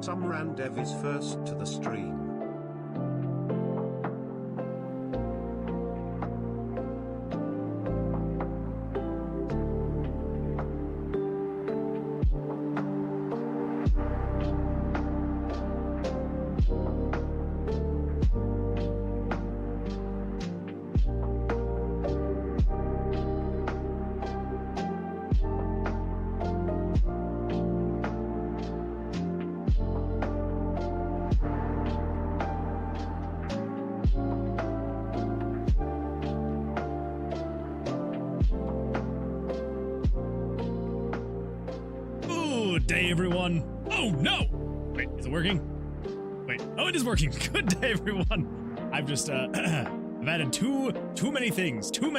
Some Randev is first to the stream. Good day, everyone. Oh, no! Wait, is it working? Wait, oh, it is working. Good day, everyone. I've just, I've added too many things to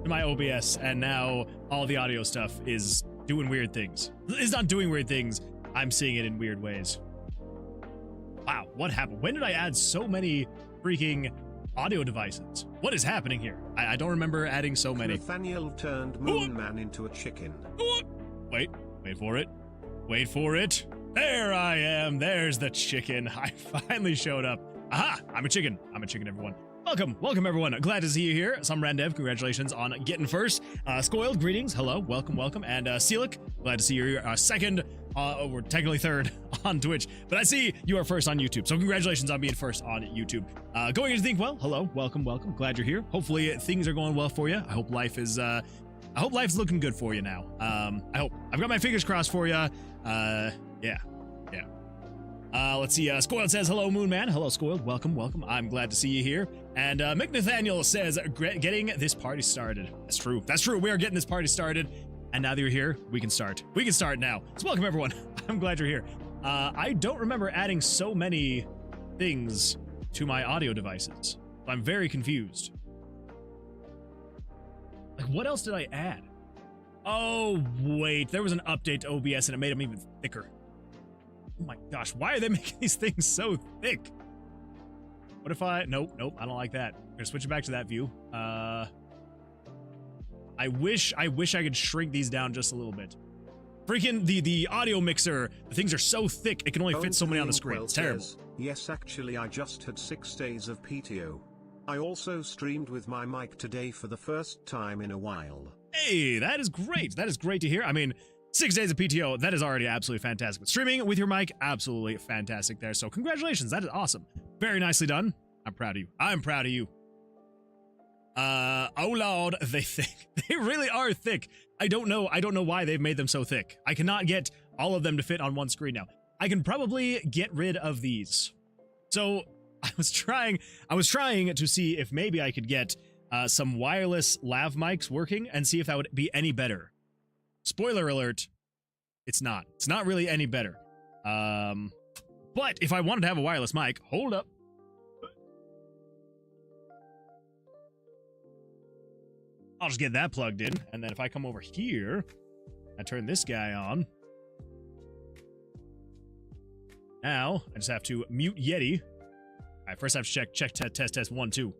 my OBS, and now all the audio stuff is doing weird things. It's not doing weird things. I'm seeing it in weird ways. Wow, what happened? When did I add so many freaking audio devices? What is happening here? I don't remember adding so many. Nathaniel turned Moon Man into a chicken. Wait for it. Wait for it. There I am. There's the chicken. I finally showed up. Aha! I'm a chicken. I'm a chicken, everyone. Welcome, everyone. Glad to see you here. Some Randev, congratulations on getting first. Skoiled, greetings. Hello, welcome. And Seelick, glad to see you here. Second, or technically third on Twitch, but I see you are first on YouTube. So congratulations on being first on YouTube. Going into Think Well, hello, welcome. Glad you're here. Hopefully things are going well for you. I hope life is, life's looking good for you now. I hope. I've got my fingers crossed for you. Yeah. Let's see, Skoiled says, hello, Moon Man. Hello, Skoiled. Welcome. I'm glad to see you here. And McNathaniel says, getting this party started. That's true. We are getting this party started. And now that you're here, we can start. We can start now. So welcome, everyone. I'm glad you're here. I don't remember adding so many things to my audio devices. I'm very confused. Like, what else did I add? Oh, wait. There was an update to OBS and it made them even thicker. Oh my gosh, why are they making these things so thick? What if I... Nope, I don't like that. I'm gonna switch it back to that view. I wish I could shrink these down just a little bit. Freaking the audio mixer, the things are so thick, it can only fit so many on the screen. It's terrible. Yes, actually I just had 6 days of PTO. I also streamed with my mic today for the first time in a while. Hey, that is great. That is great to hear. I mean, 6 days of PTO, that is already absolutely fantastic. But streaming with your mic, absolutely fantastic there. So congratulations, that is awesome. Very nicely done. I'm proud of you. Oh lord, they really are thick. I don't know why they've made them so thick. I cannot get all of them to fit on one screen now. I can probably get rid of these. So I was trying to see if maybe I could get some wireless lav mics working and see if that would be any better. Spoiler alert, it's not. It's not really any better. But if I wanted to have a wireless mic, hold up. I'll just get that plugged in, and then if I come over here, I turn this guy on. Now, I just have to mute Yeti. All right, first I have to check test 1 2.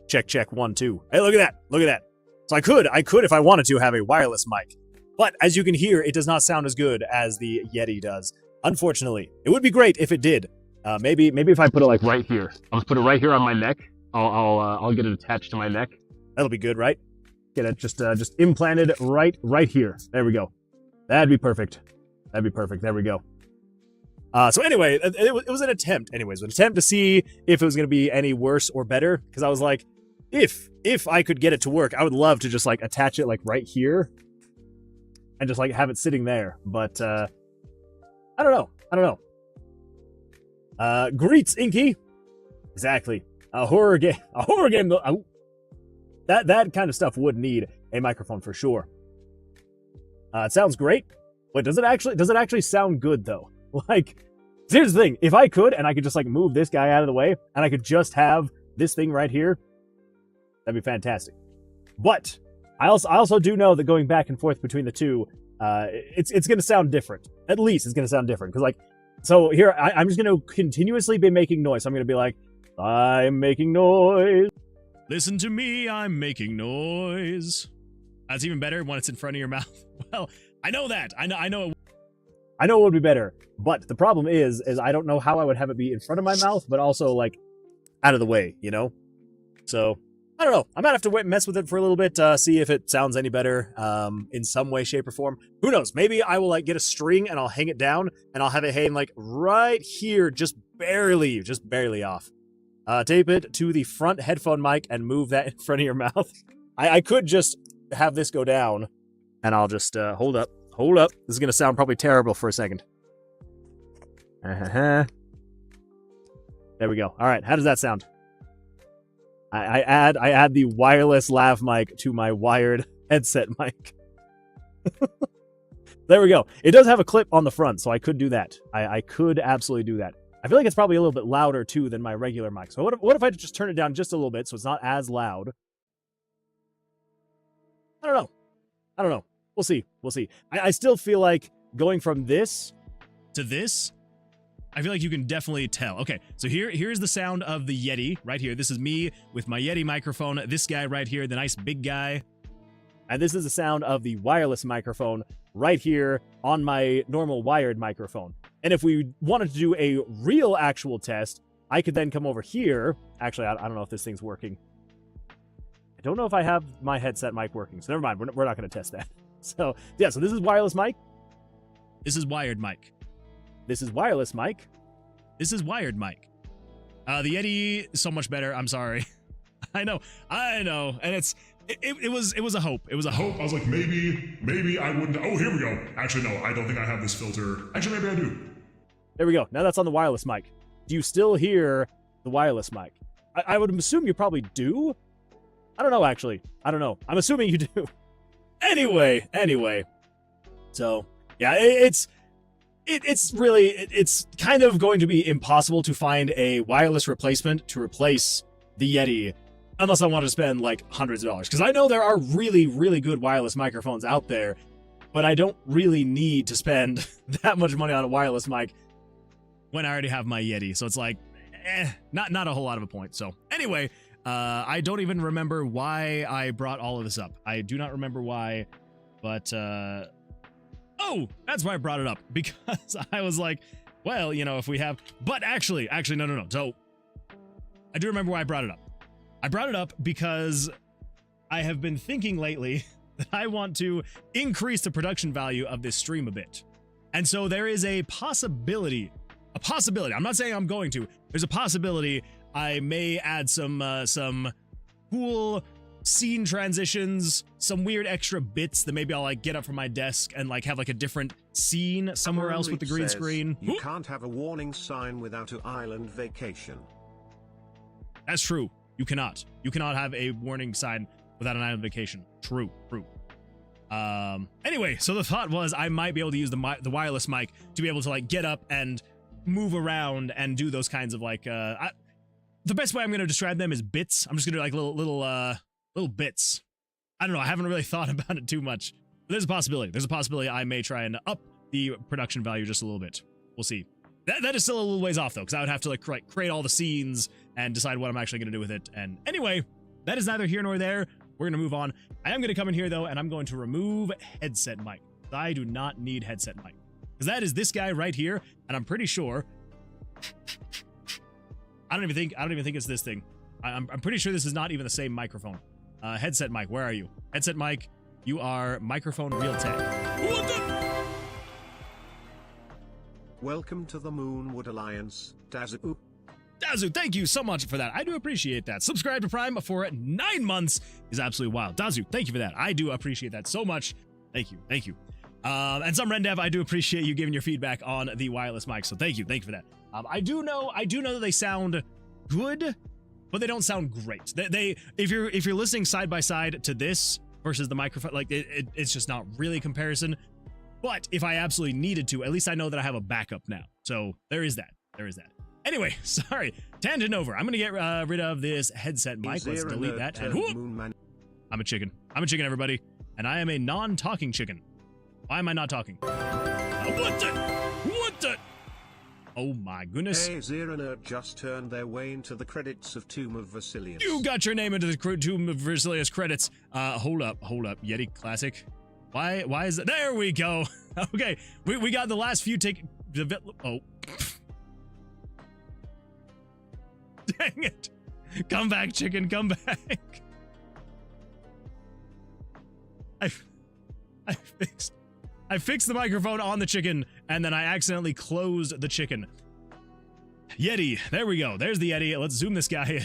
Check 1 2. Hey, look at that. So I could if I wanted to have a wireless mic. But as you can hear, it does not sound as good as the Yeti does. Unfortunately, it would be great if it did. Maybe if I put it like right here. I'll just put it right here on my neck. I'll get it attached to my neck. That'll be good, right? Get it just implanted right here. There we go. That'd be perfect. There we go. So anyway, it was an attempt. Anyways, an attempt to see if it was gonna be any worse or better. Because I was like, if I could get it to work, I would love to just like attach it like right here, and just like have it sitting there. But I don't know. Greets, Inky. Exactly. A horror game. That kind of stuff would need a microphone for sure. It sounds great. Wait, does it actually sound good though? Like, here's the thing. If I could, and I could just like move this guy out of the way, and I could just have this thing right here, that'd be fantastic. But I also do know that going back and forth between the two, it's gonna sound different. At least it's gonna sound different. Because like, so here I'm just gonna continuously be making noise. So I'm gonna be like, I'm making noise. Listen to me, I'm making noise. That's even better when it's in front of your mouth. Well, I know that. I know it. I know it would be better, but the problem is I don't know how I would have it be in front of my mouth, but also like out of the way, you know? So I don't know. I might have to mess with it for a little bit, see if it sounds any better in some way, shape, or form. Who knows? Maybe I will like get a string and I'll hang it down and I'll have it hang like right here, just barely off. Tape it to the front headphone mic and move that in front of your mouth. I could just have this go down and I'll just hold up. This is going to sound probably terrible for a second. There we go. All right. How does that sound? I add the wireless lav mic to my wired headset mic. There we go. It does have a clip on the front, so I could do that. I could absolutely do that. I feel like it's probably a little bit louder too than my regular mic. So what if I just turn it down just a little bit so it's not as loud? I don't know. We'll see. I still feel like going from this to this, I feel like you can definitely tell. Okay, so here's the sound of the Yeti right here. This is me with my Yeti microphone. This guy right here, the nice big guy. And this is the sound of the wireless microphone right here on my normal wired microphone. And if we wanted to do a real actual test, I could then come over here. Actually, I don't know if this thing's working. I don't know if I have my headset mic working, so never mind. We're not going to test that. So, yeah, so this is wireless mic. This is wired mic. This is wireless mic. This is wired mic. The Yeti is so much better. I'm sorry. I know. And it was a hope. It was a hope. I was like, maybe I wouldn't. Oh, here we go. Actually, no, I don't think I have this filter. Actually, maybe I do. There we go. Now that's on the wireless mic. Do you still hear the wireless mic? I would assume you probably do. I don't know, actually. I don't know. I'm assuming you do. Anyway. So, yeah, it's kind of going to be impossible to find a wireless replacement to replace the Yeti unless I want to spend like hundreds of dollars. Because I know there are really, really good wireless microphones out there, but I don't really need to spend that much money on a wireless mic when I already have my Yeti. So it's like, not a whole lot of a point. So anyway, I don't even remember why I brought all of this up. I do not remember why, but oh, that's why I brought it up, because I was like, well, you know, if we have, but actually, no. So I do remember why I brought it up. I brought it up because I have been thinking lately that I want to increase the production value of this stream a bit. And so there is a possibility. I'm not saying I'm going to. There's a possibility I may add some cool scene transitions, some weird extra bits that maybe I'll like get up from my desk and like have like a different scene somewhere else with the green screen. You can't have a warning sign without an island vacation. That's true. You cannot. You cannot have a warning sign without an island vacation. True. Anyway, so the thought was I might be able to use the wireless mic to be able to like get up and move around and do those kinds of like the best way I'm going to describe them is bits. I'm just going to do like little bits. I don't know. I haven't really thought about it too much. But there's a possibility. There's a possibility I may try and up the production value just a little bit. We'll see. That is still a little ways off though, because I would have to like create all the scenes and decide what I'm actually going to do with it. And anyway, that is neither here nor there. We're going to move on. I am going to come in here though, and I'm going to remove headset mic. I do not need headset mic, because that is this guy right here, and I'm pretty sure. I don't even think it's this thing. I'm pretty sure this is not even the same microphone. Headset mic, where are you? Headset mic, you are microphone real tech. What the? Welcome to the Moonwood Alliance, Dazu. Dazu, thank you so much for that. I do appreciate that. Subscribe to Prime for 9 months is absolutely wild. Dazu, thank you for that. I do appreciate that so much. Thank you. And some Rendev, I do appreciate you giving your feedback on the wireless mic. So thank you for that. I do know that they sound good, but they don't sound great. They if you're listening side by side to this versus the microphone, like it's just not really a comparison. But if I absolutely needed to, at least I know that I have a backup now. So there is that. Anyway, sorry, tangent over. I'm gonna get rid of this headset mic. Let's delete that. And whoop, I'm a chicken. Everybody, and I am a non-talking chicken. Why am I not talking? What the? Oh my goodness. Hey, Zero just turned their way into the credits of Tomb of Vercilias. You got your name into the Tomb of Vercilias credits. Hold up. Yeti Classic. Why is it? There we go. Okay, we got the last few tickets. Oh. Dang it. Come back, chicken, come back. I fixed the microphone on the chicken, and then I accidentally closed the chicken. Yeti, there we go. There's the Yeti. Let's zoom this guy in.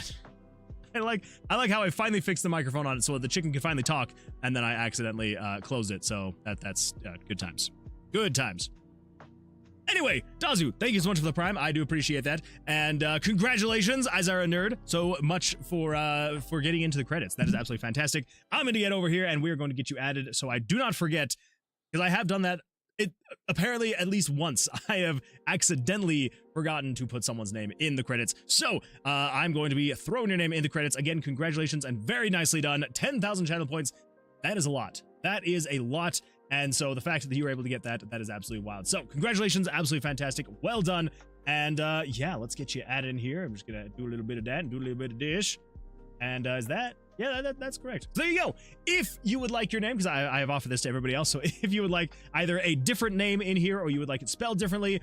I like how I finally fixed the microphone on it so the chicken can finally talk, and then I accidentally closed it. So that's good times. Good times. Anyway, Dazu, thank you so much for the Prime. I do appreciate that. And congratulations, Izara Nerd, so much for getting into the credits. That is absolutely fantastic. I'm going to get over here, and we're going to get you added so I do not forget, because I have done that. Apparently at least once I have accidentally forgotten to put someone's name in the credits. So I'm going to be throwing your name in the credits. Again, congratulations and very nicely done. 10,000 channel points. That is a lot. That is a lot. And so the fact that you were able to get that is absolutely wild. So congratulations, absolutely fantastic. Well done. And yeah, let's get you added in here. I'm just going to do a little bit of that and do a little bit of dish. And is that? Yeah, that's correct. So there you go. If you would like your name, because I have offered this to everybody else, so if you would like either a different name in here or you would like it spelled differently,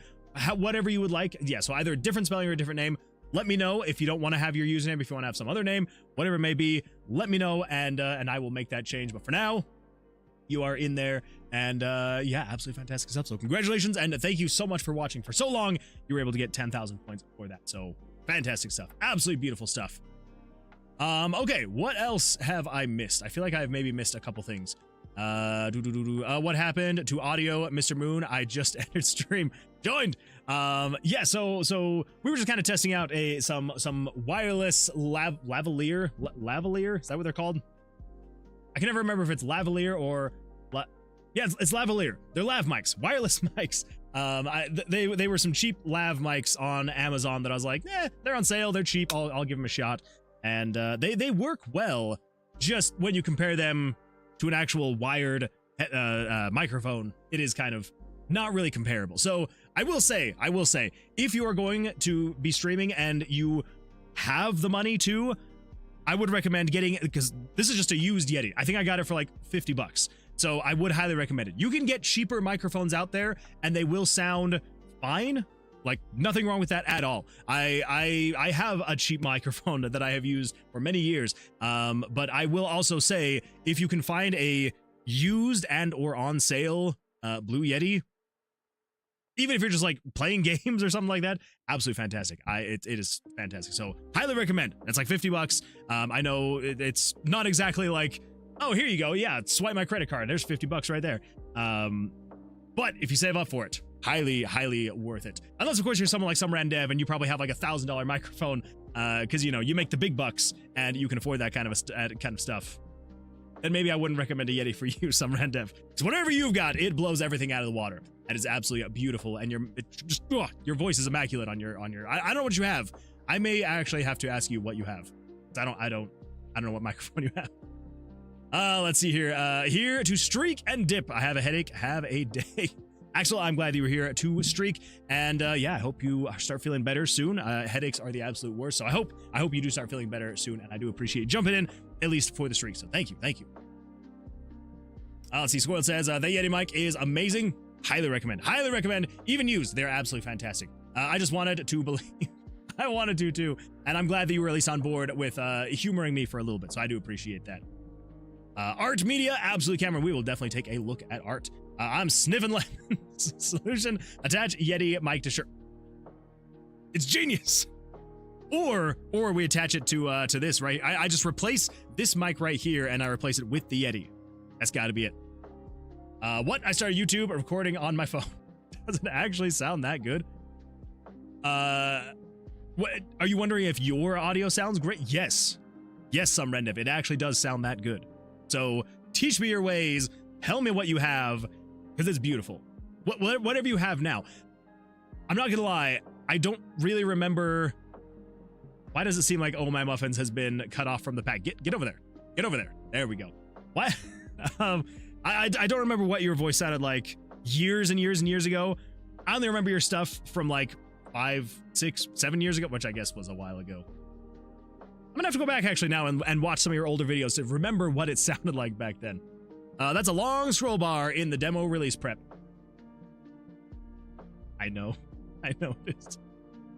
whatever you would like, yeah, so either a different spelling or a different name, let me know. If you don't want to have your username, if you want to have some other name, whatever it may be, let me know, and I will make that change. But for now, you are in there, and yeah, absolutely fantastic stuff. So congratulations, and thank you so much for watching for so long. You were able to get 10,000 points for that, so fantastic stuff. Absolutely beautiful stuff. Okay, what else have I missed? I feel like I've maybe missed a couple things. What happened to audio, Mr. Moon? I just entered stream, joined. Yeah, so we were just kind of testing out some wireless lavalier. Lavalier? Is that what they're called? I can never remember if it's lavalier or yeah, it's lavalier. They're lav mics, wireless mics. They were some cheap lav mics on Amazon that I was like, they're on sale, they're cheap, I'll give them a shot. And they work well, just when you compare them to an actual wired microphone, it is kind of not really comparable. So I will say, if you are going to be streaming and you have the money to, I would recommend getting it, because this is just a used Yeti. I think I got it for like 50 bucks. So I would highly recommend it. You can get cheaper microphones out there and they will sound fine. Like, nothing wrong with that at all. I have a cheap microphone that I have used for many years, but I will also say, if you can find a used and or on sale Blue Yeti, even if you're just like playing games or something like that, absolutely fantastic. It is fantastic. So highly recommend. It's like 50 bucks. I know it's not exactly like, oh, here you go. Yeah, swipe my credit card. There's 50 bucks right there. But if you save up for it, highly worth it. Unless of course you're someone like some random dev and you probably have like $1,000 microphone, because you know you make the big bucks and you can afford that kind of stuff. Then maybe I wouldn't recommend a Yeti for you, some random dev. So whatever you've got, it blows everything out of the water. That is absolutely beautiful, and your voice is immaculate on your. I don't know what you have. I may actually have to ask you what you have. I don't know what microphone you have. Let's see here. Here to streak and dip. I have a headache. Have a day. Axel, I'm glad you were here to streak, and yeah, I hope you start feeling better soon. Headaches are the absolute worst, so I hope you do start feeling better soon, and I do appreciate jumping in, at least for the streak, so thank you. Let's see, Squirrel says, the Yeti mic is amazing. Highly recommend, even used, they're absolutely fantastic. I just wanted to believe, I wanted to too, and I'm glad that you were at least on board with humoring me for a little bit, so I do appreciate that. Art media, absolutely, Cameron, we will definitely take a look at art. I'm sniffing lemon. Solution, attach Yeti mic to shirt. It's genius. Or we attach it to this, right? I just replace this mic right here and I replace it with the Yeti. That's gotta be it. What? I started YouTube recording on my phone. Doesn't actually sound that good. What? Are you wondering if your audio sounds great? Yes, some Rendev. It actually does sound that good. So teach me your ways. Tell me what you have, because it's beautiful. Whatever you have now. I'm not gonna lie, I don't really remember. Why does it seem like Oh My Muffins has been cut off from the pack? Get over there. Get over there. There we go. What? I don't remember what your voice sounded like years and years and years ago. I only remember your stuff from like 5, 6, 7 years ago, which I guess was a while ago. I'm gonna have to go back actually now and watch some of your older videos to remember what it sounded like back then. That's a long scroll bar in the demo release prep. I know it is.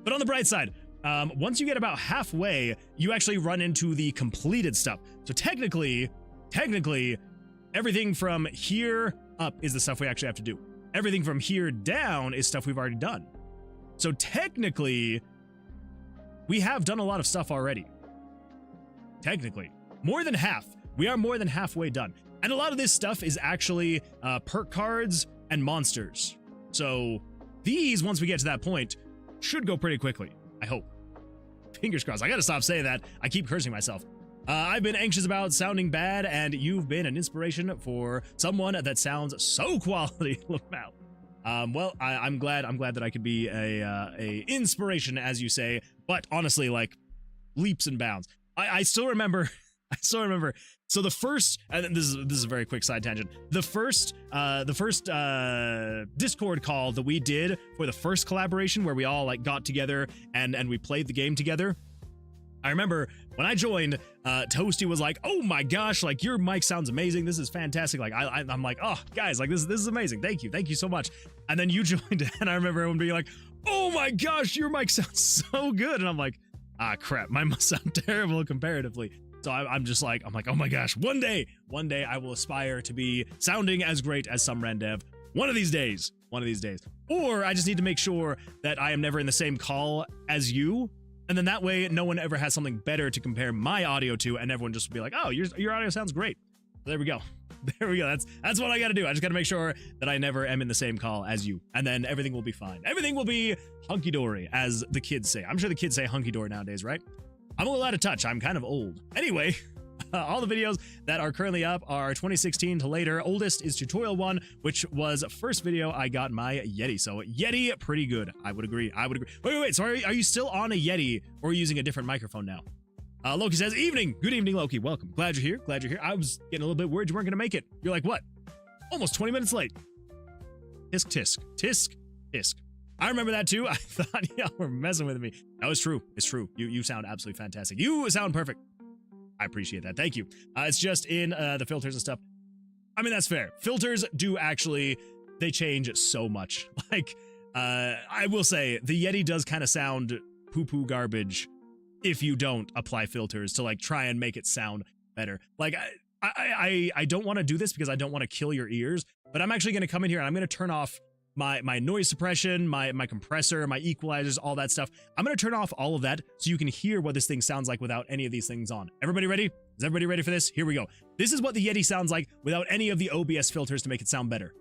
But on the bright side, once you get about halfway, you actually run into the completed stuff. So technically, everything from here up is the stuff we actually have to do. Everything from here down is stuff we've already done. So technically, we have done a lot of stuff already. Technically, more than half. We are more than halfway done. And a lot of this stuff is actually perk cards and monsters. So these, once we get to that point, should go pretty quickly, I hope. Fingers crossed. I gotta stop saying that. I keep cursing myself. I've been anxious about sounding bad, and you've been an inspiration for someone that sounds so quality. Well, I'm glad that I could be a inspiration, as you say. But honestly, like, leaps and bounds. I still remember. So the first, and this is a very quick side tangent. The first Discord call that we did for the first collaboration, where we all like got together and we played the game together. I remember when I joined, Toasty was like, "Oh my gosh, like your mic sounds amazing. This is fantastic." Like I'm like, "Oh guys, like this is amazing. Thank you so much." And then you joined, and I remember everyone being like, "Oh my gosh, your mic sounds so good." And I'm like, "Ah crap, mine must sound terrible comparatively." So I'm like, "Oh my gosh, one day I will aspire to be sounding as great as some Randev. One of these days. Or I just need to make sure that I am never in the same call as you. And then that way, no one ever has something better to compare my audio to, and everyone just will be like, "Oh, your audio sounds great." There we go. That's what I gotta do. I just gotta make sure that I never am in the same call as you. And then everything will be fine. Everything will be hunky-dory, as the kids say. I'm sure the kids say hunky-dory nowadays, right? I'm a little out of touch. I'm kind of old. Anyway, all the videos that are currently up are 2016 to later. Oldest is tutorial 1, which was first video I got my Yeti. So Yeti, pretty good. I would agree. Wait. So are you still on a Yeti, or are you using a different microphone now? Loki says, "Evening. Good evening, Loki. Welcome. Glad you're here. I was getting a little bit worried you weren't going to make it. You're like, what? Almost 20 minutes late. Tisk. I remember that too. I thought y'all were messing with me. No, it's true. You sound absolutely fantastic. You sound perfect. I appreciate that. Thank you. It's just in the filters and stuff. I mean, that's fair. Filters do actually, they change so much. Like, I will say, the Yeti does kind of sound poo-poo garbage if you don't apply filters to like try and make it sound better. Like, I don't want to do this because I don't want to kill your ears, but I'm actually going to come in here and I'm going to turn off my noise suppression, my compressor, my equalizers, all that stuff. I'm going to turn off all of that so you can hear what this thing sounds like without any of these things on. Everybody ready? Is everybody ready for this? Here we go. This is what the Yeti sounds like without any of the OBS filters to make it sound better.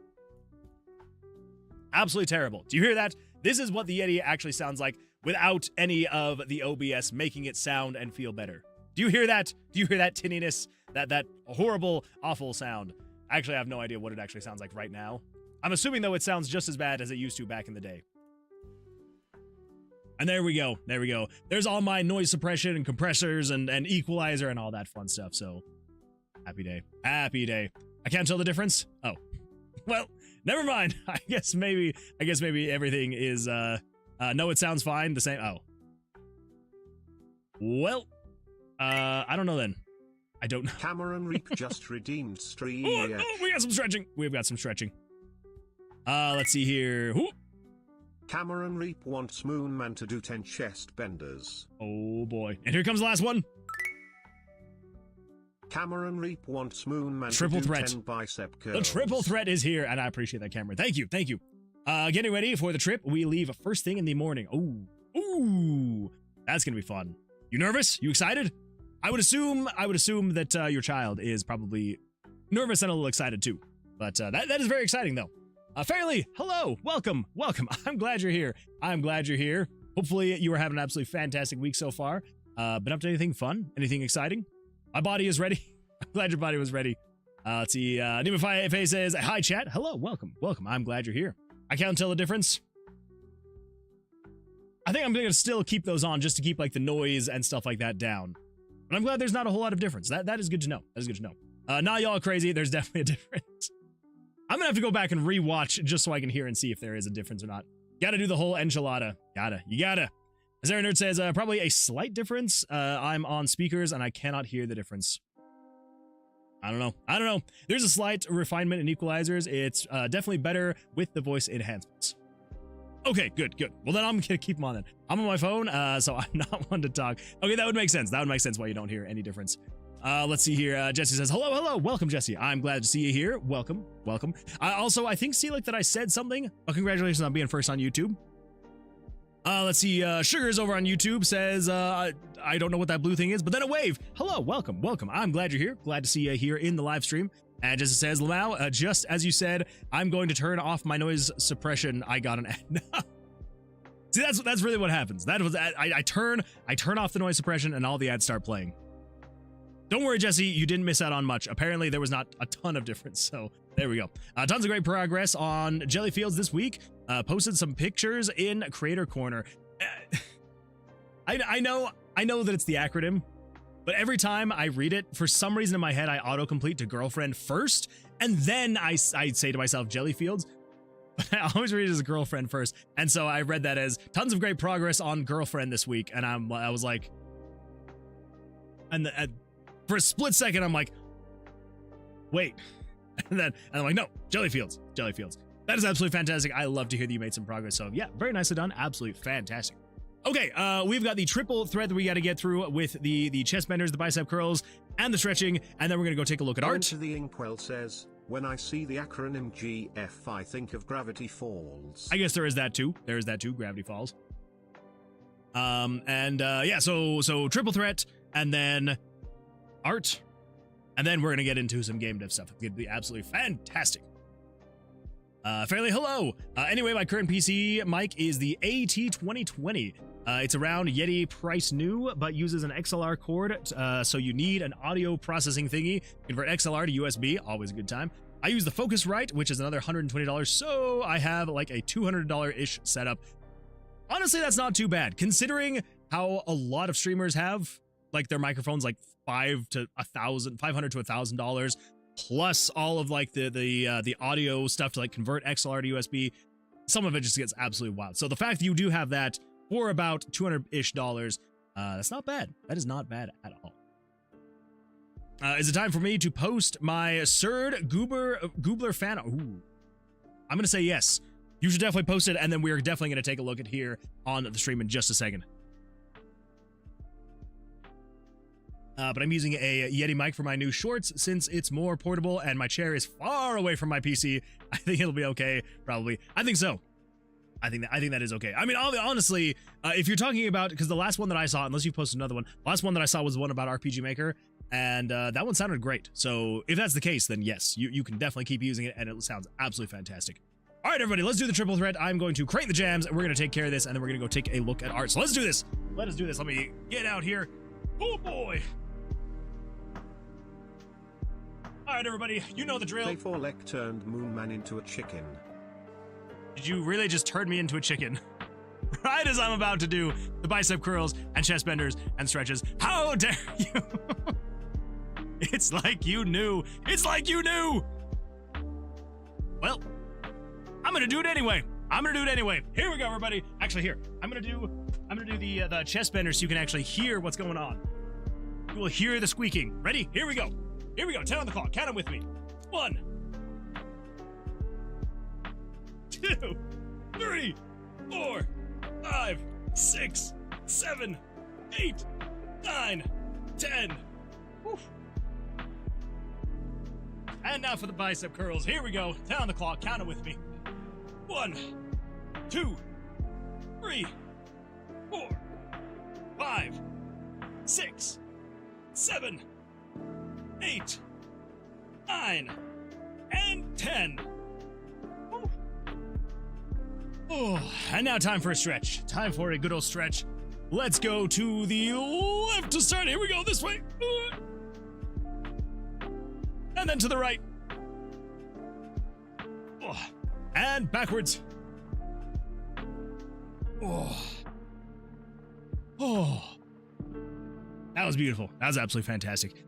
Absolutely terrible. Do you hear that? This is what the Yeti actually sounds like without any of the OBS making it sound and feel better. Do you hear that? Do you hear that tinniness? That horrible, awful sound? Actually, I have no idea what it actually sounds like right now. I'm assuming, though, it sounds just as bad as it used to back in the day. And there we go. There's all my noise suppression and compressors and equalizer and all that fun stuff. So, happy day. I can't tell the difference? Oh. Well, never mind. I guess maybe everything is, no, it sounds fine. The same. Oh. Well, I don't know then. I don't know. Cameron Reap just redeemed stream. We got some stretching. We've got some stretching. Let's see here. Ooh. Cameron Reap wants Moonman to do 10 chest benders. Oh boy. And here comes the last one. Cameron Reap wants Moonman triple to do threat. 10 bicep curls. The triple threat is here, and I appreciate that, Cameron. Thank you. Getting ready for the trip. We leave first thing in the morning. Ooh. That's gonna be fun. You nervous? You excited? I would assume that your child is probably nervous and a little excited too. But that is very exciting though. Fairly, hello, welcome. I'm glad you're here. Hopefully you are having an absolutely fantastic week so far. Been up to anything fun? Anything exciting? My body is ready. I'm glad your body was ready. Let's see, Nemify says, hi chat, hello, welcome. I'm glad you're here. I can't tell the difference. I think I'm gonna still keep those on just to keep like the noise and stuff like that down. But I'm glad there's not a whole lot of difference. That is good to know. Not y'all are crazy, there's definitely a difference. I'm gonna have to go back and rewatch just so I can hear and see if there is a difference or not. Gotta do the whole enchilada. You gotta. As Aaron Nerd says, probably a slight difference. I'm on speakers and I cannot hear the difference. I don't know. There's a slight refinement in equalizers. It's definitely better with the voice enhancements. Okay, good. Well, then I'm gonna keep them on then. I'm on my phone, so I'm not one to talk. Okay, that would make sense. That would make sense why you don't hear any difference. Let's see here. Jesse says, hello. Welcome, Jesse. I'm glad to see you here. Welcome. Also, I think, see, like, that I said something. Oh, congratulations on being first on YouTube. Let's see. Sugars over on YouTube says, I don't know what that blue thing is, but then a wave. Hello, welcome. I'm glad you're here. Glad to see you here in the live stream. And Jesse says, Lamau, just as you said, I'm going to turn off my noise suppression. I got an ad. See, that's really what happens. That was I turn off the noise suppression and all the ads start playing. Don't worry, Jesse, you didn't miss out on much. Apparently, there was not a ton of difference, so there we go. Tons of great progress on Jellyfields this week. Posted some pictures in Creator Corner. I know that it's the acronym, but every time I read it, for some reason in my head, I autocomplete to girlfriend first, and then I say to myself, Jellyfields. But I always read it as girlfriend first, and so I read that as tons of great progress on girlfriend this week, and I was like, and for a split second, I'm like, wait. And I'm like, no, Jellyfields. That is absolutely fantastic. I love to hear that you made some progress. So yeah, very nicely done. Absolutely fantastic. Okay, we've got the triple thread that we got to get through with the chest benders, the bicep curls, and the stretching, and then we're going to go take a look at art. Into the Inkwell says, when I see the acronym GF, I think of Gravity Falls. I guess there is that too. Gravity Falls. Yeah, so triple threat, and then art, and then we're gonna get into some game dev stuff. It's gonna be absolutely fantastic. Fairly hello. Anyway, my current PC mic is the AT2020. It's around Yeti price new, but uses an XLR cord, so you need an audio processing thingy. Convert XLR to USB, always a good time. I use the Focusrite, which is another $120, so I have like a $200-ish setup. Honestly, that's not too bad, considering how a lot of streamers have like their microphones like $500 to $1,000, plus all of like the audio stuff to like convert XLR to USB. Some of it just gets absolutely wild. So the fact that you do have that for about $200-ish, that's not bad. That is not bad at all. Is it time for me to post my Serd Goobler fan? Ooh. I'm gonna say yes. You should definitely post it, and then we're definitely gonna take a look at here on the stream in just a second. But I'm using a Yeti mic for my new shorts since it's more portable and my chair is far away from my PC. I think it'll be okay, probably. I think so. I think that is okay. I mean, honestly, if you're talking about, because the last one that I saw, unless you posted another one, the last one that I saw was the one about RPG Maker, and that one sounded great. So if that's the case, then yes, you can definitely keep using it, and it sounds absolutely fantastic. All right, everybody, let's do the triple threat. I'm going to crank the jams, and we're going to take care of this, and then we're going to go take a look at art. So let's do this. Let us do this. Let me get out here. Oh, boy. All right, everybody, you know the drill. Playforlek turned Moonman into a chicken. Did you really just turn me into a chicken? Right as I'm about to do the bicep curls and chest benders and stretches. How dare you? It's like you knew. It's like you knew. Well, I'm gonna do it anyway. Here we go, everybody. Actually, here. I'm gonna do the chest bender so you can actually hear what's going on. You will hear the squeaking. Ready? Here we go. 10 on the clock. Count them with me. 1, 2, 3, 4, 5, 6, 7, 8, 9, 10. Whew. And now for the bicep curls. Here we go. 10 on the clock. Count them with me. 1, 2, 3, 4, 5, 6, 7, 8, 9, and 10. Woo. Oh, and now time for a stretch. Time for a good old stretch. Let's go to the left to start. Here we go, this way. And then to the right. Oh, and backwards. Oh. That was beautiful. That was absolutely fantastic.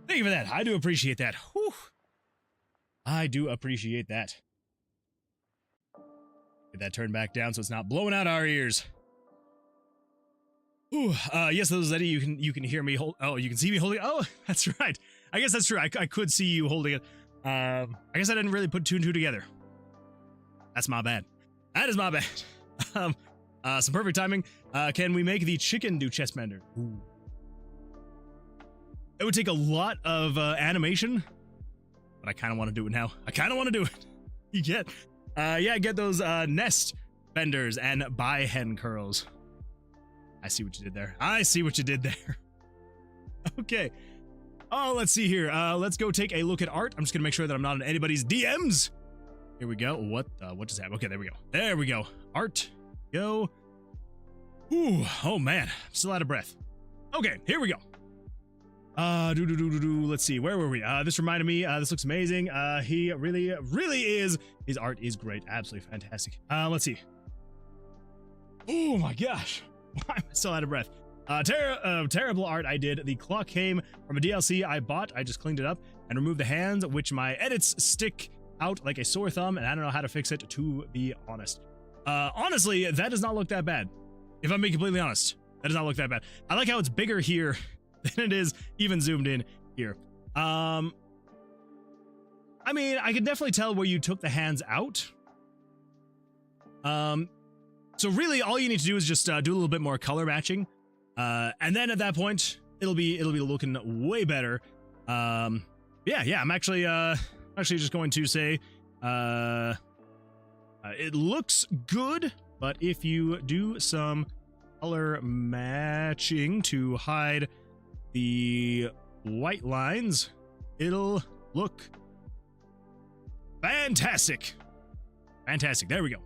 Thank you for that. I do appreciate that. Whew. I do appreciate that. Get that turned back down so it's not blowing out our ears. Ooh, yes, those Eddie, you can hear me hold. Oh, you can see me holding. Oh, that's right. I guess that's true. I could see you holding it. I guess I didn't really put two and two together. That's my bad. That is my bad. Some perfect timing. Can we make the chicken do chest bender? Ooh. It would take a lot of animation, but I kind of want to do it now. I kind of want to do it. You get, get those nest benders and buy hen curls. I see what you did there. I see what you did there. Okay. Oh, let's see here. Let's go take a look at art. I'm just gonna make sure that I'm not in anybody's DMs. Here we go. What just happened? Okay, there we go. There we go. Art. Go. Ooh. Oh man, I'm still out of breath. Okay, here we go. Let's see. Where were we? This reminded me. This looks amazing. He really is. His art is great. Absolutely fantastic. Let's see. Oh my gosh. Why am I still out of breath? Terrible art I did. The clock came from a DLC I bought. I just cleaned it up and removed the hands, which my edits stick out like a sore thumb, and I don't know how to fix it, to be honest. Honestly, that does not look that bad. If I'm being completely honest, that does not look that bad. I like how it's bigger here than it is even zoomed in here. I mean, I could definitely tell where you took the hands out. So really all you need to do is just do a little bit more color matching. And then at that point, it'll be looking way better. I'm actually just going to say, it looks good, but if you do some color matching to hide the white lines, it'll look fantastic. Fantastic. There we go.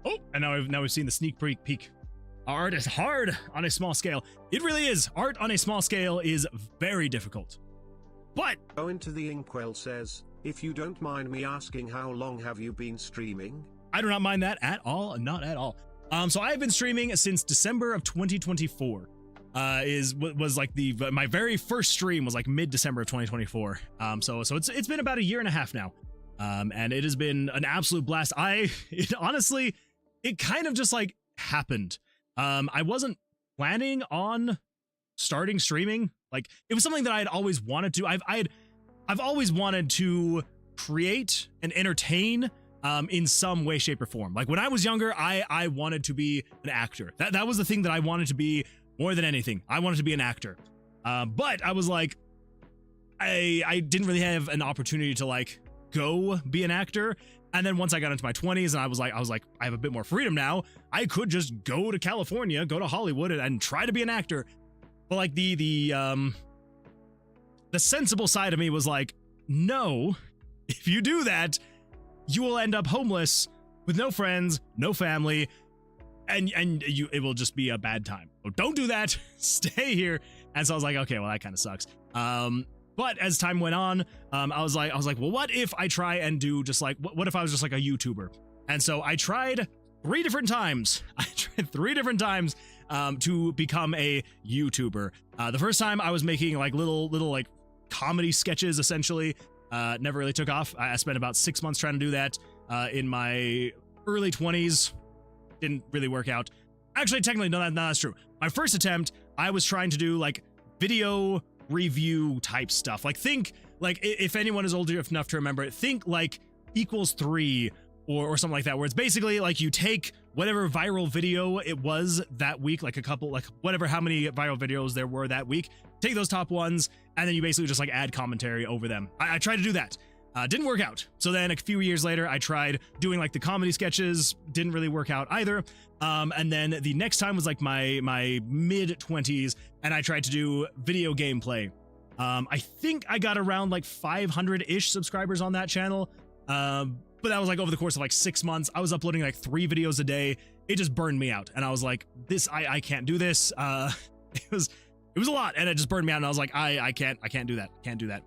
Oh, and now we've seen the sneak peek. Art is hard on a small scale. It really is. Art on a small scale is very difficult. But Go into the Inkwell says, if you don't mind me asking, how long have you been streaming? I do not mind that at all. Not at all. So I've been streaming since December of 2024. Was like my very first stream was like mid-December of 2024. So it's been about a year and a half now. And it has been an absolute blast. Honestly, it kind of just like happened. I wasn't planning on starting streaming. Like, it was something that I had always wanted to. I've always wanted to create and entertain in some way, shape, or form. Like when I was younger, I wanted to be an actor. That was the thing that I wanted to be more than anything. I wanted to be an actor. But I was like, I didn't really have an opportunity to like go be an actor. And then once I got into my 20s and I was like, I have a bit more freedom now. I could just go to California, go to Hollywood and try to be an actor. But like the sensible side of me was like, no, if you do that, you will end up homeless with no friends, no family, and it will just be a bad time. So don't do that. Stay here. And so I was like, okay, well, that kind of sucks. But as time went on, I was like, well, what if I try and do just like, what if I was just like a YouTuber? And so I tried 3 different times. To become a YouTuber. The first time I was making like little like comedy sketches, essentially. Never really took off. I spent about 6 months trying to do that in my early 20s. Didn't really work out. Actually, technically, no, that's true. My first attempt, I was trying to do like video review type stuff. Like think, like if anyone is old enough to remember it, think like Equals 3 or something like that, where it's basically like you take whatever viral video it was that week, like a couple, like whatever, how many viral videos there were that week, take those top ones, and then you basically just like add commentary over them. I tried to do that. Didn't work out. So then a few years later, I tried doing like the comedy sketches. Didn't really work out either. And then the next time was like my mid-20s, and I tried to do video gameplay. I think I got around like 500-ish subscribers on that channel. But that was like over the course of like 6 months. I was uploading like 3 videos a day. It just burned me out. And I was like, I can't do this. It was a lot, and it just burned me out. And I was like, I can't do that. Can't do that.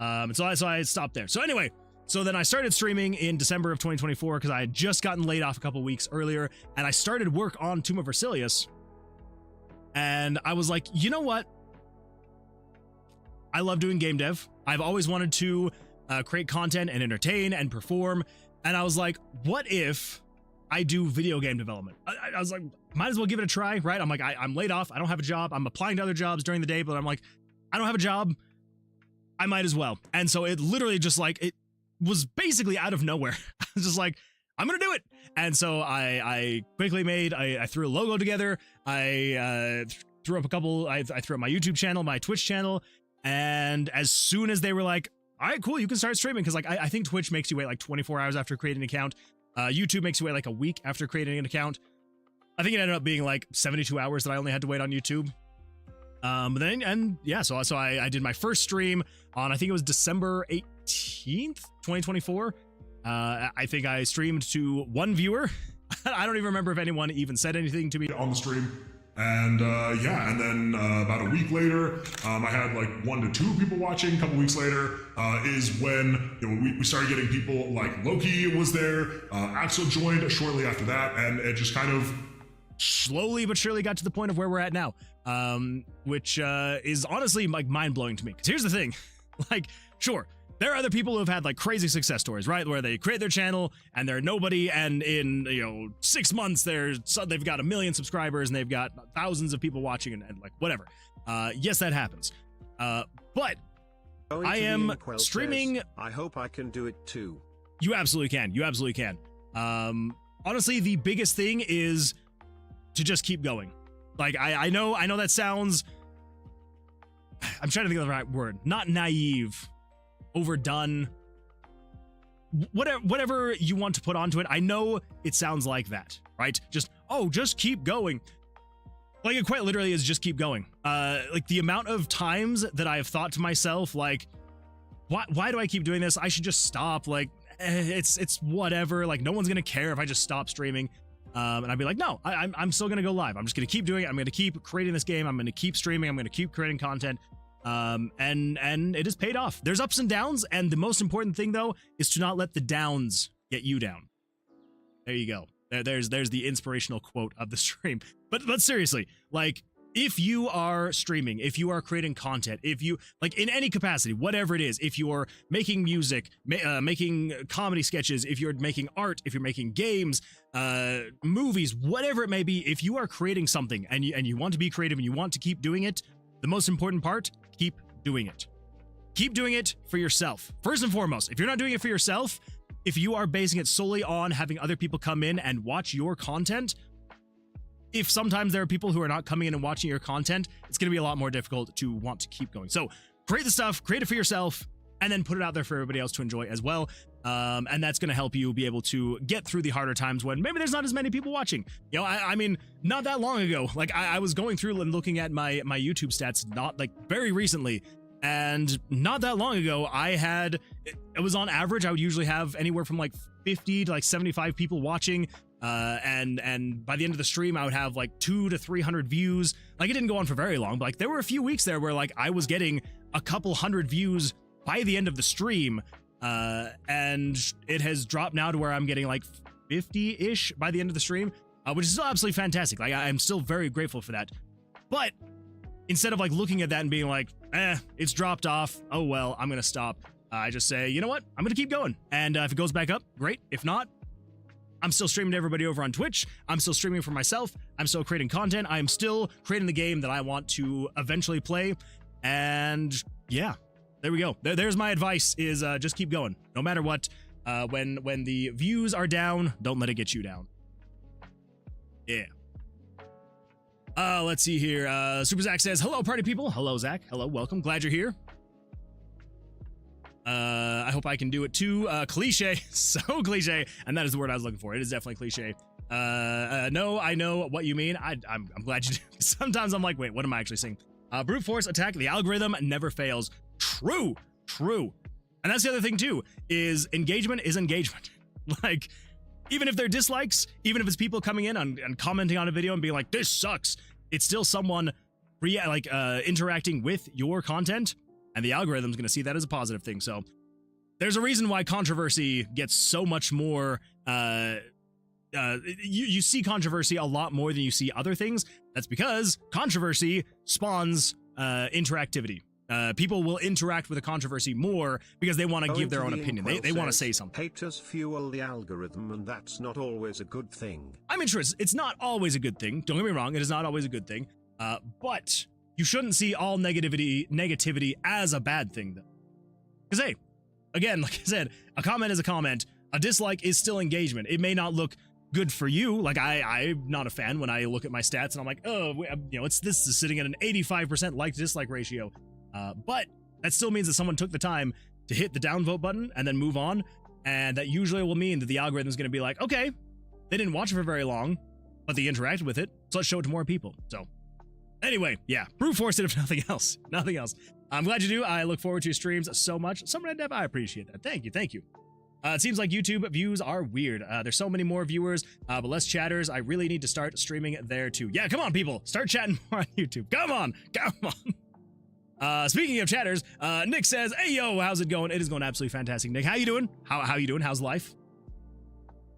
And so I stopped there. So anyway, so then I started streaming in December of 2024 because I had just gotten laid off a couple weeks earlier, and I started work on Tomb of Vercilias. And I was like, you know what? I love doing game dev. I've always wanted to create content and entertain and perform. And I was like, what if I do video game development? I was like, might as well give it a try, right? I'm like, I'm laid off. I don't have a job. I'm applying to other jobs during the day, but I'm like, I don't have a job. I might as well. And so it literally just like, it was basically out of nowhere. I was just like, I'm gonna do it. And so I quickly I threw a logo together. I threw up I threw up my YouTube channel, my Twitch channel, and as soon as they were like, all right, cool, you can start streaming, because like I think Twitch makes you wait like 24 hours after creating an account. YouTube makes you wait like a week after creating an account. I think it ended up being like 72 hours that I only had to wait on YouTube. So I did my first stream on, I think it was December 18th, 2024. I think I streamed to 1 viewer. I don't even remember if anyone even said anything to me on the stream. And and then about a week later, I had like 1 to 2 people watching. A couple weeks later is when we started getting people like Loki was there. Axel joined shortly after that, and it just kind of slowly but surely got to the point of where we're at now, which is honestly like mind-blowing to me. Because here's the thing, like, sure, there are other people who have had like crazy success stories, right? Where they create their channel and they're nobody, and in 6 months they've got 1 million subscribers and they've got thousands of people watching and like whatever. Yes, that happens. But I am streaming. I hope I can do it too. You absolutely can. You absolutely can. Honestly, the biggest thing is to just keep going. Like I know that sounds, I'm trying to think of the right word, not naive, overdone, whatever you want to put onto it. I know it sounds like that, right? Just keep going. Like it quite literally is just keep going. Like the amount of times that I have thought to myself, like, why do I keep doing this? I should just stop. Like, it's whatever. Like no one's gonna care if I just stop streaming. And I'd be like, no, I'm still gonna go live. I'm just gonna keep doing it. I'm gonna keep creating this game. I'm gonna keep streaming. I'm gonna keep creating content. And it has paid off. There's ups and downs, and the most important thing though is to not let the downs get you down. There you go. There's the inspirational quote of the stream. But seriously, like, if you are streaming, if you are creating content, if you, like, in any capacity, whatever it is, if you're making music, making comedy sketches, if you're making art, if you're making games, movies, whatever it may be, if you are creating something and you want to be creative and you want to keep doing it, the most important part, keep doing it. Keep doing it for yourself. First and foremost, if you're not doing it for yourself, if you are basing it solely on having other people come in and watch your content, if sometimes there are people who are not coming in and watching your content, it's going to be a lot more difficult to want to keep going. So create the stuff, create it for yourself, and then put it out there for everybody else to enjoy as well. And that's going to help you be able to get through the harder times when maybe there's not as many people watching. I mean, not that long ago, like I was going through and looking at my YouTube stats, not like very recently. And not that long ago, it was on average, I would usually have anywhere from like 50 to like 75 people watching. And by the end of the stream, I would have like 200 to 300 views. Like it didn't go on for very long, but like there were a few weeks there where like I was getting a couple hundred views by the end of the stream. And it has dropped now to where I'm getting like 50-ish by the end of the stream, which is still absolutely fantastic. Like I'm still very grateful for that. But instead of like looking at that and being like, it's dropped off, oh well, I'm gonna stop, I just say, you know what, I'm gonna keep going. And if it goes back up, great. If not, I'm still streaming to everybody over on Twitch. I'm still streaming for myself. I'm still creating content. I'm still creating the game that I want to eventually play. And yeah, there we go. There's my advice is just keep going. No matter what, when the views are down, don't let it get you down. Yeah. Let's see here. Super Zach says, hello, party people. Hello, Zach. Hello, welcome. Glad you're here. I hope I can do it too. Cliche. So cliche. And that is the word I was looking for. It is definitely cliche. No, I know what you mean. I'm glad you do. Sometimes I'm like, wait, what am I actually saying? Brute force attack. The algorithm never fails. True. And that's the other thing too, is engagement is engagement. Like, even if they're dislikes, even if it's people coming in and commenting on a video and being like, this sucks, it's still someone interacting with your content, and the algorithm's going to see that as a positive thing. So there's a reason why controversy gets so much more, you see controversy a lot more than you see other things. That's because controversy spawns interactivity. People will interact with a controversy more because they want to give their own opinion. They want to say something. Haters fuel the algorithm, and that's not always a good thing. I mean, sure, it's not always a good thing. Don't get me wrong, it is not always a good thing. But you shouldn't see all negativity as a bad thing, though. Because, hey, again, like I said, a comment is a comment. A dislike is still engagement. It may not look good for you. Like I'm not a fan when I look at my stats and I'm like, oh, you know, this is sitting at an 85% like to dislike ratio. But that still means that someone took the time to hit the downvote button and then move on. And that usually will mean that the algorithm is going to be like, okay, they didn't watch it for very long, but they interacted with it, so let's show it to more people. So anyway, yeah, brute force it if nothing else. Nothing else. I'm glad you do. I look forward to your streams so much. Summer Dev, I appreciate that. Thank you, thank you. It seems like YouTube views are weird. There's so many more viewers, but less chatters. I really need to start streaming there too. Yeah, come on, people. Start chatting more on YouTube. Come on, come on. Speaking of chatters, Nick says, hey, yo, how's it going? It is going absolutely fantastic. Nick, how you doing? How you doing? How's life?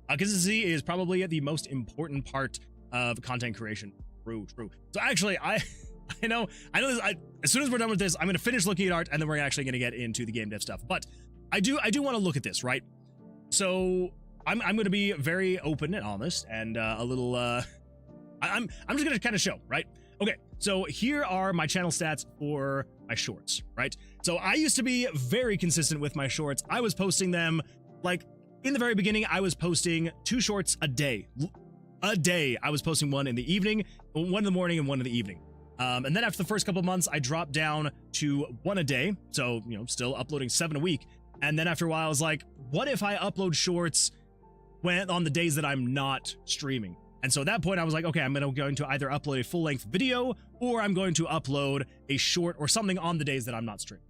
Consistency is probably the most important part of content creation. True. So actually, I know this. As soon as we're done with this, I'm going to finish looking at art, and then we're actually going to get into the game dev stuff. But I do want to look at this, right? So I'm going to be very open and honest, and a little. I'm just going to kind of show, right? Okay, so here are my channel stats for my shorts, right? So I used to be very consistent with my shorts. I was posting them, like, in the very beginning, I was posting 2 shorts a day. I was posting one in the evening, one in the morning, and one in the evening. And then after the first couple of months, I dropped down to 1 a day. So, you know, still uploading 7 a week. And then after a while, I was like, what if I upload shorts on the days that I'm not streaming? And so at that point, I was like, okay, I'm going to either upload a full-length video, or I'm going to upload a short or something on the days that I'm not streaming.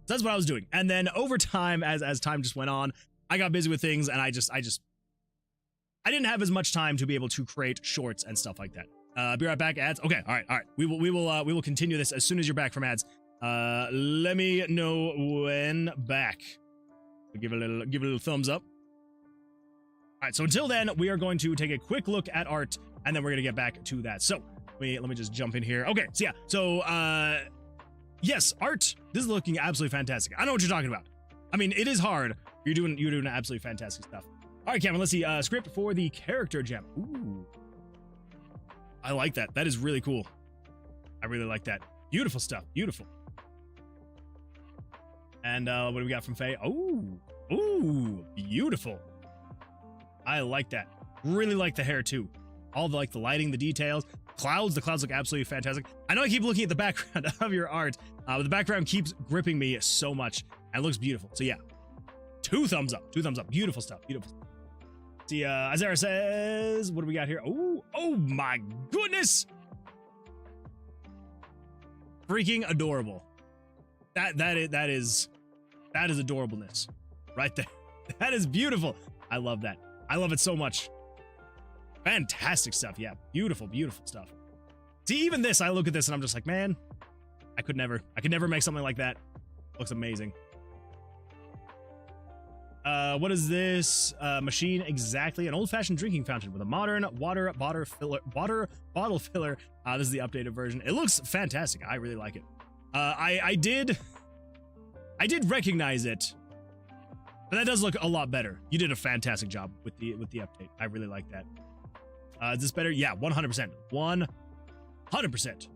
So that's what I was doing. And then over time, as time just went on, I got busy with things, and I didn't have as much time to be able to create shorts and stuff like that. Be right back, ads. Okay, all right. We will continue this as soon as you're back from ads. Let me know when back. Give it a little thumbs up. All right, so until then, we are going to take a quick look at art, and then we're gonna get back to that. So let me just jump in here. Okay, so yeah, so yes, art. This is looking absolutely fantastic. I know what you're talking about. I mean, it is hard. You're doing absolutely fantastic stuff. All right, Cameron, let's see. Script for the character gem. Ooh, I like that. That is really cool. I really like that. Beautiful stuff. Beautiful. And what do we got from Faye? Ooh, beautiful. I like that. Really like the hair too. All the the lighting, the details, clouds. The clouds look absolutely fantastic. I know I keep looking at the background of your art, but the background keeps gripping me so much. And it looks beautiful. So yeah, 2 thumbs up. 2 thumbs up. Beautiful stuff. Beautiful. See, Azara says, what do we got here? Oh my goodness! Freaking adorable. That is adorableness right there. That is beautiful. I love that. I love it so much. Fantastic stuff. Yeah, beautiful stuff. See, even this, I look at this and I'm just like, man, I could never make something like that. Looks amazing. What is this machine exactly? An old-fashioned drinking fountain with a modern water bottle filler. This is the updated version. It looks fantastic. I really like it. I did recognize it, but that does look a lot better. You did a fantastic job with the update. I really like that. Is this better? Yeah, 100%. 100%.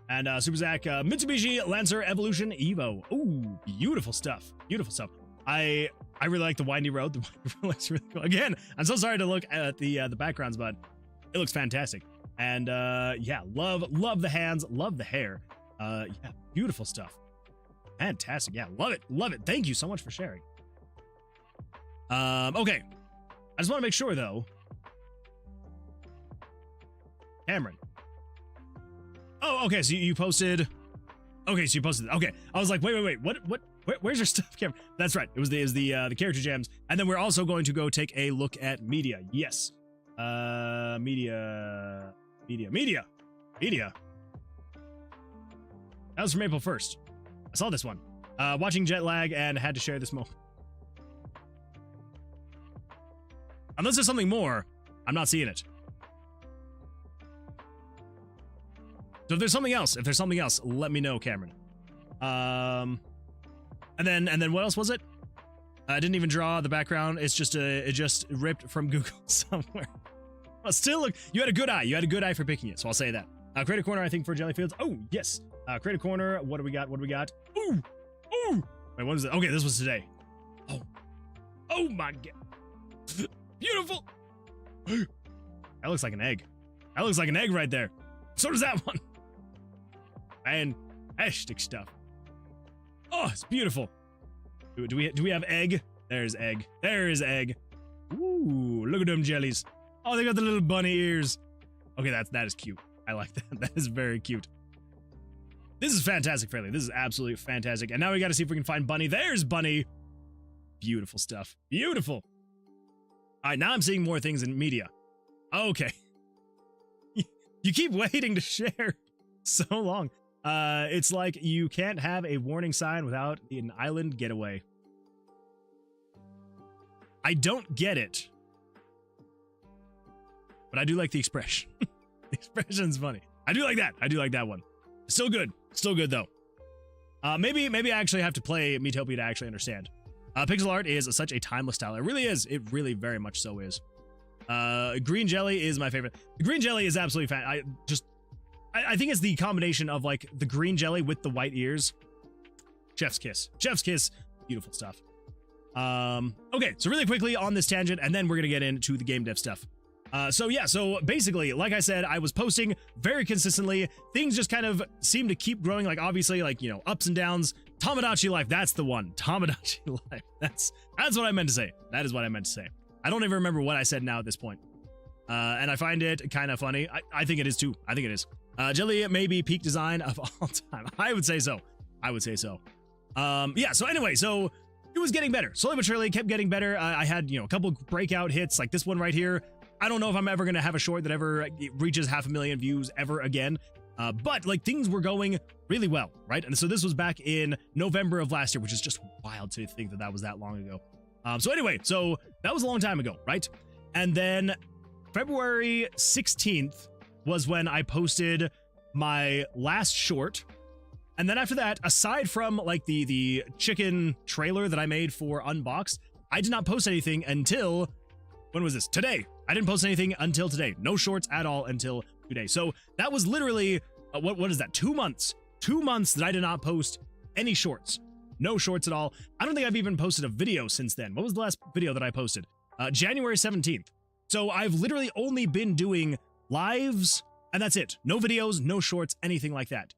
And Super Zach, Mitsubishi Lancer Evolution Evo. Ooh, beautiful stuff. Beautiful stuff. I really like the windy road. The windy road looks really cool. Again, I'm so sorry to look at the backgrounds, but it looks fantastic. And yeah, love the hands, love the hair. Yeah, beautiful stuff. Fantastic. Yeah, love it. Thank you so much for sharing. Okay. I just want to make sure though. Cameron. Oh, okay. So you posted. Okay, so you posted. Okay, I was like, wait. What? Where's your stuff, Cameron? That's right. It was the character gems, and then we're also going to go take a look at media. Yes. Media. That was from April 1st. I saw this one. Watching jet lag and had to share this moment. Unless there's something more, I'm not seeing it. So if there's something else, let me know, Cameron. And then what else was it? I didn't even draw the background. It's just it just ripped from Google somewhere. But still, look, you had a good eye. You had a good eye for picking it, so I'll say that. Creative Corner, I think, for Jellyfields. Oh, yes. Creative Corner, what do we got? Ooh! Wait, what is it? Okay, this was today. Oh my god. Beautiful. That looks like an egg. That looks like an egg right there. So does that one. Fantastic stuff. Oh, it's beautiful. Do we have egg? There's egg. There's egg. Ooh, look at them jellies. Oh, they got the little bunny ears. Okay, that is cute. I like that. That is very cute. This is fantastic, Fairly. This is absolutely fantastic. And now we got to see if we can find Bunny. There's Bunny. Beautiful stuff. Beautiful. All right, now I'm seeing more things in media. Okay. You keep waiting to share so long. It's like you can't have a warning sign without an island getaway. I don't get it. But I do like the expression. The expression's funny. I do like that. I do like that one. Still good. Still good, though. Maybe I actually have to play Metopia to actually understand. Pixel art is such a timeless style. It really is. It really very much so is. Green jelly is my favorite. The green jelly is absolutely fan. I think it's the combination of like the green jelly with the white ears. Chef's kiss. Chef's kiss. Beautiful stuff. Okay, so really quickly on this tangent, and then we're gonna get into the game dev stuff. So basically, like I said, I was posting very consistently. Things just kind of seem to keep growing, like obviously, like, you know, ups and downs. Tamagotchi life, that's the one. Tamagotchi life. That's what I meant to say. That is what I meant to say. I don't even remember what I said now at this point. And I find it kind of funny. I think it is too. I think it is. Jelly may be peak design of all time. I would say so. I would say so. Yeah, so anyway, so it was getting better. Slowly but surely, kept getting better. I had, you know, a couple breakout hits like this one right here. I don't know if I'm ever going to have a short that ever reaches 500,000 views ever again. But like things were going really well, right? And so this was back in November of last year, which is just wild to think that that was that long ago. So anyway, so that was a long time ago, right? And then February 16th was when I posted my last short. And then after that, aside from like the chicken trailer that I made for Unboxed, I did not post anything until, when was this? Today. I didn't post anything until today. No shorts at all until today. So that was literally, what is that? 2 months. 2 months that I did not post any shorts. No shorts at all. I don't think I've even posted a video since then. What was the last video that I posted? January 17th. So I've literally only been doing lives, and that's it. No videos, no shorts, anything like that.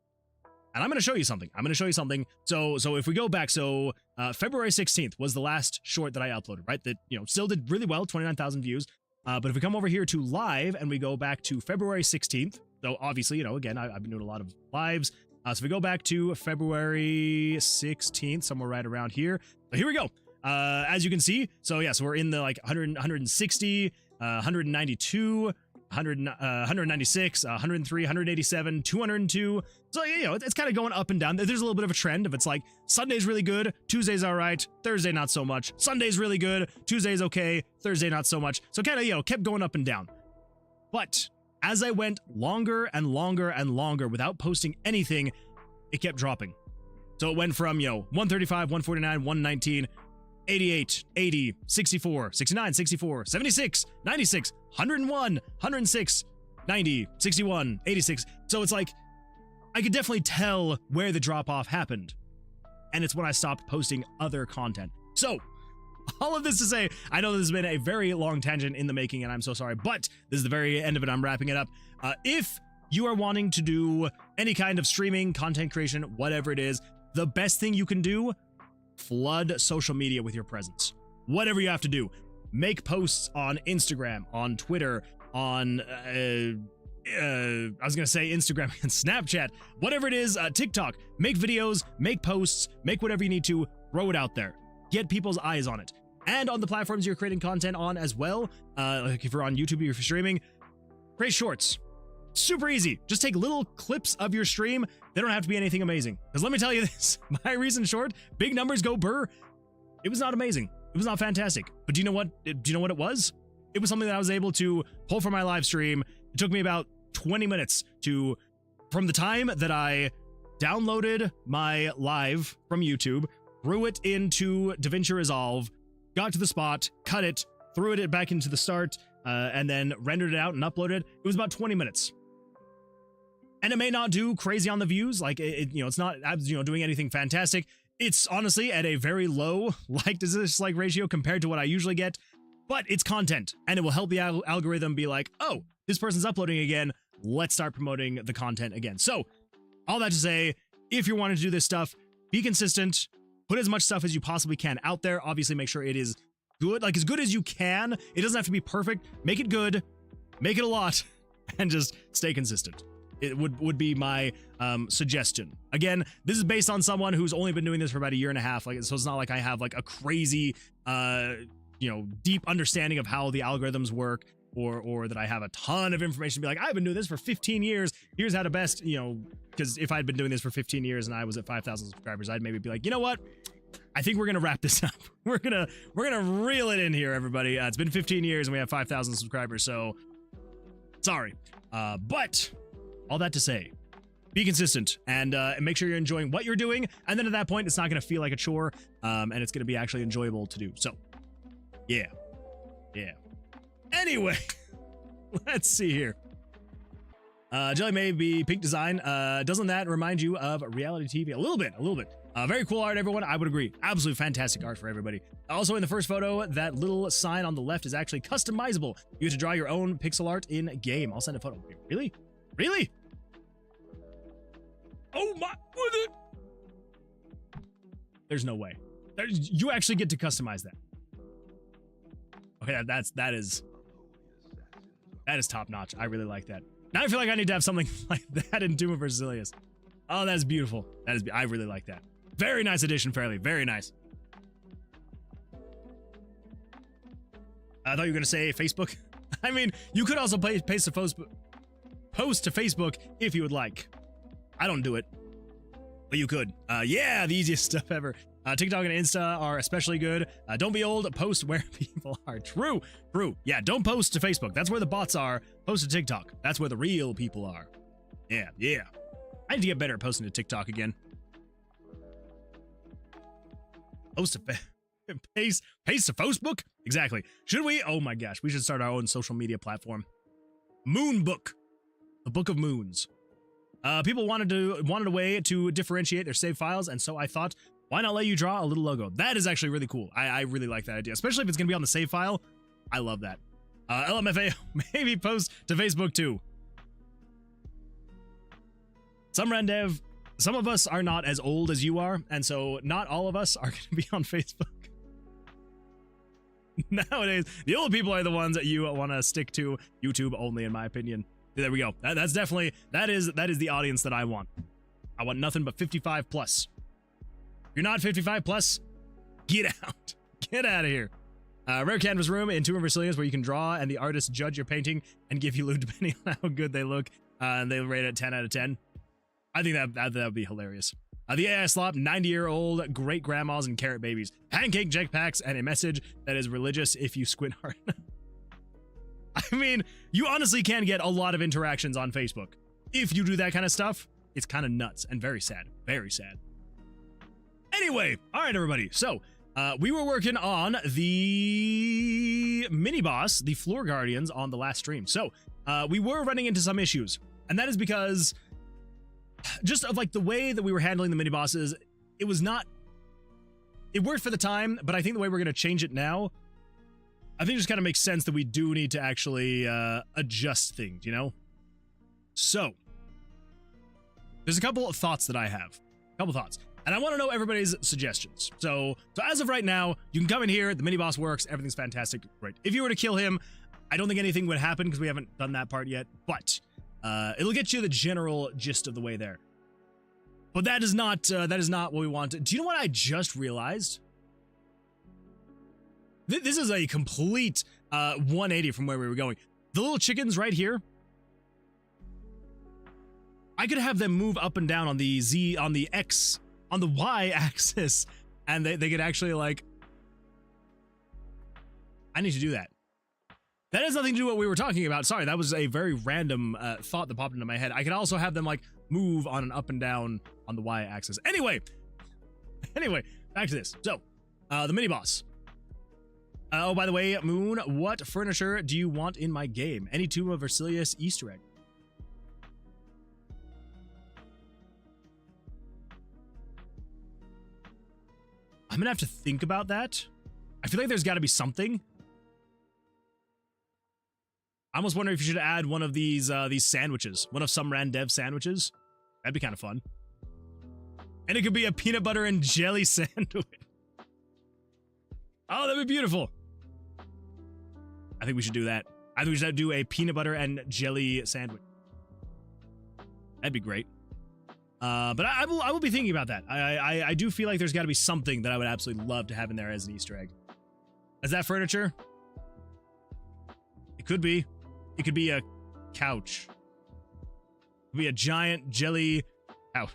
And I'm going to show you something. So if we go back, February 16th was the last short that I uploaded, right? That, you know, still did really well, 29,000 views. But if we come over here to live and we go back to February 16th, so obviously, you know, again, I've been doing a lot of lives. So if we go back to February 16th, somewhere right around here. So here we go. As you can see, so yeah, so we're in the like 160, 192, 196, 103, 187, 202. So, you know, it's kind of going up and down. There's a little bit of a trend of it's like Sunday's really good, Tuesday's all right, Thursday not so much, Sunday's really good, Tuesday's okay, Thursday not so much. So kind of, you know, kept going up and down. But as I went longer and longer and longer without posting anything, it kept dropping. So it went from, you know, 135, 149, 119, 88, 80, 64, 69, 64, 76, 96, 101, 106, 90, 61, 86. So it's like, I could definitely tell where the drop-off happened. And it's when I stopped posting other content. So, all of this to say, I know this has been a very long tangent in the making, and I'm so sorry, but this is the very end of it. I'm wrapping it up. If you are wanting to do any kind of streaming, content creation, whatever it is, the best thing you can do, flood social media with your presence. Whatever you have to do. Make posts on Instagram, on Twitter, on, I was going to say Instagram and Snapchat, whatever it is, TikTok. Make videos, make posts, make whatever you need to, throw it out there. Get people's eyes on it. And on the platforms you're creating content on as well, like if you're on YouTube, if you're streaming, create shorts. Super easy. Just take little clips of your stream. They don't have to be anything amazing. Because let me tell you this, my recent short, big numbers go burr. It was not amazing. It was not fantastic. But do you know what? Do you know what it was? It was something that I was able to pull from my live stream. It took me about 20 minutes from the time that I downloaded my live from YouTube, threw it into DaVinci Resolve, got to the spot, cut it, threw it back into the start, and then rendered it out and uploaded. It was about 20 minutes. And it may not do crazy on the views, like you know, it's not, you know, doing anything fantastic. It's honestly at a very low like to dislike ratio compared to what I usually get, but it's content, and it will help the algorithm be like, oh, this person's uploading again, let's start promoting the content again. So, all that to say, if you're wanting to do this stuff, be consistent, put as much stuff as you possibly can out there. Obviously, make sure it is good, like as good as you can. It doesn't have to be perfect. Make it good, make it a lot, and just stay consistent. It would be my suggestion. Again, this is based on someone who's only been doing this for about a year and a half, like, so it's not like I have like a crazy, deep understanding of how the algorithms work, or that I have a ton of information to be like, I've been doing this for 15 years. Here's how to best, because if I'd been doing this for 15 years and I was at 5,000 subscribers, I'd maybe be like, you know what? I think we're gonna wrap this up. We're gonna reel it in here, everybody. It's been 15 years and we have 5,000 subscribers, so sorry. But all that to say, be consistent and make sure you're enjoying what you're doing. And then at that point, it's not gonna feel like a chore, and it's gonna be actually enjoyable to do. So, yeah. Anyway, let's see here. Jelly may be pink design. Doesn't that remind you of reality TV? A little bit. Very cool art, everyone. I would agree. Absolutely fantastic art for everybody. Also, in the first photo, that little sign on the left is actually customizable. You have to draw your own pixel art in game. I'll send a photo. Really? Oh my! There's no way. You actually get to customize that. Okay, that is top notch. I really like that. Now I feel like I need to have something like that in Tomb of Vercilias. Oh, that's beautiful. I really like that. Very nice addition, Fairly. Very nice. I thought you were going to say Facebook. I mean, you could also post to Facebook if you would like. I don't do it, but you could. Yeah, the easiest stuff ever. TikTok and Insta are especially good. Don't be old, post where people are. True. Yeah, don't post to Facebook. That's where the bots are. Post to TikTok. That's where the real people are. Yeah. I need to get better at posting to TikTok again. Post to paste to Facebook? Exactly. Should we? Oh my gosh, we should start our own social media platform. Moonbook. The Book of Moons. People wanted a way to differentiate their saved files, and so I thought, why not let you draw a little logo? That is actually really cool. I really like that idea, especially if it's going to be on the save file. I love that. LMFA, maybe post to Facebook too. Some of us are not as old as you are, and so not all of us are going to be on Facebook. Nowadays, the old people are the ones that you want to stick to YouTube only, in my opinion. There we go. That's definitely, that is the audience that I want. I want nothing but 55 plus. If you're not 55 plus, get out. Get out of here. Rare canvas room in Tomb of Vercilias where you can draw and the artists judge your painting and give you loot depending on how good they look. And they rate it 10 out of 10. I think that would be hilarious. The AI slop, 90-year-old great grandmas and carrot babies, pancake jetpacks, and a message that is religious if you squint hard. I mean, you honestly can get a lot of interactions on Facebook. If you do that kind of stuff, it's kind of nuts and very sad. Very sad. Anyway, all right, everybody. So, we were working on the mini-boss, the Floor Guardians, on the last stream. So, we were running into some issues. And that is because just of like the way that we were handling the mini-bosses, it worked for the time, but I think the way we're going to change it now, I think it just kind of makes sense that we do need to actually adjust things, you know? So, there's a couple of thoughts that I have. And I want to know everybody's suggestions. So as of right now, you can come in here, the mini-boss works, everything's fantastic, great. If you were to kill him, I don't think anything would happen because we haven't done that part yet, but it'll get you the general gist of the way there. But that is not what we want. Do you know what I just realized? This is a complete 180 from where we were going. The little chickens right here, I could have them move up and down on the Z, on the X, on the Y axis, and they could actually like, I need to do that. That has nothing to do with what we were talking about. Sorry, that was a very random thought that popped into my head. I could also have them like move on an up and down on the Y axis. Anyway, back to this. So, the mini boss. Oh, by the way, Moon, what furniture do you want in my game? Any Tomb of Vercilias Easter egg? I'm gonna have to think about that. I feel like there's got to be something. I almost wonder if you should add one of these sandwiches, one of some Randev sandwiches. That'd be kind of fun. And it could be a peanut butter and jelly sandwich. Oh, that'd be beautiful. I think we should do that. I think we should do a peanut butter and jelly sandwich. That'd be great. But I will be thinking about that. I do feel like there's got to be something that I would absolutely love to have in there as an Easter egg. Is that furniture? It could be. It could be a couch. It could be a giant jelly couch.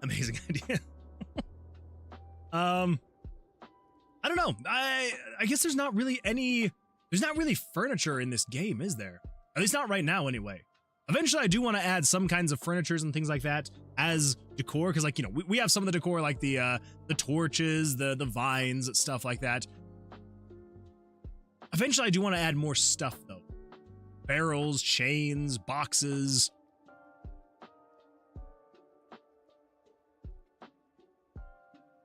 Amazing idea. I don't know. I guess there's not really furniture in this game, is there? At least not right now, anyway. Eventually, I do want to add some kinds of furnitures and things like that as decor, because, like, you know, we have some of the decor, like the torches, the vines, stuff like that. Eventually, I do want to add more stuff, though. Barrels, chains, boxes.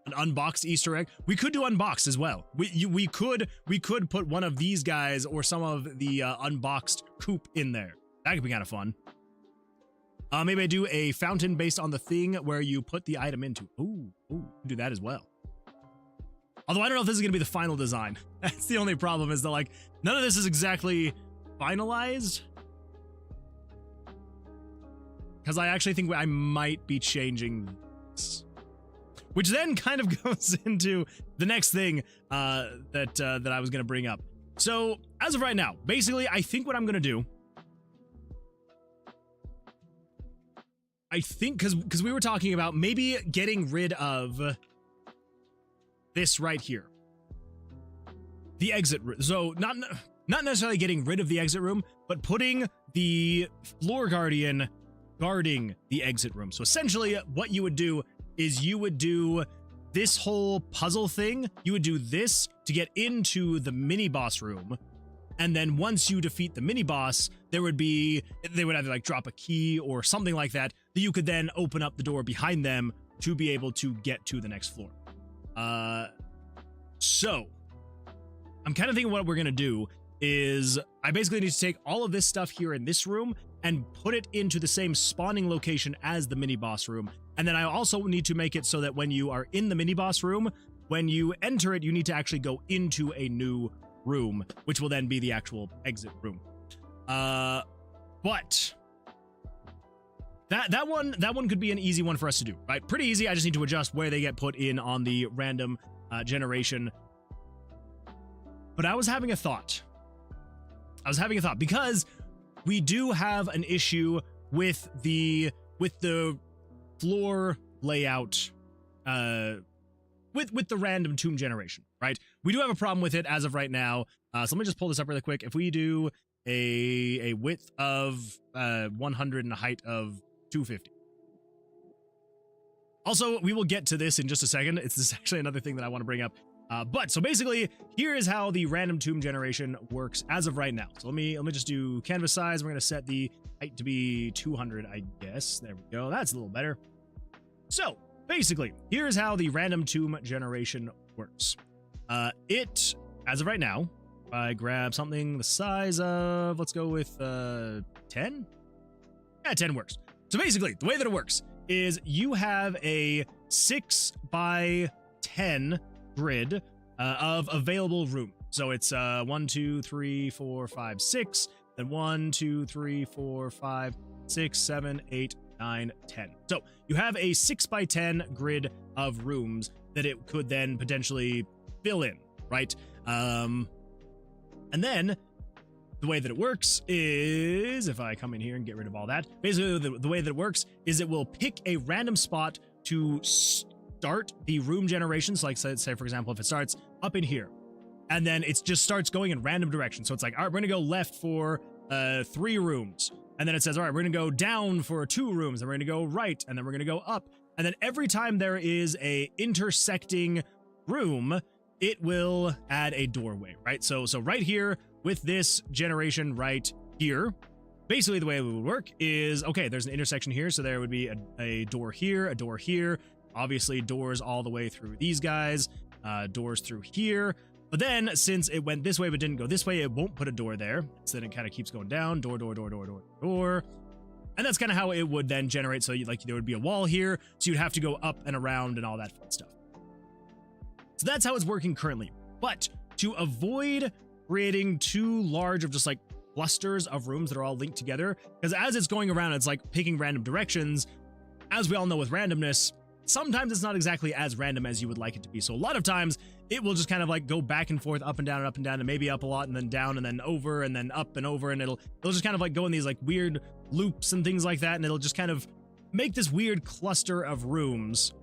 An unboxed Easter egg. We could do unboxed as well. We could put one of these guys or some of the unboxed coop in there. That could be kind of fun. Maybe I do a fountain based on the thing where you put the item into. Ooh, do that as well. Although I don't know if this is gonna be the final design. That's the only problem, is that, like, none of this is exactly finalized. Because I actually think I might be changing this. Which then kind of goes into the next thing that I was gonna bring up. So as of right now, basically, I think what I'm gonna do, I think, because we were talking about maybe getting rid of this right here, the exit room. So not necessarily getting rid of the exit room, but putting the floor guardian guarding the exit room. So essentially, what you would do is you would do this whole puzzle thing. You would do this to get into the mini boss room. And then once you defeat the mini boss, they would either like drop a key or something like that you could then open up the door behind them to be able to get to the next floor. So I'm kind of thinking what we're going to do is I basically need to take all of this stuff here in this room and put it into the same spawning location as the mini boss room. And then I also need to make it so that when you are in the mini boss room, when you enter it, you need to actually go into a new room, which will then be the actual exit room. But that one could be an easy one for us to do, right? Pretty easy. I just need to adjust where they get put in on the random generation. But I was having a thought. Because we do have an issue with the floor layout, with the random tomb generation, right? We do have a problem with it as of right now. So let me just pull this up really quick. If we do a width of 100 and a height of 250. Also, we will get to this in just a second. This is actually another thing that I want to bring up. But so basically, here is how the random tomb generation works as of right now. So let me just do canvas size. We're going to set the height to be 200, I guess. There we go. That's a little better. So basically, here's how the random tomb generation works. It, as of right now, if I grab something the size of, let's go with 10? Yeah, 10 works. So basically, the way that it works is you have a 6 by 10 grid of available room. So it's 1, 2, 3, 4, 5, 6, then 1, 2, 3, 4, 5, 6, 7, 8, 9, 10. So you have a 6 by 10 grid of rooms that it could then potentially fill in, right? And then the way that it works is, if I come in here and get rid of all that, basically the way that it works is it will pick a random spot to start the room generation. So like say for example, if it starts up in here, and then it just starts going in random directions. So it's like, all right, we're gonna go left for 3 rooms. And then it says, all right, we're gonna go down for 2 rooms, and we're gonna go right, and then we're gonna go up. And then every time there is a intersecting room, it will add a doorway, right? So right here with this generation right here, basically the way it would work is, okay, there's an intersection here, so there would be a door here, a door here, obviously doors all the way through these guys, doors through here. But then, since it went this way but didn't go this way, it won't put a door there. So then it kind of keeps going down, door, door, door, door, door, door. And that's kind of how it would then generate. So there would be a wall here, so you'd have to go up and around and all that fun stuff. So that's how it's working currently. But to avoid creating too large of just like clusters of rooms that are all linked together, because as it's going around, it's like picking random directions. As we all know with randomness, sometimes it's not exactly as random as you would like it to be. So a lot of times it will just kind of like go back and forth, up and down, and maybe up a lot and then down and then over and then up and over. And it'll just kind of like go in these like weird loops and things like that. And it'll just kind of make this weird cluster of rooms.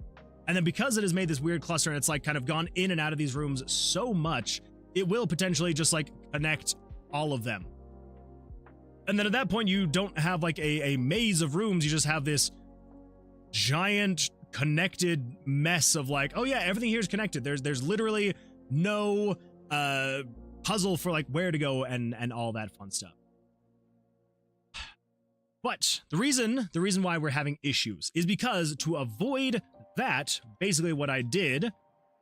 And then because it has made this weird cluster and it's like kind of gone in and out of these rooms so much, it will potentially just like connect all of them. And then at that point, you don't have like a maze of rooms. You just have this giant connected mess of like, oh yeah, everything here is connected. There's literally no puzzle for like where to go and all that fun stuff. But the reason why we're having issues is because to avoid that, basically what I did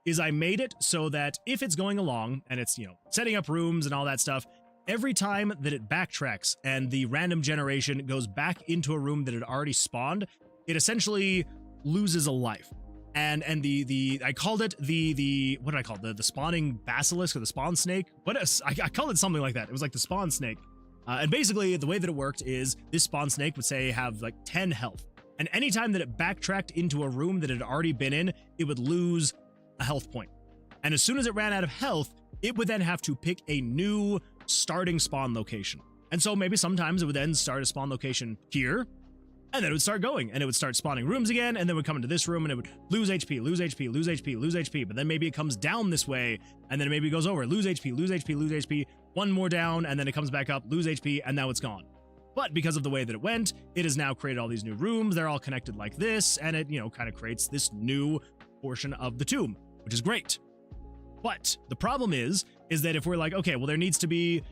is I made it so that if it's going along and it's, setting up rooms and all that stuff, every time that it backtracks and the random generation goes back into a room that had already spawned, it essentially loses a life. And I called it the what did I call it? The spawning basilisk or the spawn snake? I called it something like that. It was like the spawn snake. And basically the way that it worked is this spawn snake would say have like 10 health. And anytime that it backtracked into a room that it had already been in, it would lose a health point. And as soon as it ran out of health, it would then have to pick a new starting spawn location. And so maybe sometimes it would then start a spawn location here, and then it would start going, and it would start spawning rooms again, and then it would come into this room, and it would lose HP, lose HP, lose HP, lose HP, but then maybe it comes down this way, and then maybe it goes over, lose HP, lose HP, lose HP, one more down, and then it comes back up, lose HP, and now it's gone. But because of the way that it went, it has now created all these new rooms, they're all connected like this, and it, kind of creates this new portion of the tomb, which is great. But the problem is that if we're like, okay, well, there needs to be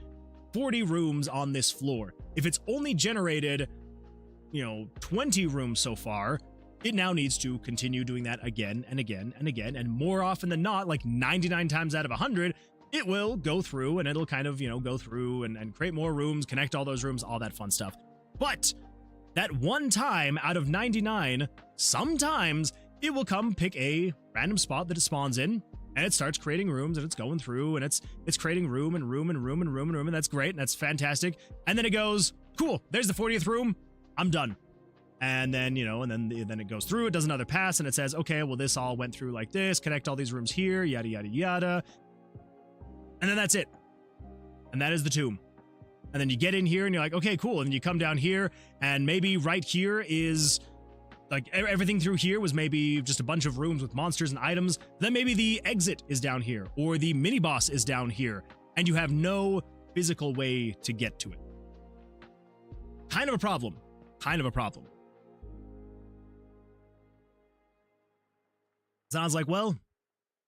40 rooms on this floor. If it's only generated 20 rooms so far, it now needs to continue doing that again and again and again. And more often than not, like 99 times out of 100, it will go through and it'll kind of, go through and create more rooms, connect all those rooms, all that fun stuff. But that one time out of 99, sometimes it will come pick a random spot that it spawns in, and it starts creating rooms, and it's going through, and it's creating room and room and room and room and room, and that's great, and that's fantastic. And then it goes, cool, there's the 40th room, I'm done. And then, and then it goes through, it does another pass, and it says, okay, well, this all went through like this, connect all these rooms here, yada, yada, yada. And then that's it. And that is the tomb. And then you get in here, and you're like, okay, cool. And you come down here, and maybe right here is... like everything through here was maybe just a bunch of rooms with monsters and items. Then maybe the exit is down here, or the mini boss is down here, and you have no physical way to get to it. Kind of a problem. Kind of a problem. Sounds like, well,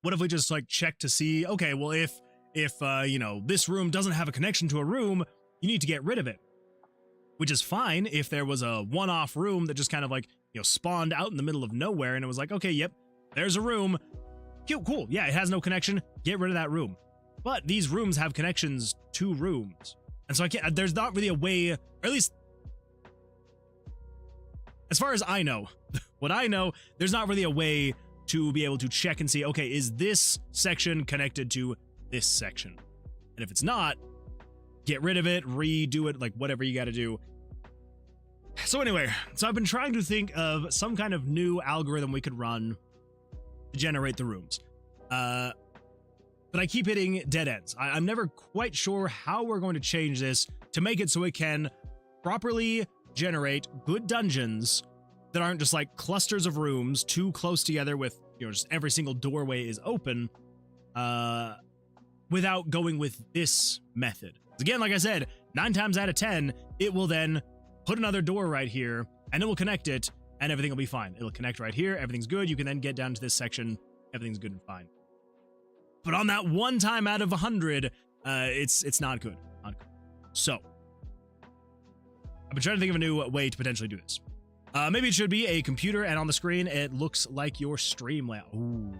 what if we just like check to see, okay, well, if this room doesn't have a connection to a room, you need to get rid of it. Which is fine if there was a one-off room that just kind of like, spawned out in the middle of nowhere and it was like, okay, yep, there's a room. Cool. Yeah, it has no connection. Get rid of that room. But these rooms have connections to rooms. And so there's not really a way, or at least as far as I know, what I know, there's not really a way to be able to check and see, okay, is this section connected to this section? And if it's not, get rid of it, redo it, like whatever you got to do. So anyway, I've been trying to think of some kind of new algorithm we could run to generate the rooms. But I keep hitting dead ends. I'm never quite sure how we're going to change this to make it so it can properly generate good dungeons that aren't just like clusters of rooms too close together with, just every single doorway is open, without going with this method. Again, like I said, 9 times out of 10, it will then put another door right here, and it will connect it, and everything will be fine. It'll connect right here, everything's good, you can then get down to this section, everything's good and fine. But on that one time out of 100, it's not good. Not good. So, I've been trying to think of a new way to potentially do this. Maybe it should be a computer, and on the screen it looks like your stream layout. Ooh,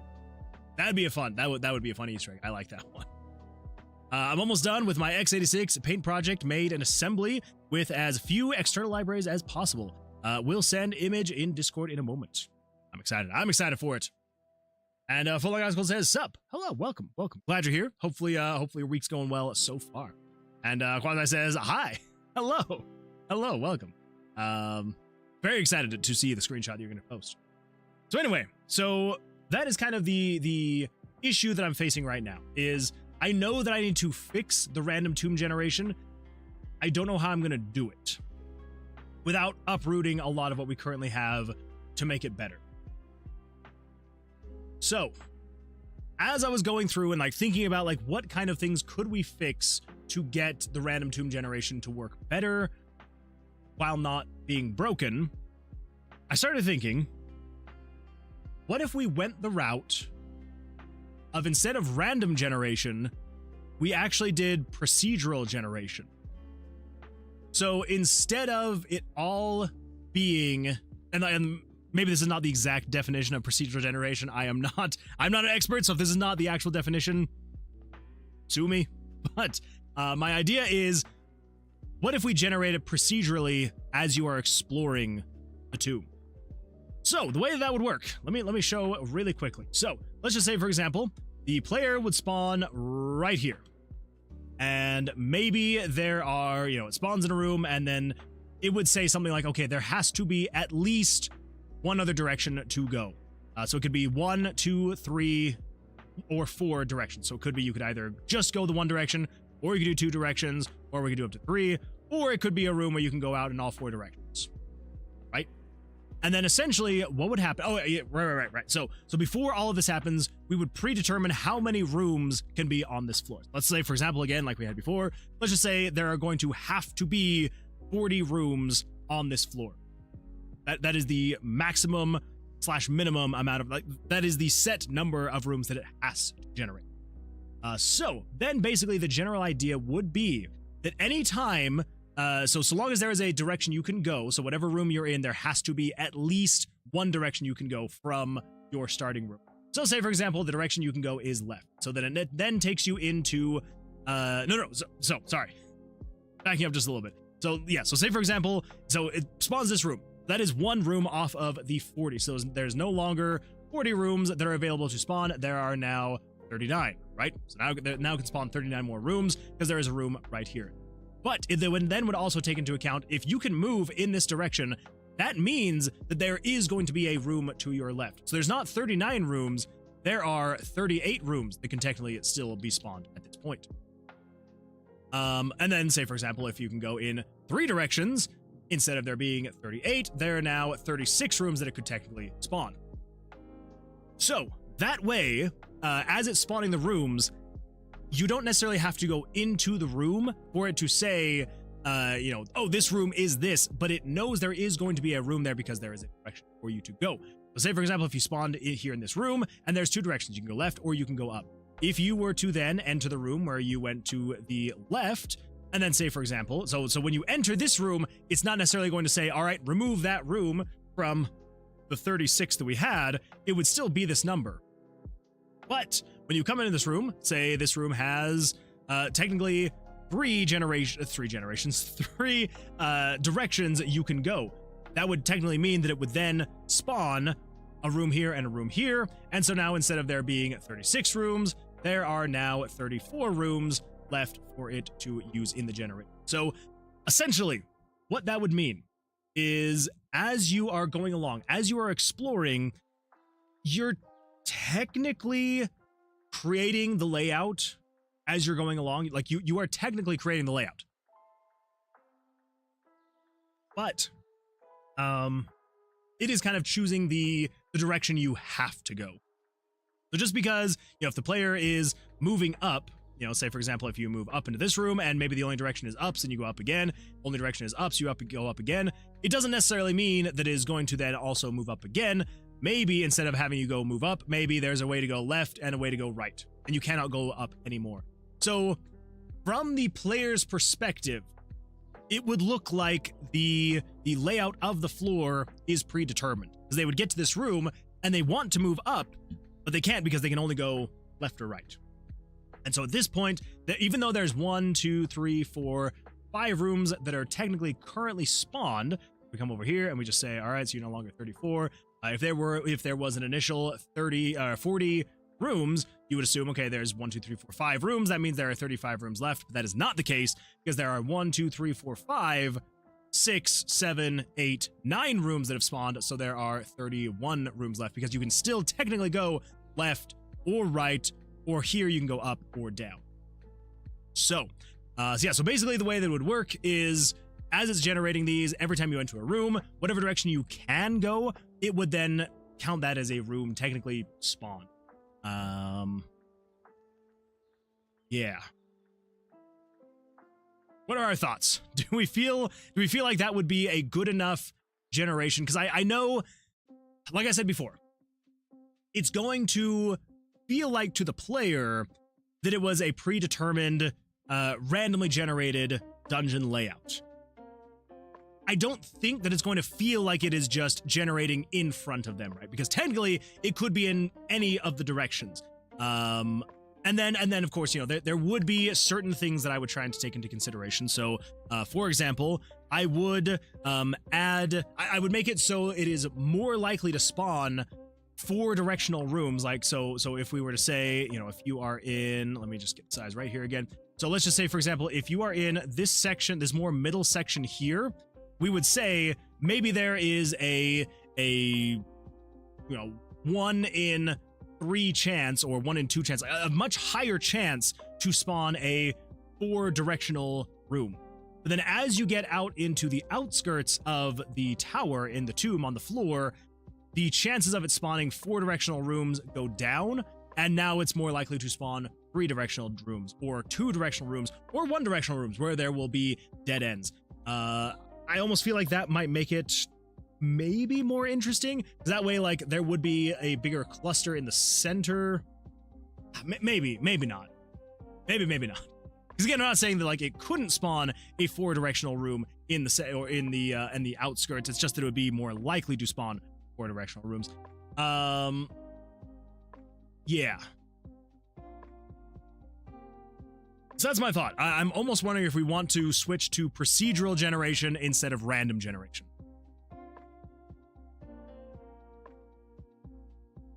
that'd be a fun. That would be a fun Easter egg. I like that one. I'm almost done with my x86 paint project, made an assembly with as few external libraries as possible. We'll send image in Discord in a moment. I'm excited. I'm excited for it. And Full Guys says, sup. Hello, welcome. Glad you're here. Hopefully your week's going well so far. And Quasi says, hi. Hello, welcome. Very excited to see the screenshot that you're going to post. So anyway, so that is kind of the issue that I'm facing right now, is I know that I need to fix the random tomb generation. I don't know how I'm going to do it without uprooting a lot of what we currently have to make it better. So, as I was going through and like thinking about like what kind of things could we fix to get the random tomb generation to work better while not being broken, I started thinking, what if we went the route of, instead of random generation, we actually did procedural generation? So instead of it all being, and maybe this is not the exact definition of procedural generation. I'm not an expert, so if this is not the actual definition, sue me. But my idea is, what if we generate it procedurally as you are exploring the tomb? So the way that would work, let me show really quickly. So let's just say, for example, the player would spawn right here. And maybe there are, it spawns in a room, and then it would say something like, okay, there has to be at least one other direction to go. So it could be 1, 2, 3, or 4 directions. So it could be you could either just go the one direction, or you could do 2 directions, or we could do up to 3, or it could be a room where you can go out in all 4 directions, right? And then essentially what would happen, right. So before all of this happens, we would predetermine how many rooms can be on this floor. Let's say, for example, again, like we had before, let's just say there are going to have to be 40 rooms on this floor. That is the maximum / minimum amount of, that is the set number of rooms that it has to generate. So then basically the general idea would be that any time, so long as there is a direction you can go, so whatever room you're in, there has to be at least one direction you can go from your starting room. So say, for example, the direction you can go is left. So then it then takes you into, sorry. Backing up just a little bit. So yeah, so say, for example, so it spawns this room. That is one room off of the 40. So there's no longer 40 rooms that are available to spawn. There are now 39, right? So now can spawn 39 more rooms because there is a room right here. But it then would also take into account, if you can move in this direction, that means that there is going to be a room to your left. So there's not 39 rooms, there are 38 rooms that can technically still be spawned at this point. And then say, for example, if you can go in 3 directions, instead of there being 38, there are now 36 rooms that it could technically spawn. So that way, as it's spawning the rooms, you don't necessarily have to go into the room for it to say, oh, this room is this, but it knows there is going to be a room there because there is a direction for you to go. So say, for example, if you spawned here in this room and there's 2 directions, you can go left or you can go up. If you were to then enter the room where you went to the left, and then say, for example, so when you enter this room, it's not necessarily going to say, all right, remove that room from the 36 that we had. It would still be this number. But when you come into this room, say this room has technically 3 directions you can go. That would technically mean that it would then spawn a room here and a room here. And so now instead of there being 36 rooms, there are now 34 rooms left for it to use in the generator. So essentially, what that would mean is, as you are going along, as you are exploring, you're technically creating the layout as you're going along. Like you are technically creating the layout. But it is kind of choosing the direction you have to go. So just because, if the player is moving up, say, for example, if you move up into this room and maybe the only direction is ups and you go up again, only direction is ups, you go up again, it doesn't necessarily mean that it is going to then also move up again. Maybe instead of having you go move up, maybe there's a way to go left and a way to go right, and you cannot go up anymore. So from the player's perspective, it would look like the layout of the floor is predetermined. Because they would get to this room and they want to move up, but they can't because they can only go left or right. And so at this point, even though there's 1, 2, 3, 4, 5 rooms that are technically currently spawned, we come over here and we just say, all right, so you're no longer 34. If there was an initial 40 rooms, you would assume, okay, there's 1, 2, 3, 4, 5 rooms. That means there are 35 rooms left. But that is not the case because there are 1, 2, 3, 4, 5, 6, 7, 8, 9 rooms that have spawned. So there are 31 rooms left because you can still technically go left or right, or here you can go up or down. So basically the way that it would work is as it's generating these, every time you enter a room, whatever direction you can go, it would then count that as a room technically spawned. Yeah. What are our thoughts? Do we feel like that would be a good enough generation? Because I know, like I said before, it's going to feel like to the player that it was a predetermined, randomly generated dungeon layout. I don't think that it's going to feel like it is just generating in front of them, right? Because technically, it could be in any of the directions. And then of course, there would be certain things that I would try and take into consideration. So, for example, I would I would make it so it is more likely to spawn 4 directional rooms. Like, so if we were to say, if you are in, let me just get the size right here again. So let's just say, for example, if you are in this section, this more middle section here, we would say maybe there is a 1 in 3 chance or 1 in 2 chance, a much higher chance to spawn a 4 directional room. But then as you get out into the outskirts of the tower in the tomb on the floor, the chances of it spawning 4 directional rooms go down, and now it's more likely to spawn 3 directional rooms or 2 directional rooms or 1 directional rooms where there will be dead ends. I almost feel like that might make it maybe more interesting, because that way, like, there would be a bigger cluster in the center. Maybe not. Maybe not. Because again, I'm not saying that like it couldn't spawn a 4 directional room in the outskirts. It's just that it would be more likely to spawn 4 directional rooms. Yeah. So that's my thought. I'm almost wondering if we want to switch to procedural generation instead of random generation.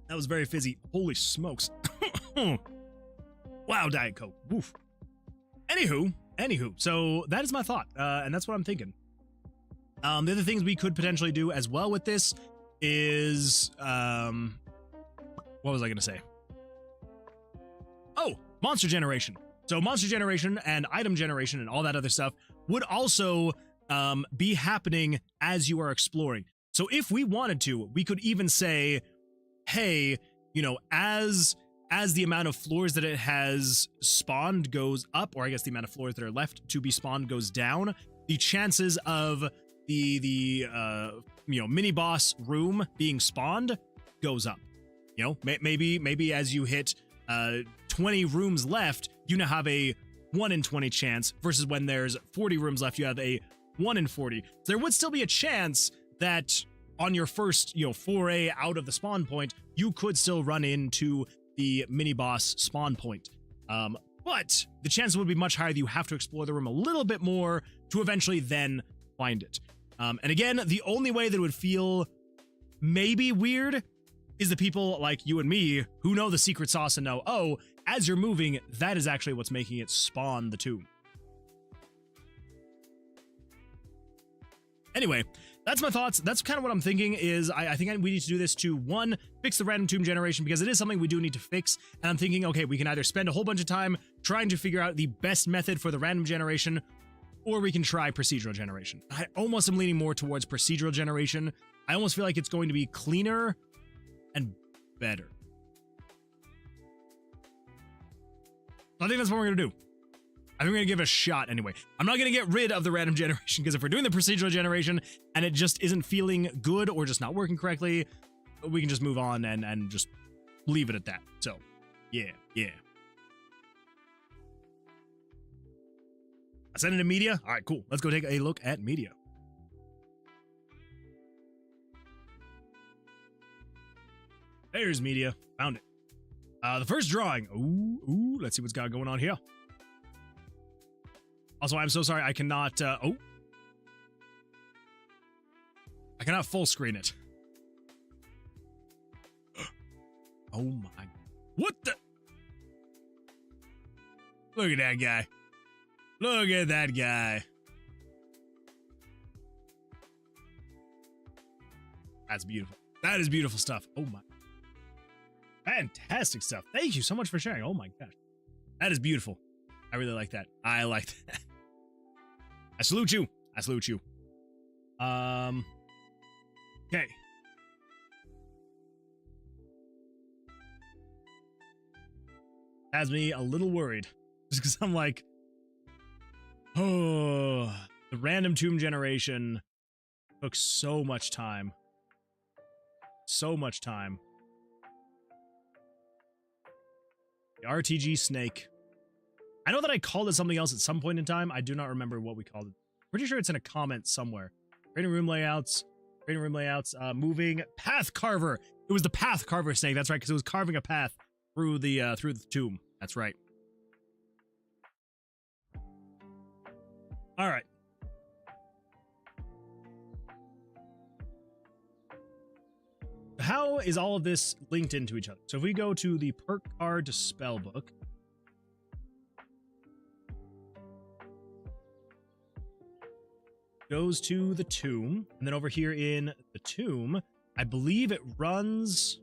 That was very fizzy. Holy smokes. Wow, Diet Coke. Woof. Anywho, so that is my thought, and that's what I'm thinking. The other things we could potentially do as well with this is, what was I going to say? Oh, monster generation. So monster generation and item generation and all that other stuff would also be happening as you are exploring. So if we wanted to, we could even say, hey, as the amount of floors that it has spawned goes up, or I guess the amount of floors that are left to be spawned goes down, the chances of the mini boss room being spawned goes up. Maybe as you hit 20 rooms left, you now have a 1 in 20 chance, versus when there's 40 rooms left, you have a 1 in 40. So there would still be a chance that on your first, foray out of the spawn point, you could still run into the mini boss spawn point. But the chances would be much higher that you have to explore the room a little bit more to eventually then find it. And again, the only way that it would feel maybe weird is the people like you and me who know the secret sauce and know, oh, as you're moving, that is actually what's making it spawn the tomb. Anyway, that's my thoughts. That's kind of what I'm thinking is I think we need to do this to, 1, fix the random tomb generation, because it is something we do need to fix. And I'm thinking, okay, we can either spend a whole bunch of time trying to figure out the best method for the random generation, or we can try procedural generation. I almost am leaning more towards procedural generation. I almost feel like it's going to be cleaner and better. I think that's what we're going to do. I think we're going to give it a shot anyway. I'm not going to get rid of the random generation, because if we're doing the procedural generation and it just isn't feeling good or just not working correctly, we can just move on and just leave it at that. So, yeah. I sent it to media. All right, cool. Let's go take a look at media. There's media. Found it. The first drawing. Ooh, let's see what's got going on here. Also, I'm so sorry. I cannot, I cannot full screen it. Oh my. What the? Look at that guy. Look at that guy. That's beautiful. That is beautiful stuff. Oh my. Fantastic stuff. Thank you so much for sharing. Oh my gosh. That is beautiful. I really like that. I like that. I salute you. I salute you. Okay. Has me a little worried. Just because I'm like, oh, the random tomb generation took so much time. So much time. The RTG snake. I know that I called it something else at some point in time. I do not remember what we called it. Pretty sure it's in a comment somewhere. Creating room layouts. Moving path carver. It was the path carver snake. That's right, because it was carving a path through the tomb. That's right. All right. How is all of this linked into each other? So if we go to the perk card to spellbook, goes to the tomb, and then over here in the tomb, I believe it runs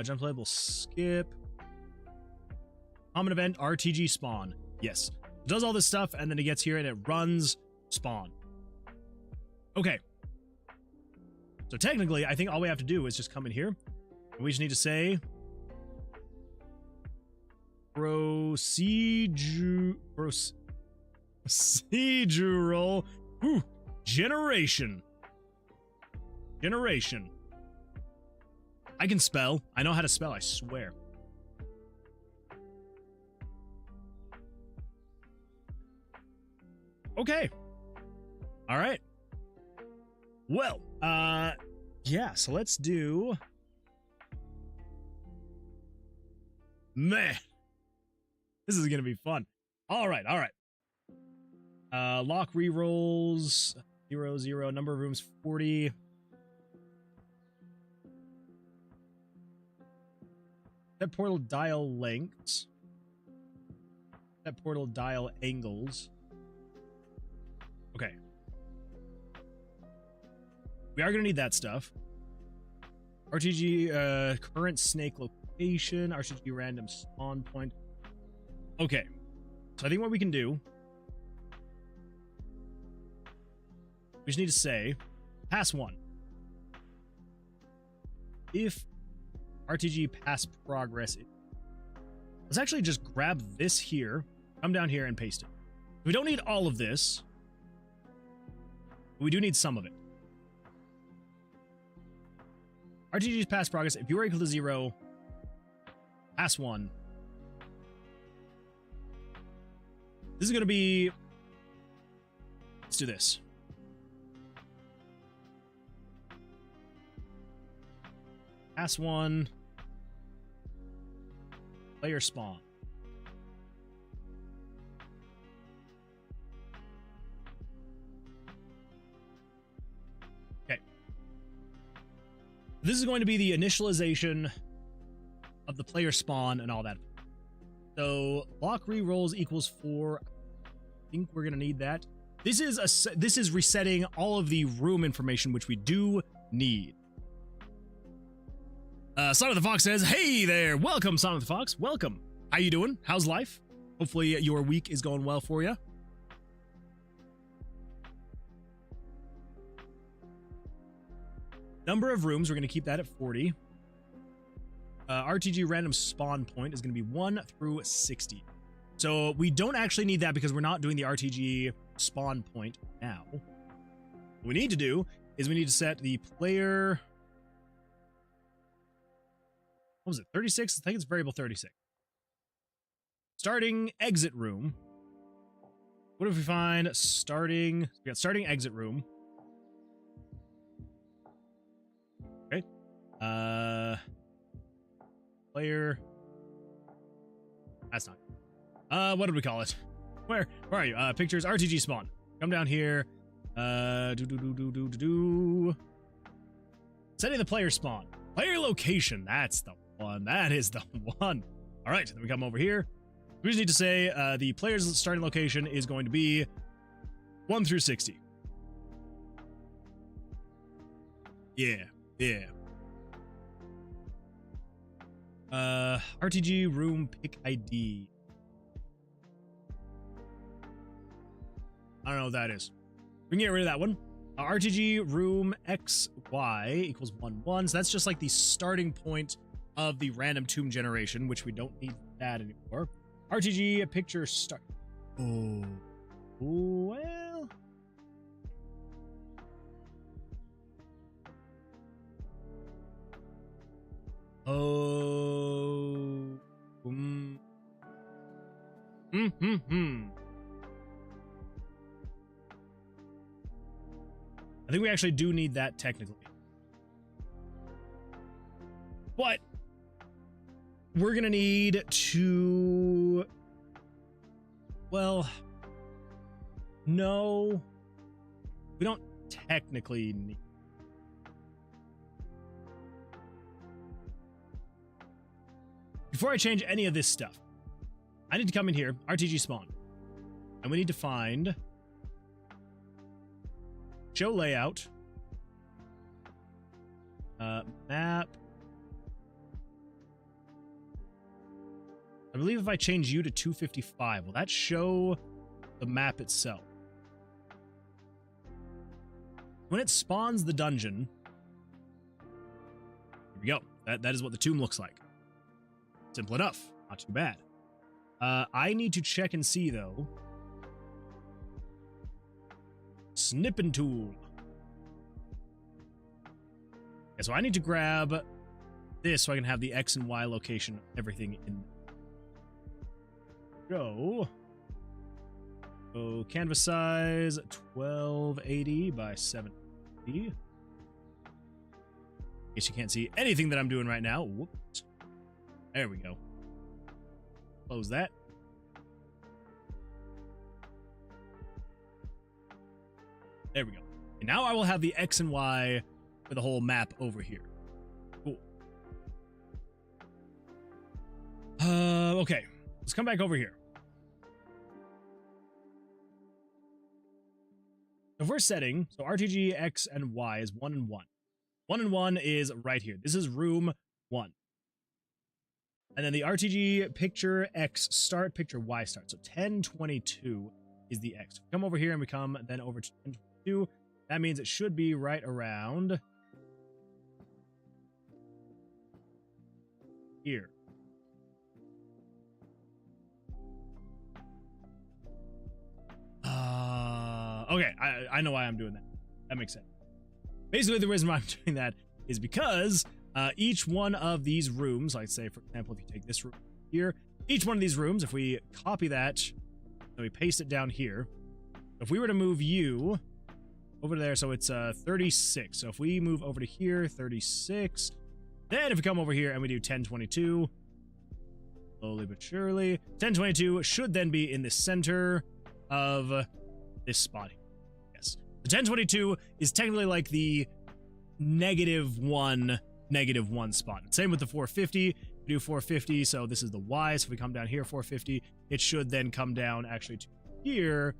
jump label skip. Common event RTG spawn. Yes. It does all this stuff, and then it gets here and it runs spawn. Okay. So technically, I think all we have to do is just come in here. And we just need to say procedural generation. I can spell. I know how to spell, I swear. Okay. All right. Well, yeah, so let's do... Man. This is gonna be fun. All right. Lock rerolls 0, number of rooms 40. Set portal dial lengths. Set portal dial angles. Okay. We are gonna need that stuff. RTG current snake location. RTG random spawn point. Okay. So I think what we can do, we just need to say pass 1. If RTG pass progress, let's actually just grab this here, come down here and paste it. We don't need all of this, but we do need some of it. RTG's pass progress, if you are equal to 0, pass 1. This is going to be... Let's do this. Pass 1. Player spawn. Okay. This is going to be the initialization of the player spawn and all that. So block rerolls equals 4. I think we're gonna need that. This is resetting all of the room information, which we do need. Son of the Fox says, "Hey there, welcome, Son of the Fox. Welcome. How you doing? How's life? Hopefully your week is going well for you." Number of rooms, we're gonna keep that at 40. RTG random spawn point is going to be 1 through 60. So we don't actually need that because we're not doing the RTG spawn point now. What we need to do is we need to set the player... What was it, 36? I think it's variable 36. starting exit room. What if we find starting? We got starting exit room. Okay. Player. That's not. What did we call it? Where are you? Pictures, RTG spawn. Come down here. Setting the player spawn. Player location. That's the one. That is the one. All right. Then we come over here. We just need to say the player's starting location is going to be 1 through 60. Yeah. RTG room pick ID. I don't know what that is. We can get rid of that one. RTG room XY equals 1, 1. So that's just like the starting point of the random tomb generation, which we don't need that anymore. RTG picture start. Oh, well. Oh. I think we actually do need that technically. But we're going to need to... Well, no. We don't technically need... Before I change any of this stuff, I need to come in here, RTG spawn, and we need to find show layout, map. I believe if I change you to 255, will that show the map itself? When it spawns the dungeon, here we go. That is what the tomb looks like. Simple enough. Not too bad. I need to check and see, though. Snipping tool. Okay, so I need to grab this so I can have the X and Y location of everything in. Go. So canvas size 1280 by 780. In case you can't see anything that I'm doing right now. Whoops. There we go. Close that. There we go. And now I will have the X and Y for the whole map over here. Cool. Okay. Let's come back over here. If we're setting, so RTG X and Y is 1 and 1. 1 and 1 is right here. This is room 1. And then the RTG picture X start, picture Y start. So 1022 is the X. Come over here and we come then over to 1022. That means it should be right around here. Okay, I know why I'm doing that. That makes sense. Basically, the reason why I'm doing that is because each one of these rooms, like say, for example, if you take this room here, each one of these rooms, if we copy that, and we paste it down here, if we were to move you over there, so it's 36. So if we move over to here, 36, then if we come over here and we do 1022, slowly but surely, 1022 should then be in the center of this spot here. Yes. The 1022 is technically like the -1 spot. Same with the 450. We do 450, so this is the Y. So if we come down here, 450, it should then come down actually to here.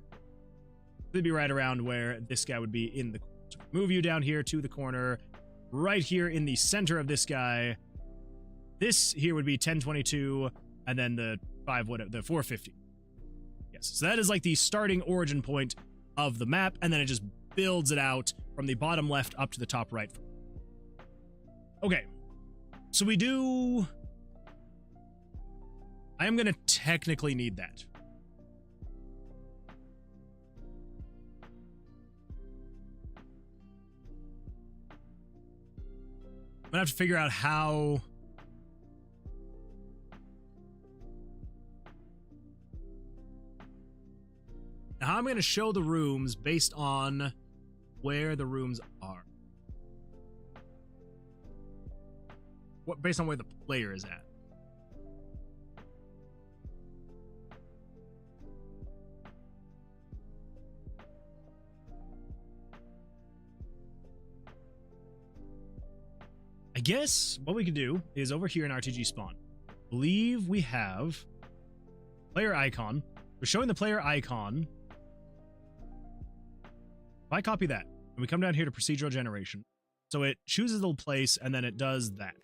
It'd be right around where this guy would be in the corner. So move you down here to the corner, right here in the center of this guy. This here would be 1022, and then the 450. Yes, so that is like the starting origin point of the map, and then it just builds it out from the bottom left up to the top right. Okay, so we do... I am going to technically need that. I'm going to have to figure out how... going to show the rooms based on where the rooms are. Based on where the player is at. I guess what we could do is over here in RTG spawn. I believe we have player icon. We're showing the player icon. If I copy that and we come down here to procedural generation, so it chooses the place and then it does that.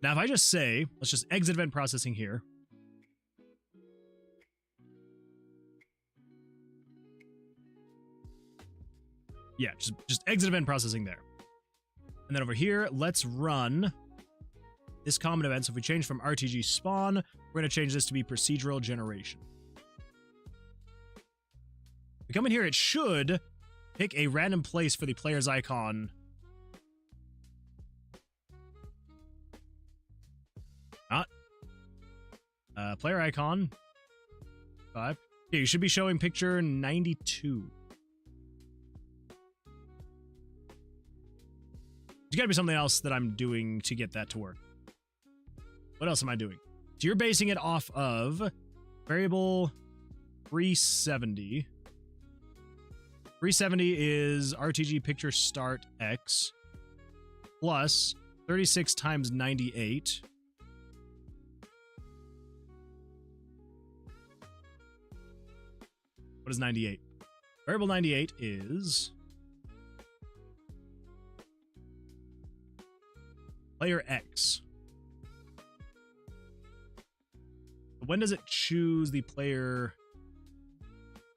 Now, if I just say, let's just exit event processing here. Yeah, just exit event processing there. And then over here, let's run this common event. So if we change from RTG spawn, we're going to change this to be procedural generation. We come in here, it should pick a random place for the player's icon. Not. Player icon. 5. Okay, you should be showing picture 92. There's got to be something else that I'm doing to get that to work. What else am I doing? So you're basing it off of variable 370. 370 is RTG picture start X plus 36 times 98. What is 98? Variable 98 is player X. When does it choose the player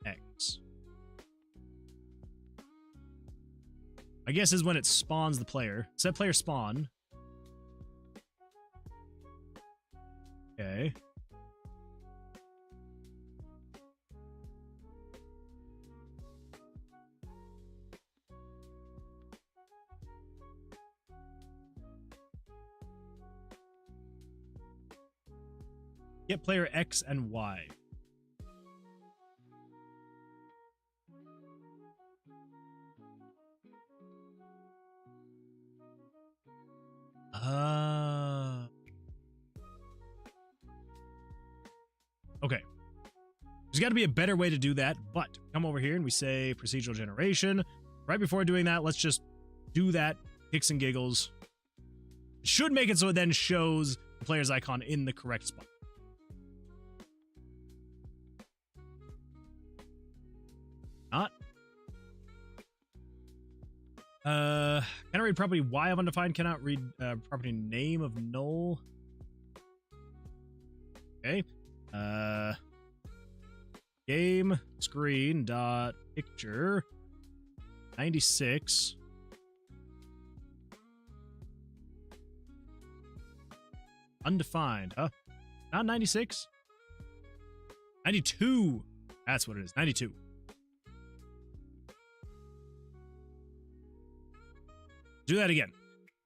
X? I guess is when it spawns the player. Set player spawn. Okay. Get player X and Y. Okay. There's got to be a better way to do that, but come over here and we say procedural generation. Right before doing that, let's just do that. Kicks and giggles. It should make it so it then shows the player's icon in the correct spot. Not. Cannot read property Y of undefined. Cannot read property name of null. Okay. Game screen dot picture 96. Undefined, huh? Not 96. 92. That's what it is. 92. Do that again.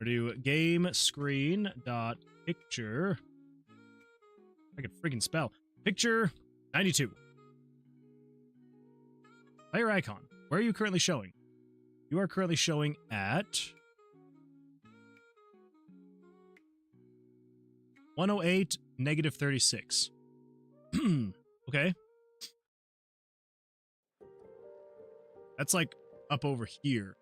We're do game screen dot picture. I can freaking spell. Picture 92. Player icon. Where are you currently showing? You are currently showing at 108 negative 36. Okay. That's like up over here.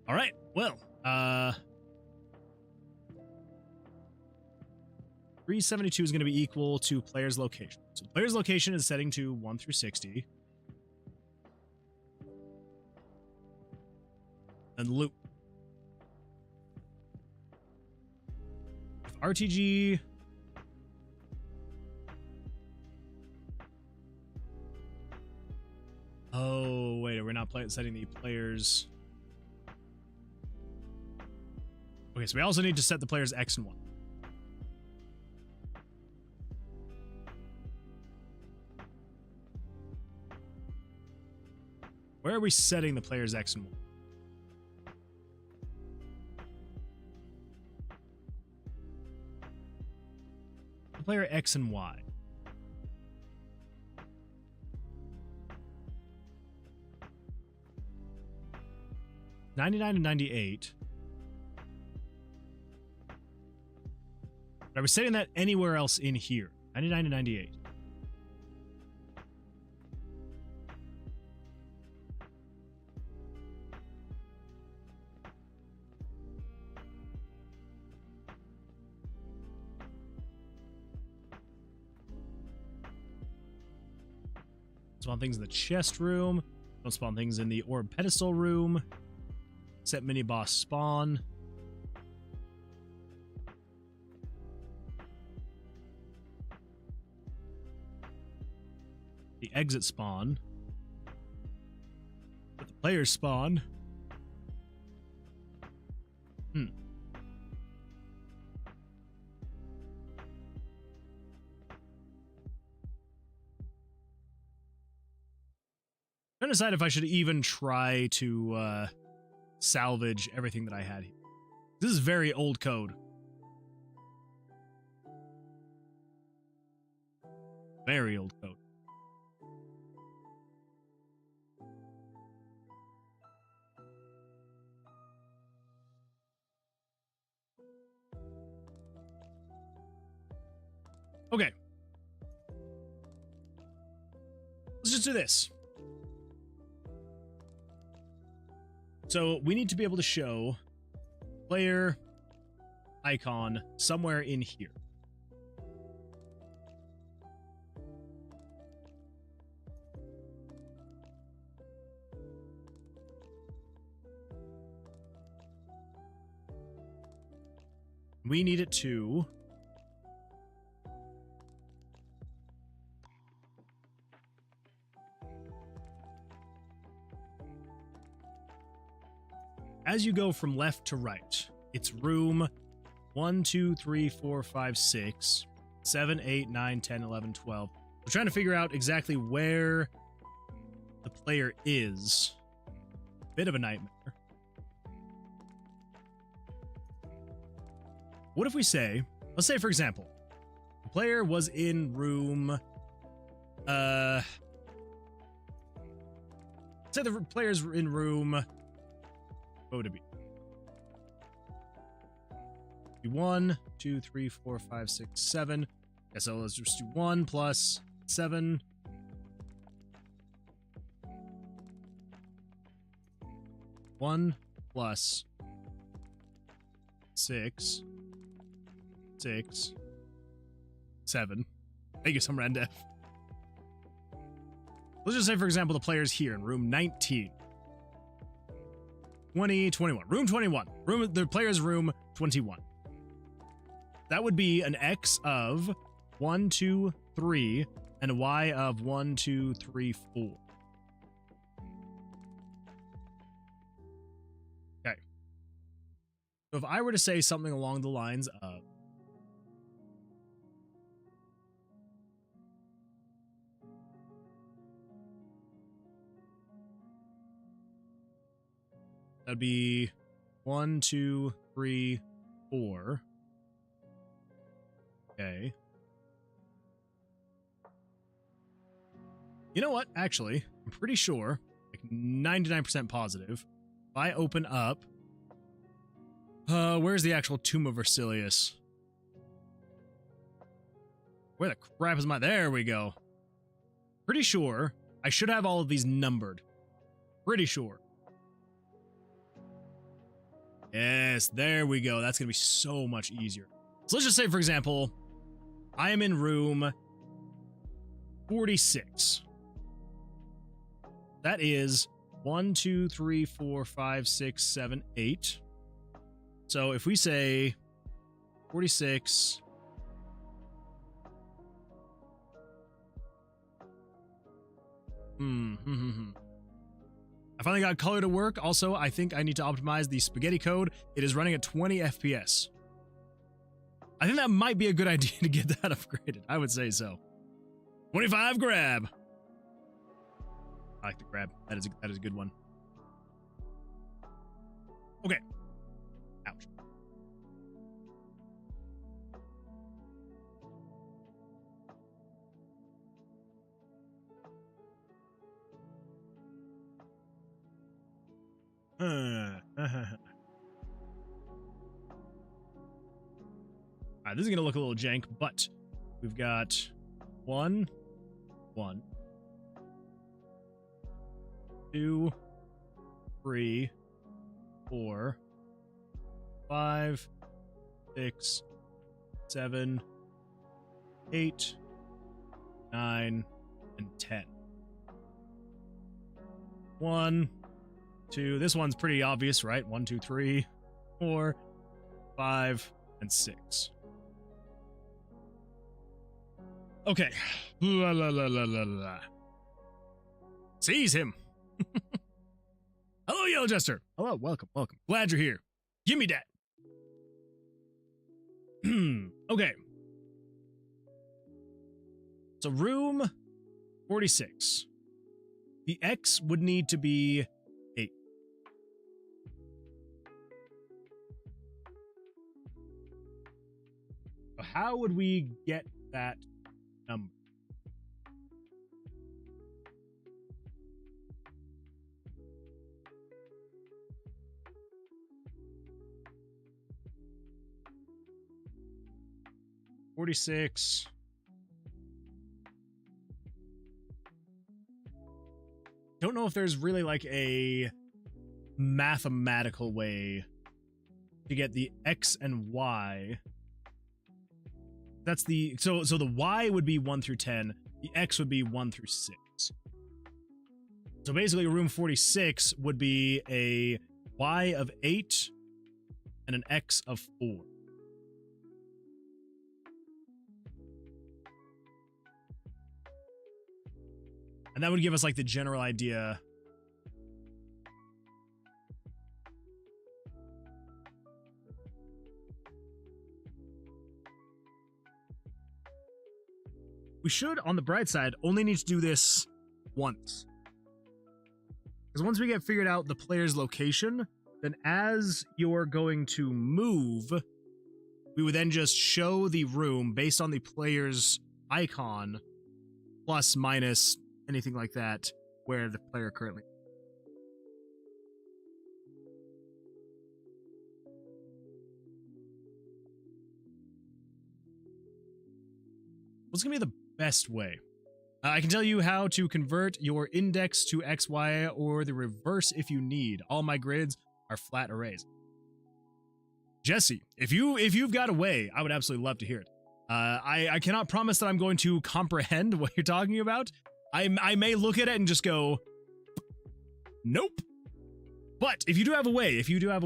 All right. Well, 372 is going to be equal to player's location. So player's location is setting to 1 through 60. And loop. If RTG oh wait, we're not setting the players. Okay, so we also need to set the players X and Y. Where are we setting the players X and Y? player X and Y. $99 and $98. But I was setting that anywhere else in here. $99 and $98. Spawn things in the chest room. Don't spawn things in the orb pedestal room. Set mini boss spawn. The exit spawn. But the players spawn. I'm trying to decide if I should even try to salvage everything that I had here. This is very old code. Very old code. Okay. Let's just do this. So we need to be able to show player icon somewhere in here. We need it to as you go from left to right, it's room 1, 2, 3, 4, 5, 6, 7, 8, 9, 10, 11, 12. We're trying to figure out exactly where the player is. Bit of a nightmare. What if we say, let's say for example, the player was in room, say the player's in room, what would it be? 1, 2, 3, 4, 5, 6, 7. Okay, so let's just do 1 plus 7. 1 plus 6. 6. 7. Thank you, some random. Let's just say, for example, the player's here in room 19. 20, 21. Room 21. The player's room 21. That would be an X of 1, 2, 3, and a Y of 1, 2, 3, 4. Okay. So if I were to say something along the lines of that'd be 1, 2, 3, 4. Okay. You know what? Actually, I'm pretty sure, like 99% positive, if I open up, where's the actual Tomb of Vercilias? Where the crap is my? There we go. Pretty sure I should have all of these numbered. Pretty sure. Yes, there we go. That's going to be so much easier. So let's just say, for example, I am in room 46. That is 1, 2, 3, 4, 5, 6, 7, 8. So if we say 46... I finally got color to work. Also, I think I need to optimize the spaghetti code. It is running at 20 FPS. I think that might be a good idea to get that upgraded. I would say so. 25 grab. I like the grab. That is a good one. Okay. Ouch. Alright, this is gonna look a little jank, but we've got 1, 1, 2, 3, 4, 5, 6, 7, 8, 9, and 10. 1, 2. This one's pretty obvious, right? 1, 2, 3, 4, 5, and 6. Okay. La la la la la la. Seize him. Hello, Yellow Jester. Hello, welcome, welcome. Glad you're here. Give me that. Okay. So room 46. The X would need to be 8. So how would we get that number? $46. Don't know if there's really like a mathematical way to get the X and Y. That's the so the Y would be 1 through 10, the X would be 1 through 6. So basically room 46 would be a Y of 8 and an X of 4. And that would give us like the general idea. We should, on the bright side, only need to do this once. Because once we get figured out the player's location, then as you're going to move, we would then just show the room based on the player's icon, plus, minus, anything like that, where the player currently. What's gonna be the best way? I can tell you how to convert your index to XY or the reverse if you need. All my grids are flat arrays. Jesse, if you've got a way, I would absolutely love to hear it. I cannot promise that I'm going to comprehend what you're talking about. I may look at it and just go, nope. But if you do have a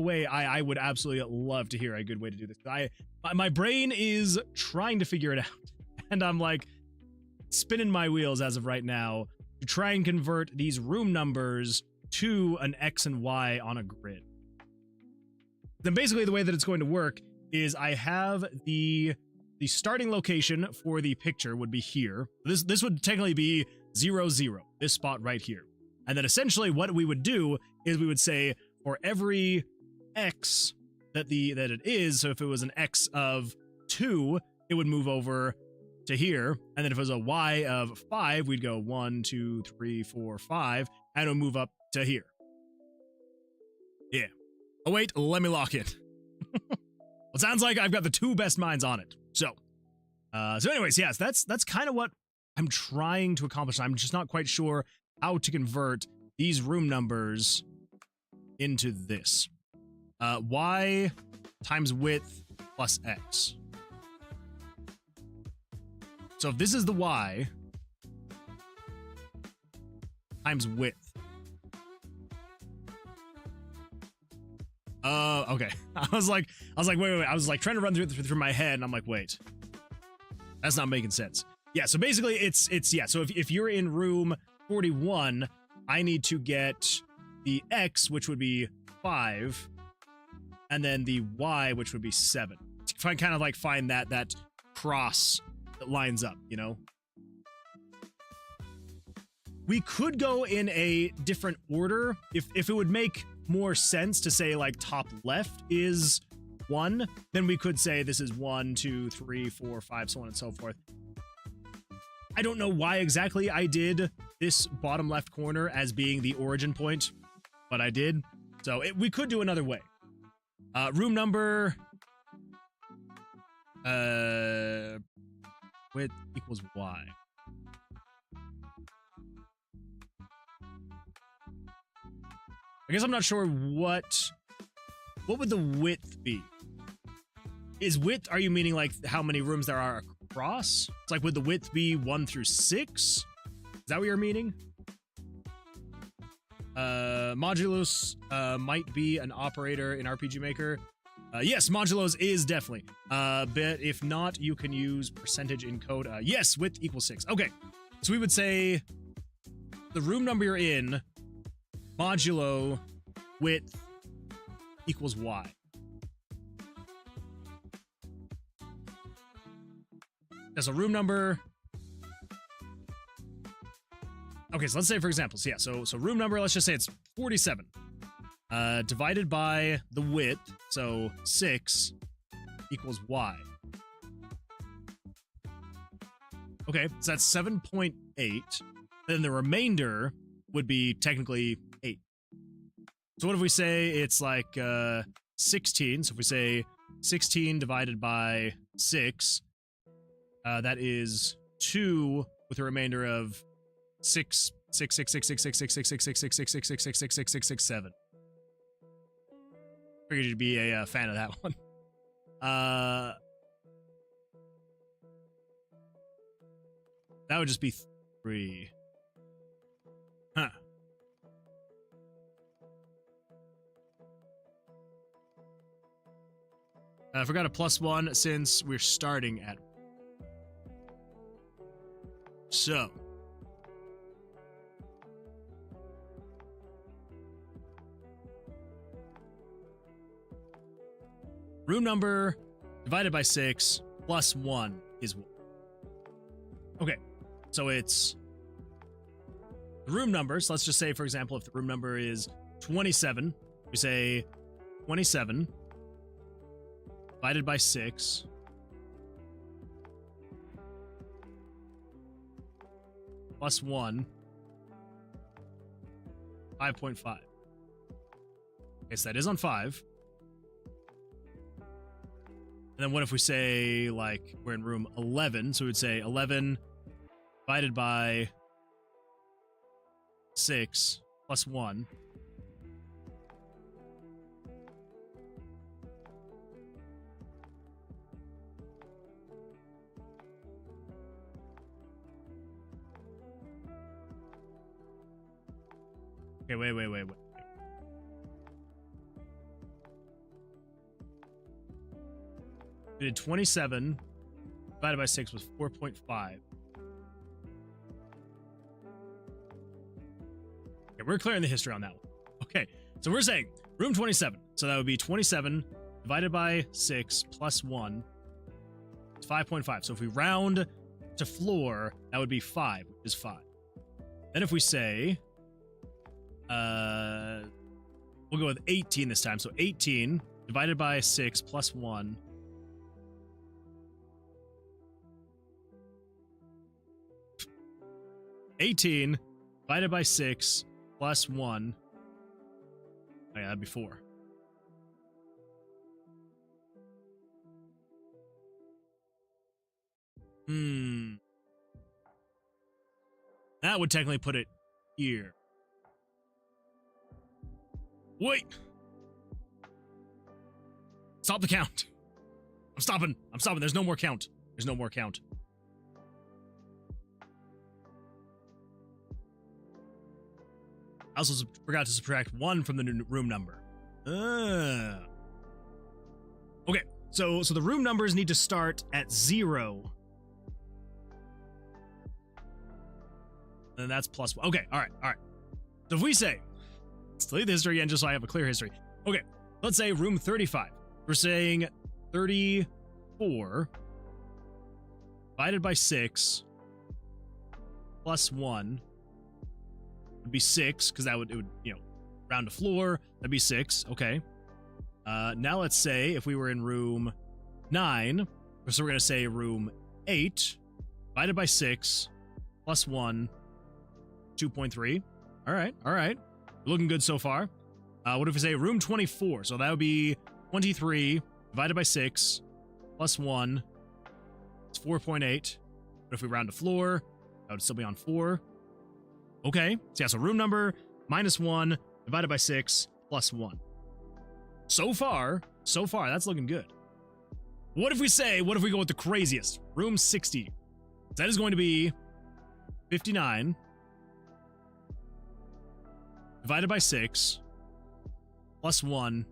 way, I would absolutely love to hear a good way to do this. My brain is trying to figure it out, and I'm like spinning my wheels as of right now to try and convert these room numbers to an X and Y on a grid. Then basically the way that it's going to work is I have the starting location for the picture would be here. This would technically be 0, 0, this spot right here. And then essentially what we would do is we would say for every X that it is, so if it was an X of 2, it would move over to here. And then if it was a Y of 5, we'd go 1, 2, 3, 4, 5, and it would move up to here. Yeah. Oh wait, let me lock it. It sounds like I've got the two best minds on it. So anyways, yes, that's kind of what I'm trying to accomplish. I'm just not quite sure how to convert these room numbers into this. Y times width plus X. So if this is the Y times width. Okay. I was like, wait. I was like trying to run through my head, and I'm like, wait, that's not making sense. Yeah. So basically, it's yeah. So if you're in room 41, I need to get the X, which would be 5, and then the Y, which would be 7. To kind of like find that cross that lines up, you know. We could go in a different order if it would make more sense to say like top left is 1, then we could say this is 1, 2, 3, 4, 5, so on and so forth. I don't know why exactly I did this bottom left corner as being the origin point, but I did. So we could do another way. Room number width equals y. I guess I'm not sure what would the width be? Is width, are you meaning like how many rooms there are across? It's like, would the width be 1 through 6? Is that what you're meaning? Modulus might be an operator in RPG Maker. Yes, modulos is definitely. But if not, you can use percentage encode. Yes, width equals 6. Okay, so we would say the room number you're in, modulo width equals y. That's a room number. Okay, so let's say, for example, so room number, let's just say it's 47. Divided by the width, so 6 equals y. Okay, so that's 7.8. Then the remainder would be technically 8. So what if we say it's like 16? So if we say 16 divided by 6, that is 2 with a remainder of 6, 6, 6, 6, 6, 6, 6, 6, 6, 6, 6, 6, 6, 6, 6, 6, 6, 6, 6, 7. Figured you'd be a fan of that one. That would just be 3. Huh. I forgot a +1 since we're starting at. So. Room number divided by 6 plus 1 is 1. Okay, so it's the room numbers. Let's just say, for example, if the room number is 27, we say 27 divided by 6 plus 1, 5.5. Okay, so that is on 5. And then what if we say, like, we're in room 11? So we would say 11 divided by 6 plus 1. Okay, wait. We did 27 divided by 6 was 4.5. Okay, we're clearing the history on that one. Okay, so we're saying room 27. So that would be 27 divided by 6 plus 1. It's 5.5. So if we round to floor, that would be 5, which is 5. Then if we say, we'll go with 18 this time. So 18 divided by 6 plus 1. 18 divided by 6 plus 1. Oh, yeah, that'd be 4. That would technically put it here. Wait. Stop the count. I'm stopping. There's no more count. I also forgot to subtract 1 from the room number. Okay, so the room numbers need to start at 0. And that's +1. Okay, all right. So if we say, let's delete the history again just so I have a clear history. Okay, let's say room 35. We're saying 34 divided by 6 plus 1 would be 6, because it would round to floor. That'd be 6. Okay. Now let's say if we were in room 9, so we're gonna say room 8 divided by 6 plus 1, 2.3. All right. Looking good so far. What if we say room 24? So that would be 23 divided by 6 plus 1. It's 4.8. But if we round to floor, that would still be on 4. Okay. So yeah, so room number minus 1 divided by 6 plus 1. So far, that's looking good. What if we go with the craziest? Room 60. That is going to be 59 divided by 6 plus 1.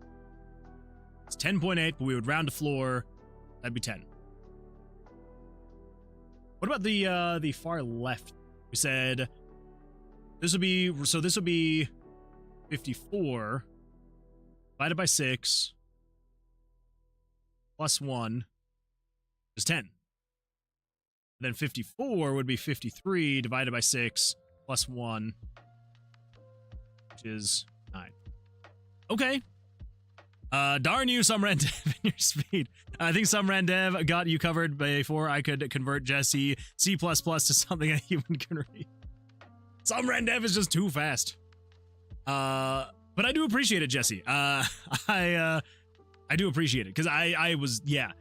It's 10.8, but we would round to floor. That'd be 10. What about the far left? We said this would be 54 divided by 6 plus 1 is 10. And then 54 would be 53 divided by 6 plus 1, which is 9. Okay. Darn you, some Rendev, in your speed. I think some Rendev got you covered before I could convert Jesse C++ to something a human can read. Some Rendev is just too fast. But I do appreciate it, Jesse. I do appreciate it, because I was, yeah.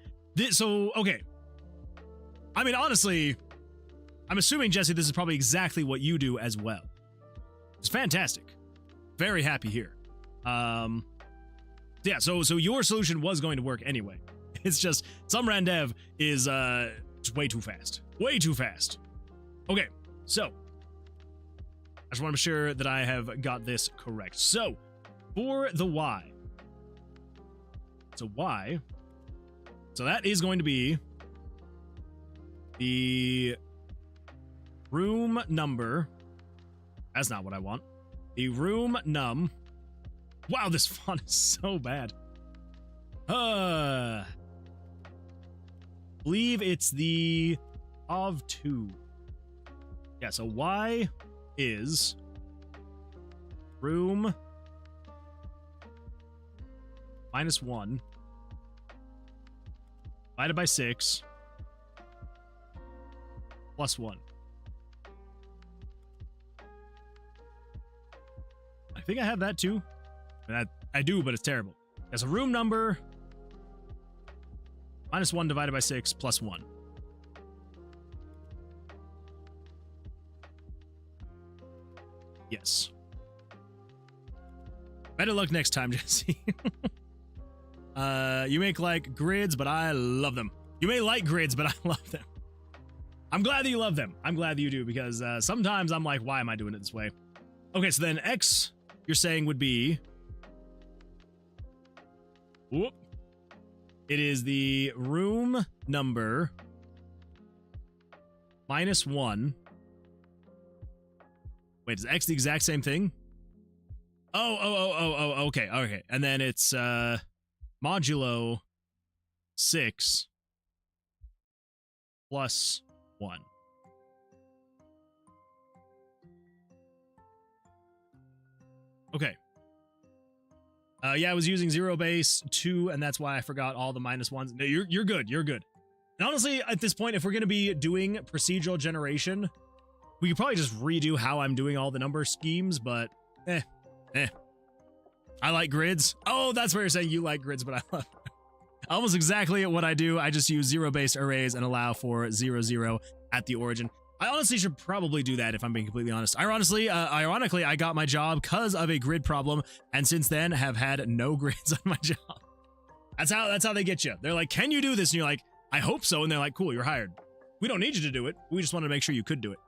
So, okay. I mean, honestly, I'm assuming, Jesse, this is probably exactly what you do as well. It's fantastic. Very happy here. Yeah, so your solution was going to work anyway. It's just some Rendev is just way too fast. Way too fast. Okay, so I just want to make sure that I have got this correct. So for the Y. So Y. So that is going to be the room number. That's not what I want. The room num. Wow, this font is so bad. Believe it's the of 2. Yeah, so Y is room minus 1 divided by 6 plus 1. I think I have that too. I do, but it's terrible. There's a room number minus 1 divided by 6 plus 1. Yes. Better luck next time, Jesse. You make like grids, but I love them. You may like grids, but I love them. I'm glad that you love them. I'm glad that you do, because sometimes I'm like, why am I doing it this way? Okay, so then X, you're saying, would be... Whoop. It is the room number minus 1. Wait, is X the exact same thing? Oh, okay. And then it's modulo 6 plus 1. Okay. Yeah, I was using 0 base 2, and that's why I forgot all the minus 1s. No, you're good. You're good. And honestly, at this point, if we're going to be doing procedural generation, we could probably just redo how I'm doing all the number schemes, but I like grids. Oh, that's where you're saying you like grids, but I love it. Almost exactly what I do. I just use 0-based arrays and allow for 0, 0 at the origin. I honestly should probably do that if I'm being completely honest. Ironically, I got my job because of a grid problem, and since then have had no grids on my job. That's how they get you. They're like, "Can you do this?" And you're like, "I hope so." And they're like, "Cool, you're hired. We don't need you to do it. We just wanted to make sure you could do it."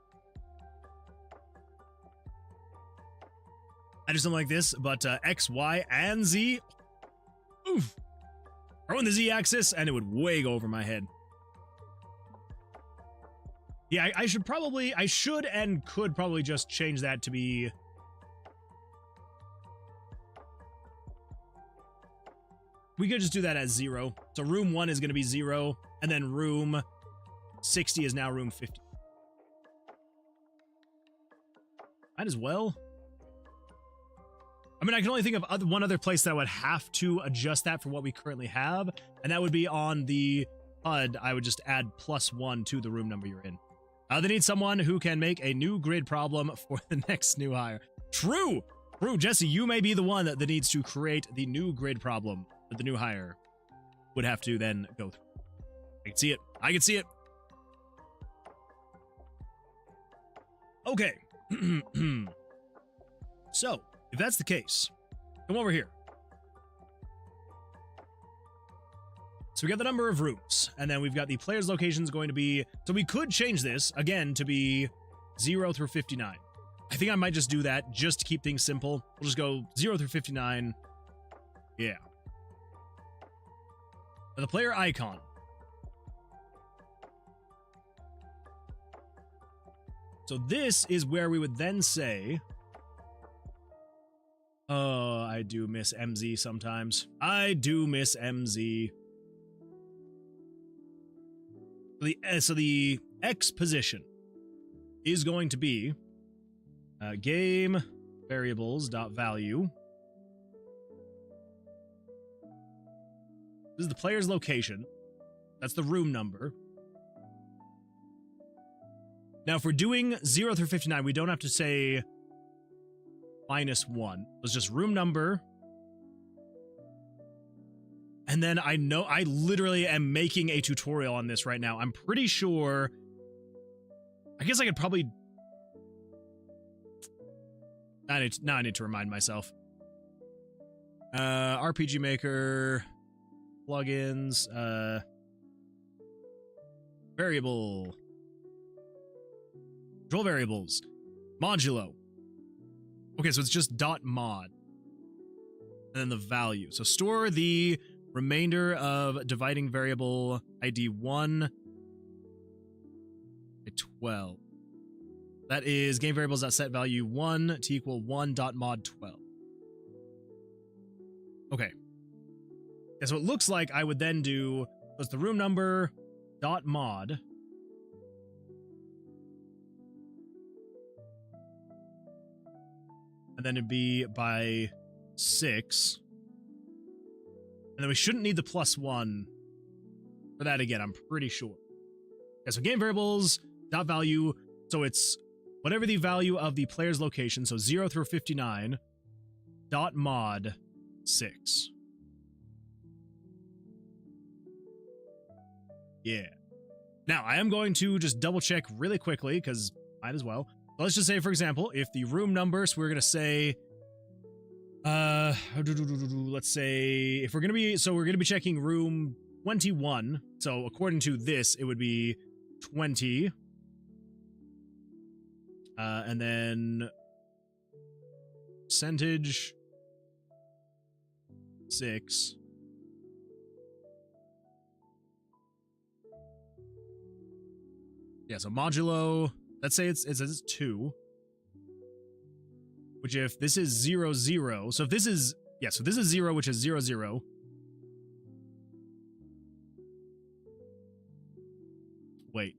I do something like this, but X, Y, and Z. Oof. Throw in the Z axis, and it would way go over my head. Yeah, I should and could probably just change that to be... We could just do that as 0. So room 1 is going to be 0, and then room 60 is now room 50. Might as well. I mean, I can only think of one other place that I would have to adjust that for what we currently have, and that would be on the HUD. I would just add +1 to the room number you're in. They need someone who can make a new grid problem for the next new hire. True! Brew, Jesse, you may be the one that needs to create the new grid problem that the new hire would have to then go through. I can see it. I can see it. Okay. So, if that's the case, come over here. So we got the number of rooms, and then we've got the player's locations going to be... So we could change this, again, to be 0 through 59. I think I might just do that, just to keep things simple. We'll just go 0 through 59. Yeah. And the player icon. So this is where we would then say... Oh, I do miss MZ sometimes. I do miss MZ. So the X position is going to be game variables dot value. This is the player's location. That's the room number. Now, if we're doing 0 through 59, we don't have to say -1. It's just room number. And then I literally am making a tutorial on this right now. I'm pretty sure... I guess I could probably... Now I need to remind myself. RPG Maker... Plugins... Variable... Control variables. Modulo. Okay, so it's just .mod. And then the value. So store the remainder of dividing variable ID 1 by 12. That is game variables that set value 1 to equal 1.mod 12. Okay. Yeah, so it looks like I would then do, what's the room number .mod. And then it'd be by 6. And then we shouldn't need the +1 for that again, I'm pretty sure. Okay, so game variables, dot value, so it's whatever the value of the player's location, so 0 through 59, dot mod 6. Yeah. Now, I am going to just double check really quickly, because might as well. Let's just say, for example, if the room numbers, we're going to say, let's say, if we're going to be, so we're going to be checking room 21. So according to this, it would be 20. And then percentage 6. Yeah, so modulo, let's say it says 2. Which if this is 0, 0, so if this is, yeah, so this is 0, which is 0, 0. Wait.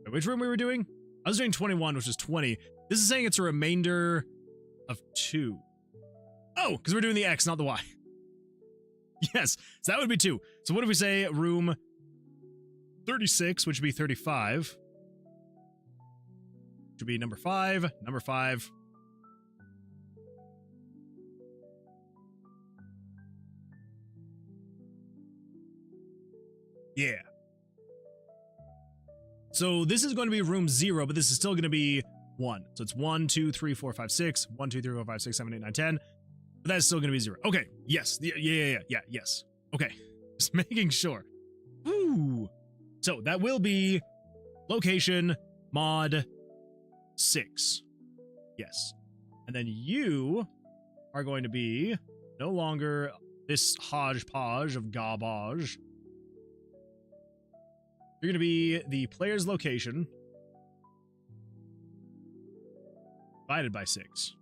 Which room we were doing? I was doing 21, which is 20. This is saying it's a remainder of 2. Oh, because we're doing the X, not the Y. Yes, so that would be 2. So what if we say room 36, which would be 35. Should be number 5, number 5. Yeah. So this is going to be room 0, but this is still going to be 1. So it's 1, 2, 3, 4, 5, 6. 1, 2, 3, 4, 5, 6, 7, 8, 9, 10. But that's still going to be 0. Okay. Yes. Yeah. Yes. Okay. Just making sure. Woo. So that will be location mod 6. Yes. And then you are going to be no longer this hodgepodge of garbage. You're going to be the player's location divided by 6.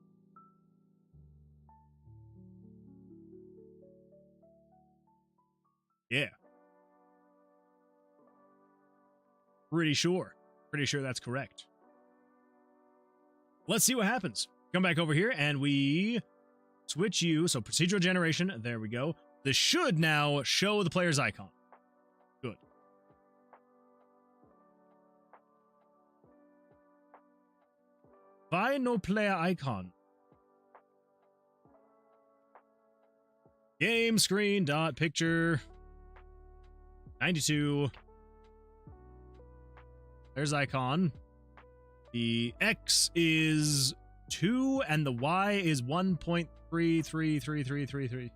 Yeah. Pretty sure that's correct. Let's see what happens. Come back over here and we switch you. So procedural generation. There we go. This should now show the player's icon. Good. Why no player icon? Game screen dot picture 92. There's icon. The X is 2 and the Y is 1.3333333.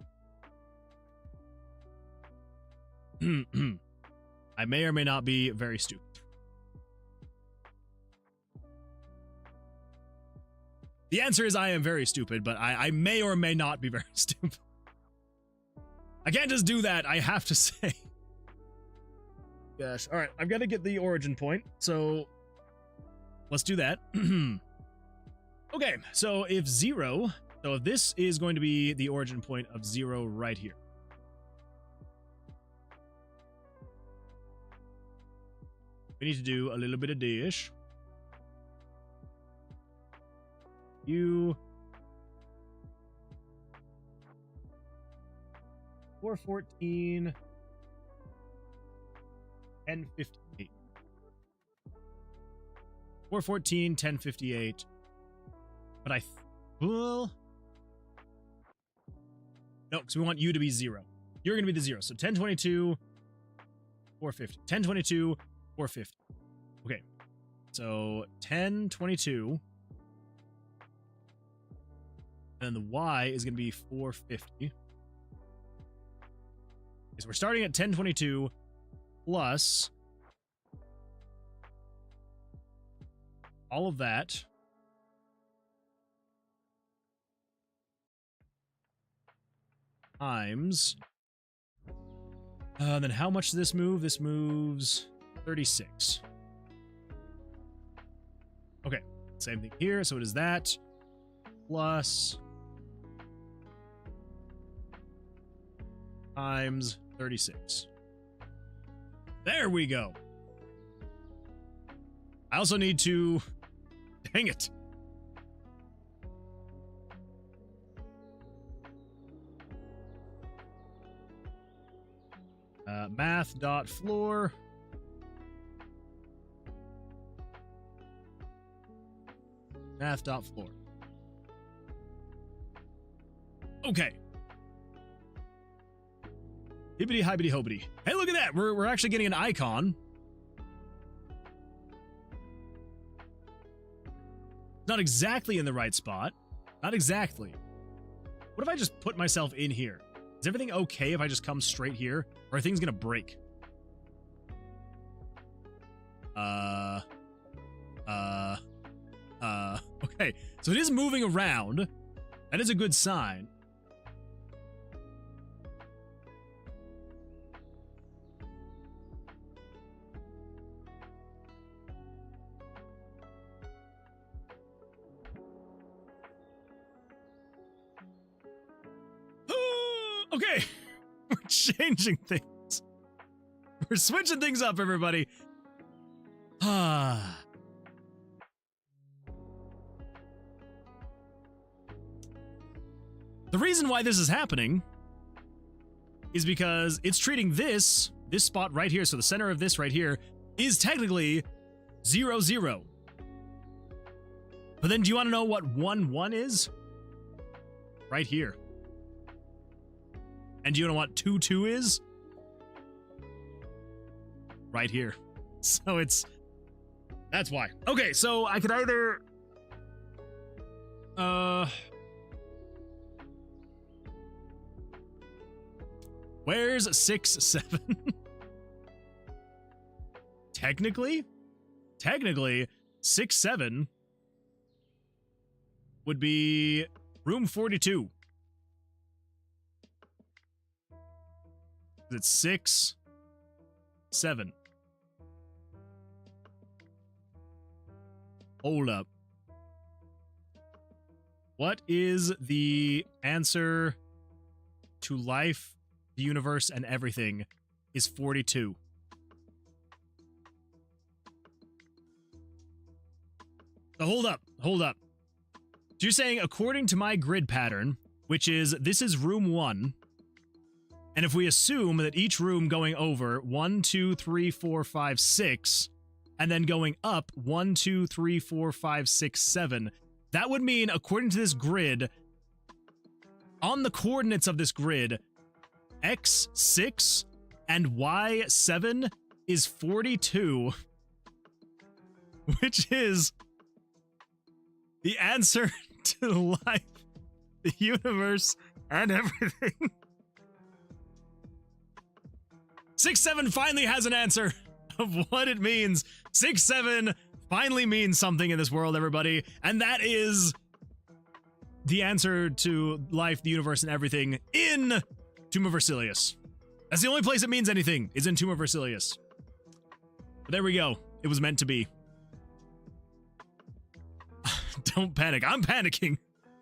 I may or may not be very stupid. The answer is I am very stupid, but I may or may not be very stupid. I can't just do that, I have to say. Gosh, alright, I've got to get the origin point, so let's do that. Okay, so if this is going to be the origin point of 0 right here. We need to do a little bit of dish. 414 1058. 414 1058. But well, no, because we want you to be 0. You're going to be the 0. So 1022 450. 1022 450. Okay. So 1022. And the Y is going to be 450. Okay, so we're starting at 1022 plus all of that. Times. Then how much does this move? This moves 36. Okay, same thing here. So it is that plus times 36. There we go. I also need to... Dang it. Math.floor. Math.floor. Okay. Hibbity hibbity hobity. Hey, look at that. We're actually getting an icon. Not exactly in the right spot. Not exactly. What if I just put myself in here? Is everything okay if I just come straight here? Or are things gonna break? Okay. So it is moving around. That is a good sign. Okay, we're changing things. We're switching things up, everybody. Ah. The reason why this is happening is because it's treating this spot right here, so the center of this right here, is technically 0, 0. But then do you want to know what 1, 1 is? Right here. And do you know what 2, 2 is? Right here. So that's why. Okay, so I could either... Where's 6, 7? Technically, 6, 7 would be room 42. It's 6, 7. Hold up. What is the answer to life, the universe, and everything is 42? So hold up. So you're saying, according to my grid pattern, which is, this is room 1, and if we assume that each room going over 1, 2, 3, 4, 5, 6, and then going up 1, 2, 3, 4, 5, 6, 7, that would mean, according to this grid, on the coordinates of this grid, x6 and y7 is 42, which is the answer to life, the universe, and everything. 6-7 finally has an answer of what it means. 6-7 finally means something in this world, everybody, and that is the answer to life, the universe, and everything in Tomb of Vercilias. That's the only place it means anything, is in Tomb of Vercilias. But there we go. It was meant to be. Don't panic. I'm panicking.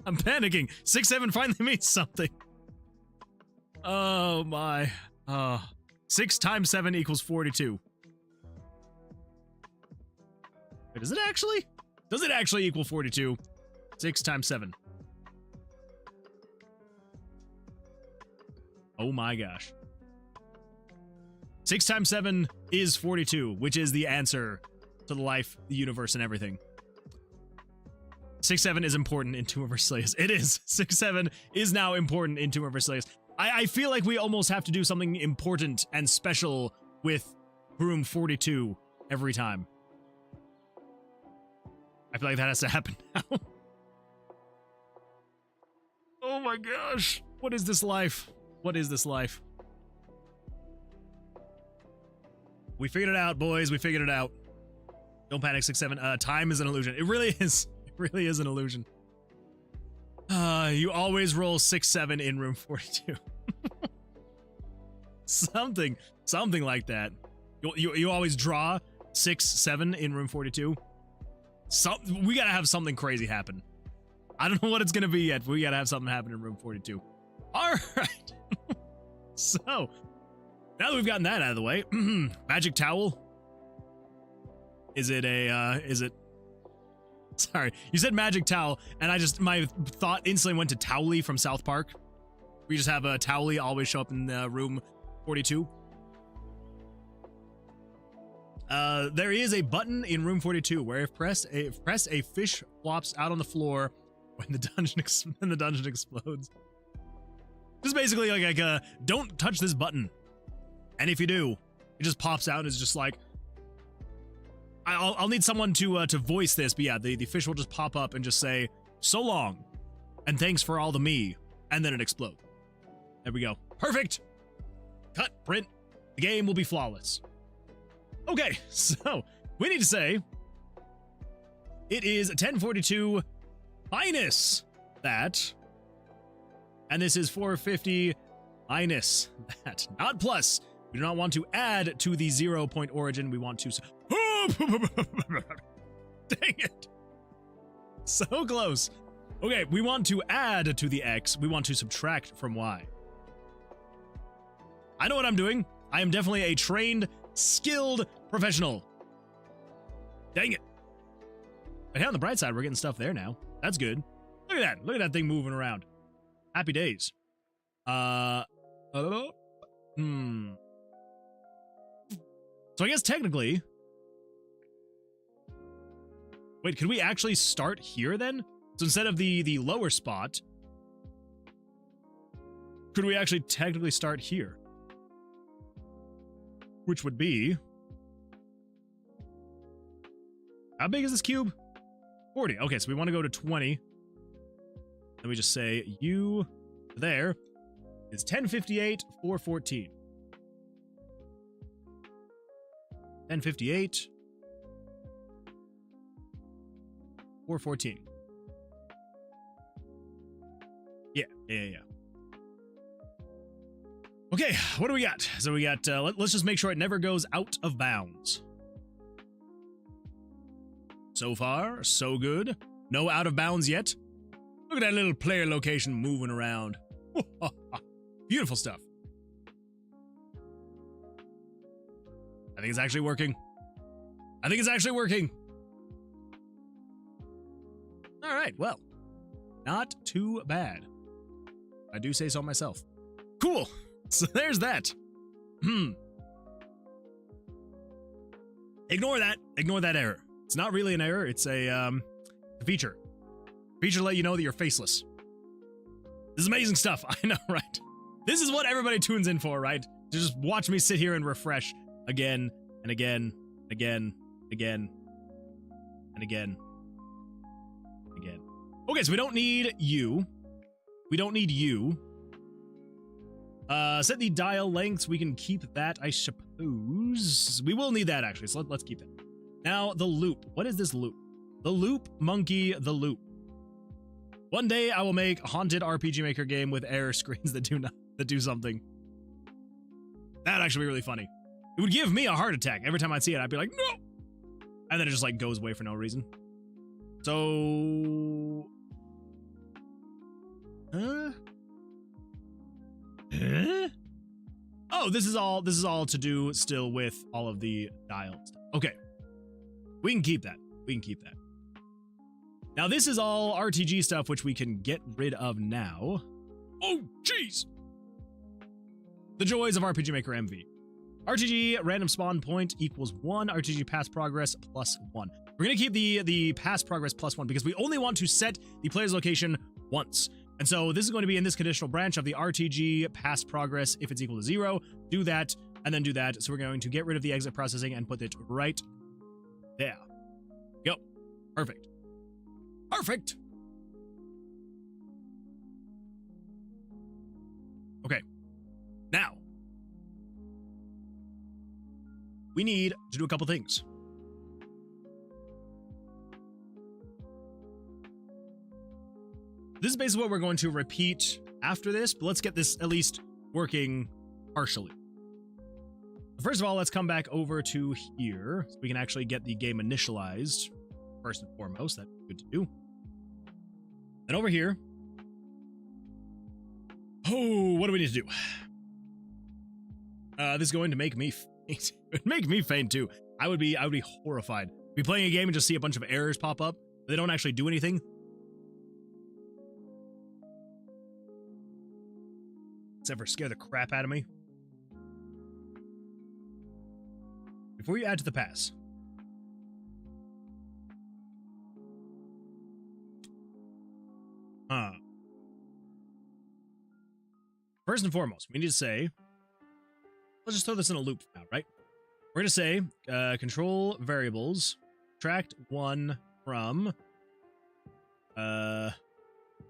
I'm panicking. 6-7 finally means something. Oh my. 6 times 7 equals 42. Wait, does it actually? Does it actually equal 42? 6 times 7. Oh my gosh. 6 times 7 is 42, which is the answer to the life, the universe, and everything. 6-7 is important in Tomb of Vercilias. It is. 6-7 is now important in Tomb of Vercilias. I feel like we almost have to do something important and special with room 42 every time. I feel like that has to happen now. Oh my gosh. What is this life? What is this life? We figured it out, boys. We figured it out. Don't panic, 6-7. Time is an illusion. It really is. It really is an illusion. You always roll 6-7 in room 42. Something like that. You always draw 6-7 in room 42. We gotta have something crazy happen. I don't know what it's gonna be yet, but we gotta have something happen in room 42. All right. So, now that we've gotten that out of the way, magic towel. Is it sorry, you said magic towel, and my thought instantly went to Towley from South Park. We just have a Towley always show up in room 42. There is a button in room 42 where if press a fish flops out on the floor when the dungeon explodes. Just basically like don't touch this button, and if you do, it just pops out and is just like. I'll need someone to voice this, but yeah, the fish will just pop up and just say so long, and thanks for all the me, and then it explodes. There we go. Perfect. Cut. Print. The game will be flawless. Okay, so we need to say it is 1042 minus that, and this is 450 minus that, not plus. We do not want to add to the 0 point origin. We want to. Dang it. So close. Okay, we want to add to the X. We want to subtract from Y. I know what I'm doing. I am definitely a trained, skilled professional. Dang it. But hey, on the bright side, we're getting stuff there now. That's good. Look at that. Look at that thing moving around. Happy days. So I guess technically... Wait, could we actually start here then? So instead of the lower spot, could we actually technically start here? Which would be... How big is this cube? 40. Okay, so we want to go to 20. Then we just say U there is 1058, 414. 1058, 414. Yeah. Okay, what do we got? So we got, let's just make sure it never goes out of bounds. So far, so good. No out of bounds yet. Look at that little player location moving around. Beautiful stuff. I think it's actually working. I think it's actually working. All right, well, not too bad. I do say so myself. Cool. So there's that. Ignore that. Ignore that error. It's not really an error. It's a feature. Feature to let you know that you're faceless. This is amazing stuff. I know, right? This is what everybody tunes in for, right? To just watch me sit here and refresh again and again, again, again, and again, again. Okay, so we don't need you. We don't need you. Set the dial lengths. We can keep that, I suppose. We will need that, actually, so let's keep that. Now, the loop. What is this loop? The loop, monkey, the loop. One day, I will make a haunted RPG Maker game with error screens that do something. That'd actually be really funny. It would give me a heart attack. Every time I'd see it, I'd be like, no! And then it just, like, goes away for no reason. So... Huh? Oh, this is all to do still with all of the dials. Okay. We can keep that. We can keep that. Now, this is all RTG stuff, which we can get rid of now. Oh, jeez! The joys of RPG Maker MV. RTG random spawn point equals 1. RTG pass progress plus 1. We're going to keep the pass progress plus 1 because we only want to set the player's location once. And so this is going to be in this conditional branch of the RTG pass progress if it's equal to 0. Do that, and then do that. So we're going to get rid of the exit processing and put it right there. Go. Perfect. Perfect! Okay. Now, we need to do a couple things. This is basically what we're going to repeat after this, but let's get this at least working partially. First of all, let's come back over to here so we can actually get the game initialized first and foremost. That's good to do. Then over here. Oh, what do we need to do? This is going to make me faint. It would make me faint too. I would be horrified. Be playing a game and just see a bunch of errors pop up, but they don't actually do anything. It's ever scare the crap out of me. Before you add to the pass. First and foremost, we need to say, let's just throw this in a loop now, right? We're going to say, control variables, subtract 1 from, where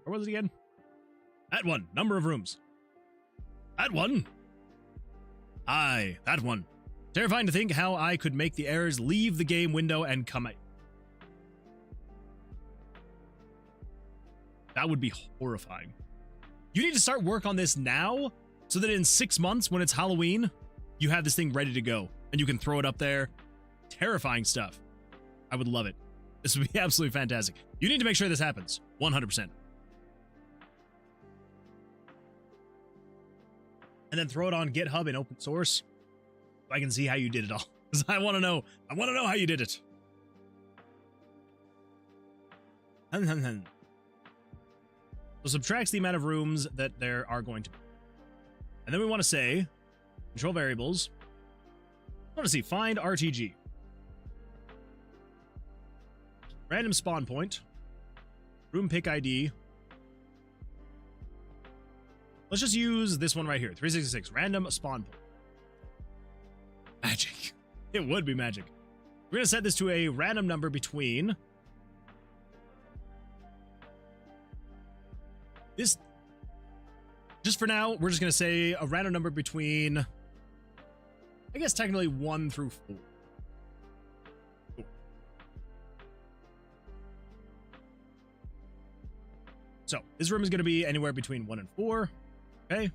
was it again? That one, number of rooms. That one. That one. Terrifying to think how I could make the errors leave the game window and come out. That would be horrifying. You need to start work on this now so that in 6 months when it's Halloween, you have this thing ready to go and you can throw it up there. Terrifying stuff. I would love it. This would be absolutely fantastic. You need to make sure this happens. 100%. And then throw it on GitHub in open source so I can see how you did it all. Because I want to know. I want to know how you did it. So subtracts the amount of rooms that there are going to be. And then we want to say, control variables. I want to see, find RTG. Random spawn point. Room pick ID. Let's just use this one right here, 366, random spawn point. Magic. It would be magic. We're going to set this to a random number between this. Just for now, we're just going to say a random number between, I guess technically 1 through 4. Cool. So this room is going to be anywhere between 1 and 4. Okay.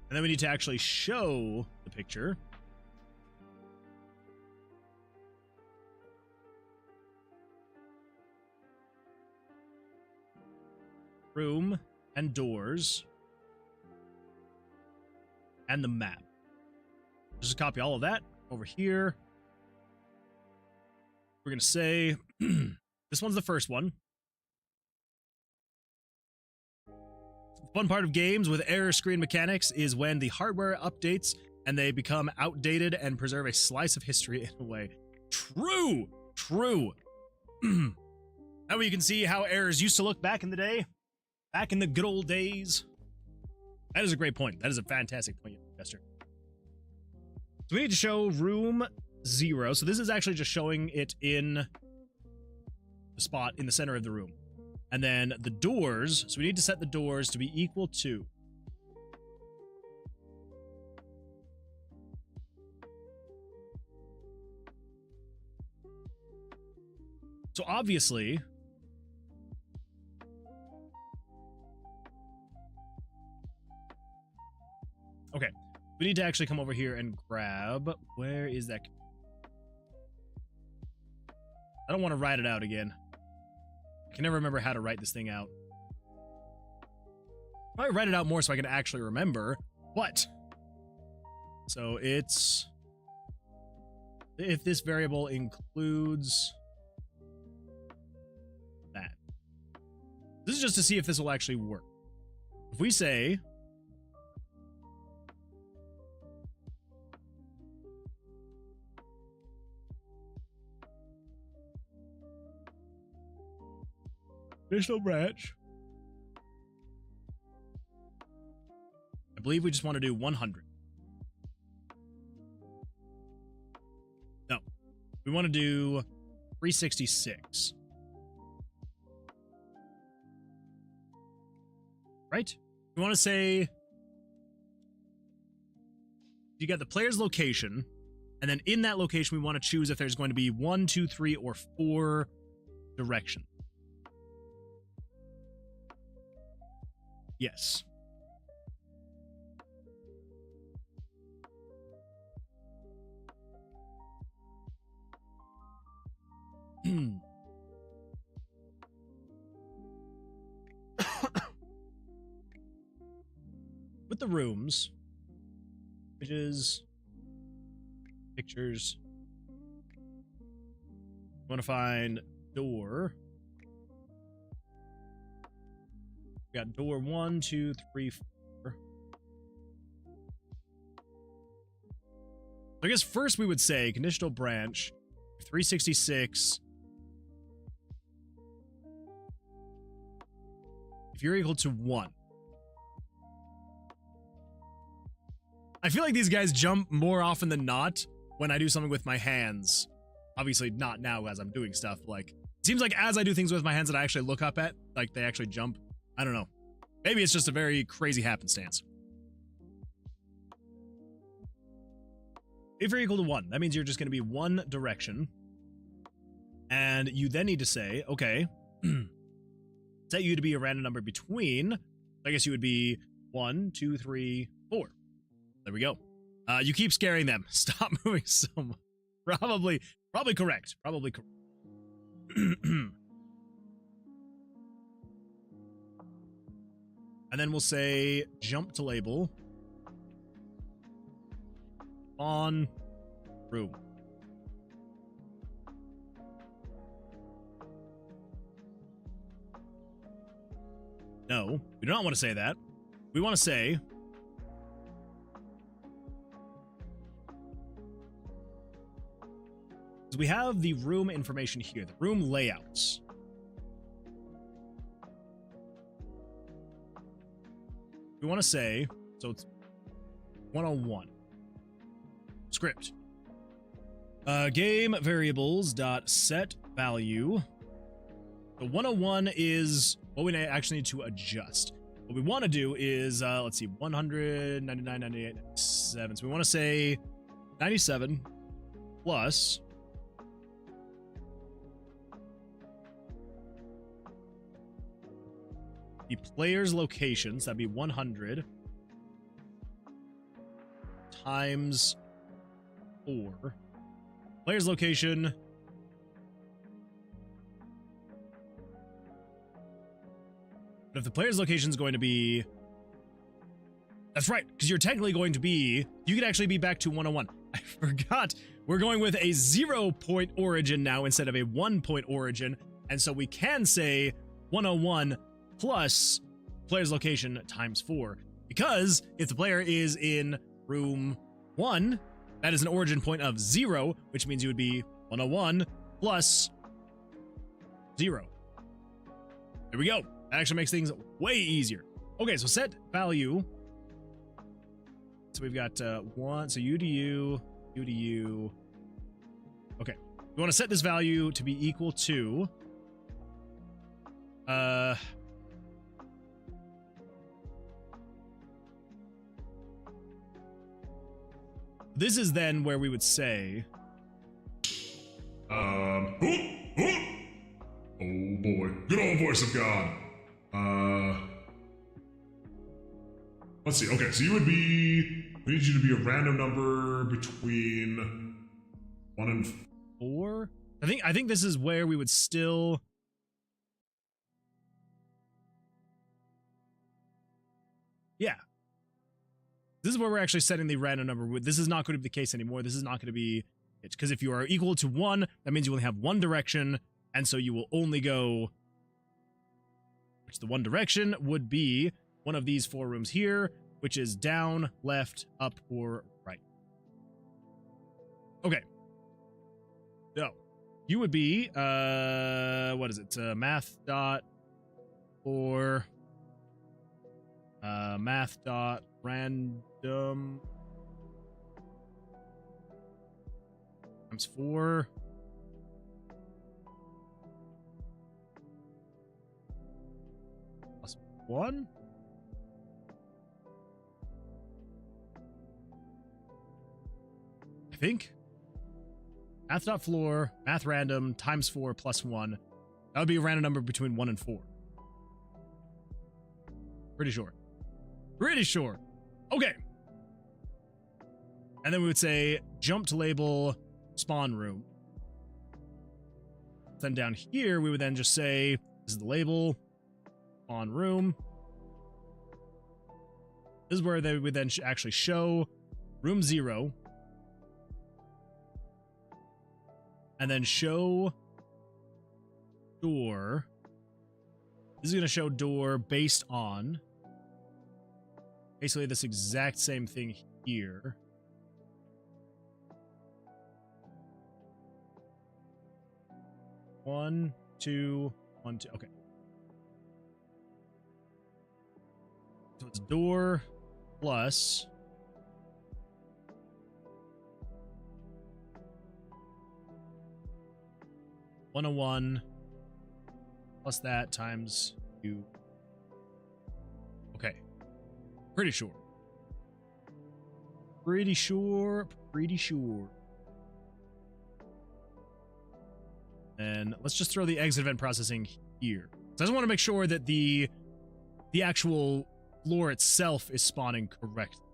And then we need to actually show the picture. Room and doors. And the map. Just copy all of that over here. We're going to say, this one's the first one. The fun part of games with error screen mechanics is when the hardware updates and they become outdated and preserve a slice of history in a way. True! True. Now you can see how errors used to look back in the day. Back in the good old days. That is a great point. That is a fantastic point, Chester. So we need to show room 0. So this is actually just showing it in the spot in the center of the room. And then the doors. So we need to set the doors to be equal to. So obviously, okay, we need to actually come over here and grab, where is that? I don't want to write it out again. I can never remember how to write this thing out. Probably write it out more so I can actually remember what. So it's, if this variable includes that. This is just to see if this will actually work. If we say additional branch, I believe we just want to do 100. No, we want to do 366. Right? We want to say you got the player's location, and then in that location we want to choose if there's going to be 1, 2, 3, or 4 directions. Yes. With the rooms, which is pictures, we want to find door. We got door 1, 2, 3, 4. I guess first we would say conditional branch 366. If you're equal to 1. I feel like these guys jump more often than not when I do something with my hands. Obviously not now as I'm doing stuff. Like, it seems like as I do things with my hands that I actually look up at, like they actually jump. I don't know. Maybe it's just a very crazy happenstance. If you're equal to 1, that means you're just going to be one direction. And you then need to say, okay, set you to be a random number between, I guess you would be 1, 2, 3, 4. There we go. You keep scaring them. Stop moving so much. Probably correct. Probably correct. And then we'll say jump to label on room. No, we do not want to say that. We want to say we have the room information here, the room layouts. We want to say, so it's 101. Script. Game variables dot set value. The 101 is what we actually need to adjust. What we want to do is, let's see, 100, 99, 98, 97. So we want to say 97 plus the player's locations, that'd be 100 times 4. Player's location. But if the player's location is going to be... That's right, because you're technically going to be... You could actually be back to 101. I forgot. We're going with a 0-point origin now instead of a 1-point origin. And so we can say 101 plus player's location times 4, because if the player is in room 1, that is an origin point of 0, which means you would be 101 plus 0. There we go. That actually makes things way easier. Okay, so set value. So we've got 1, so U to U, U to U. Okay, we want to set this value to be equal to this is then where we would say oh boy, good old voice of God. Let's see. Okay, so you would be. We need you to be a random number between 1 and 4. I think this is where we would still. Yeah. This is where we're actually setting the random number. This is not going to be the case anymore. This is not going to be it. Because if you are equal to 1, that means you only have one direction. And so you will only go. Which the one direction would be one of these 4 rooms here, which is down, left, up, or right. Okay. So you would be, what is it? Math dot or math dot random times 4. Plus 1. I think. Math dot floor, math random, times 4 plus 1. That would be a random number between 1 and 4. Pretty sure. Pretty sure. Okay. And then we would say jump to label spawn room. Then down here, we would then just say this is the label, spawn room. This is where they would then actually show room 0. And then show door. This is going to show door based on basically this exact same thing here. One, two, 1, 2. Okay. So it's door plus 101 plus that times 2. Okay. Pretty sure. Pretty sure. Pretty sure. And let's just throw the exit event processing here. So I just want to make sure that the actual floor itself is spawning correctly.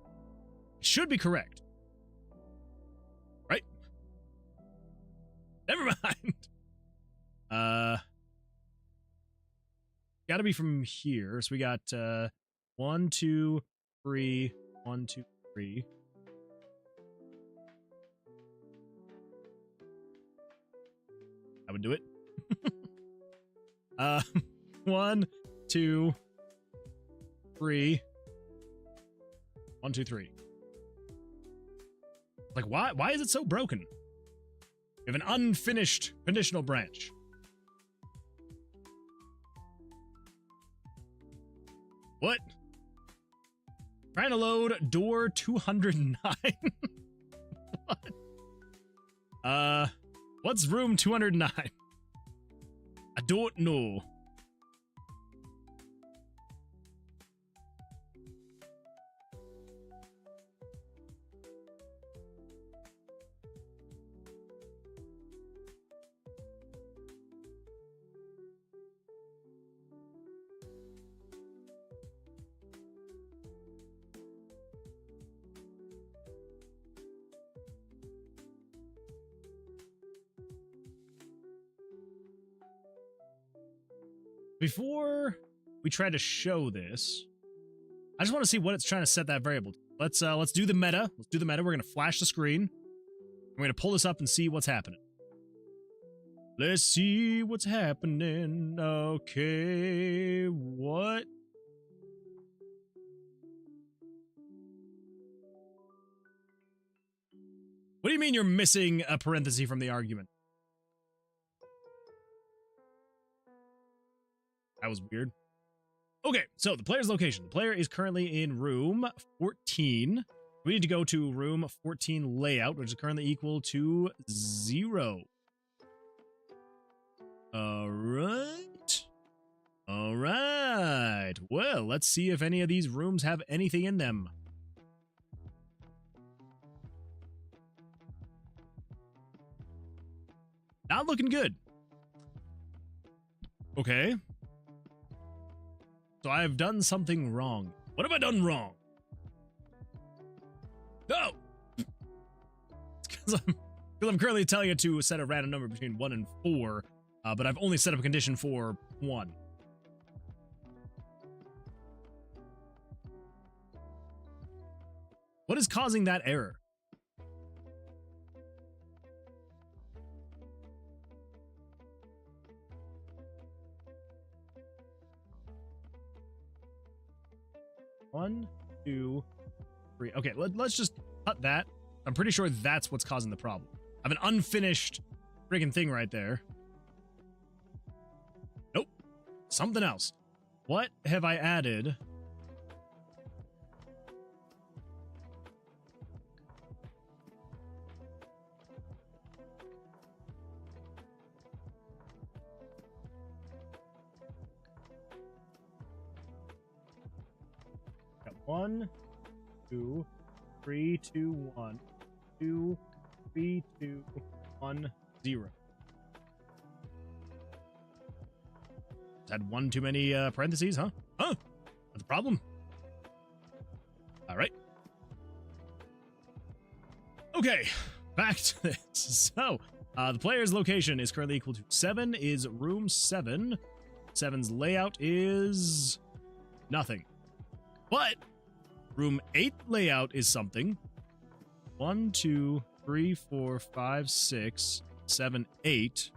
It should be correct. Right? Never mind. Gotta be from here. So we got 1, 2, 3, 1, 2, 3. I would do it. 1, 2, 3. 1, 2, 3. Like, why is it so broken? We have an unfinished conditional branch. What? Trying to load door 209. What? What's room 209? I don't know. Before we try to show this, I just want to see what it's trying to set that variable to. Let's do the meta. Let's do the meta. We're gonna flash the screen. We're gonna pull this up and see what's happening. Let's see what's happening. Okay, what? What do you mean you're missing a parenthesis from the argument? That was weird. Okay, so the player's location. The player is currently in room 14. We need to go to room 14 layout, which is currently equal to 0. All right. All right. Well, let's see if any of these rooms have anything in them. Not looking good. Okay. So I've done something wrong. What have I done wrong? No! It's because I'm currently telling it to set a random number between 1 and 4, but I've only set up a condition for 1. What is causing that error? One, 2, 3. Okay, let's just cut that. I'm pretty sure that's what's causing the problem. I have an unfinished friggin' thing right there. Nope. Something else. What have I added? Got 1, 2, 3, 2, 1, 2, 3, 2, 1, 0. Had one too many parentheses, huh? Huh? That's a problem. All right. Okay, back to this. So, the player's location is currently equal to 7, is room 7. 7's layout is nothing. But room 8 layout is something. 1, 2, 3, 4, 5, 6, 7, 8.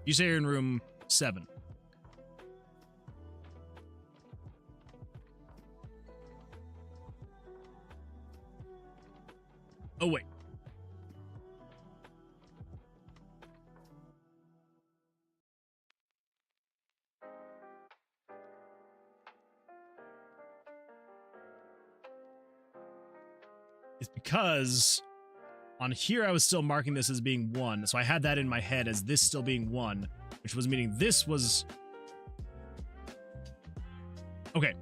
You say you're in room 7. Oh, wait. It's because on here I was still marking this as being 1, so I had that in my head as this still being 1, which was meaning this was... Okay.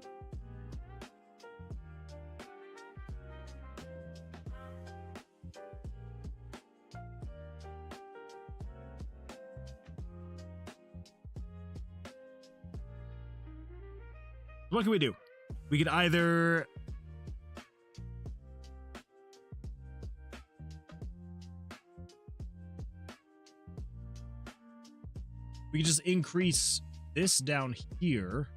What can we do? We could either... We could just increase this down here.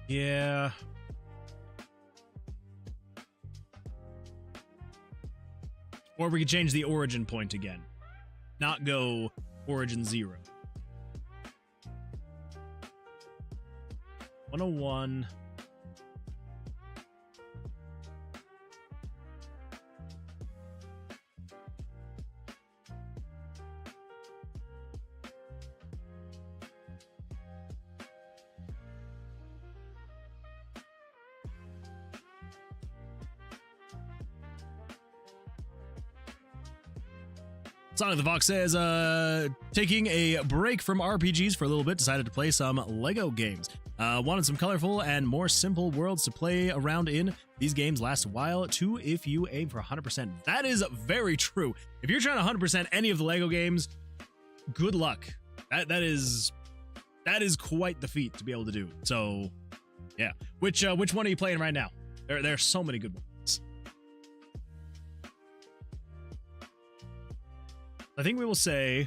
Yeah. Or we could change the origin point again. Not go origin 0. 101. Sonic the Fox says, taking a break from RPGs for a little bit, decided to play some Lego games. Wanted some colorful and more simple worlds to play around in. These games last a while, too, if you aim for 100%. That is very true. If you're trying to 100% any of the Lego games, good luck. That is quite the feat to be able to do. So, yeah. Which one are you playing right now? There are so many good ones. I think we will say...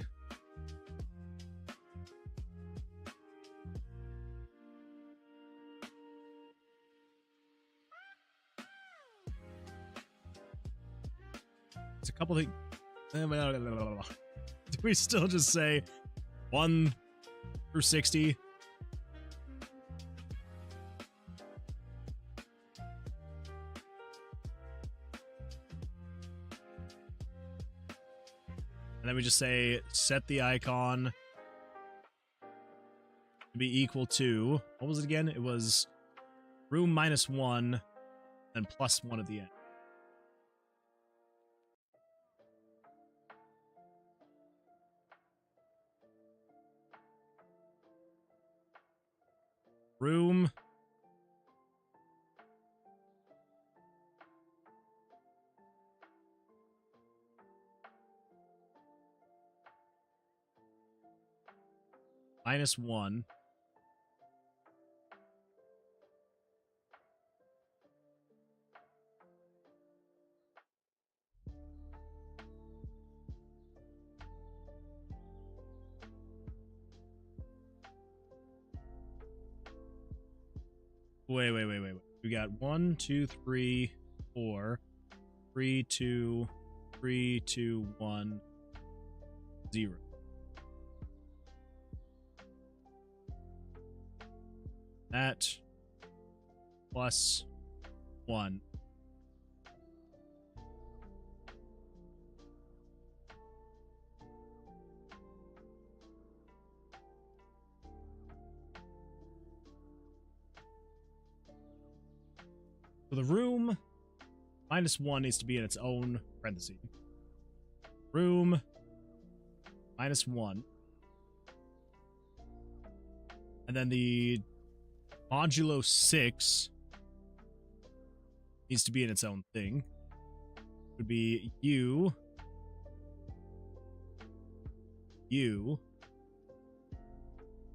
It's a couple things. Do we still just say 1 through 60? And then we just say set the icon to be equal to, what was it again? It was room -1 and +1 at the end. Room -1 Wait. We got 1, 2, 3, 4, 3, 2, 3, 2, 1, 0. That +1. So the room -1 needs to be in its own parenthesis. Room -1. And then the modulo 6 needs to be in its own thing. It would be U.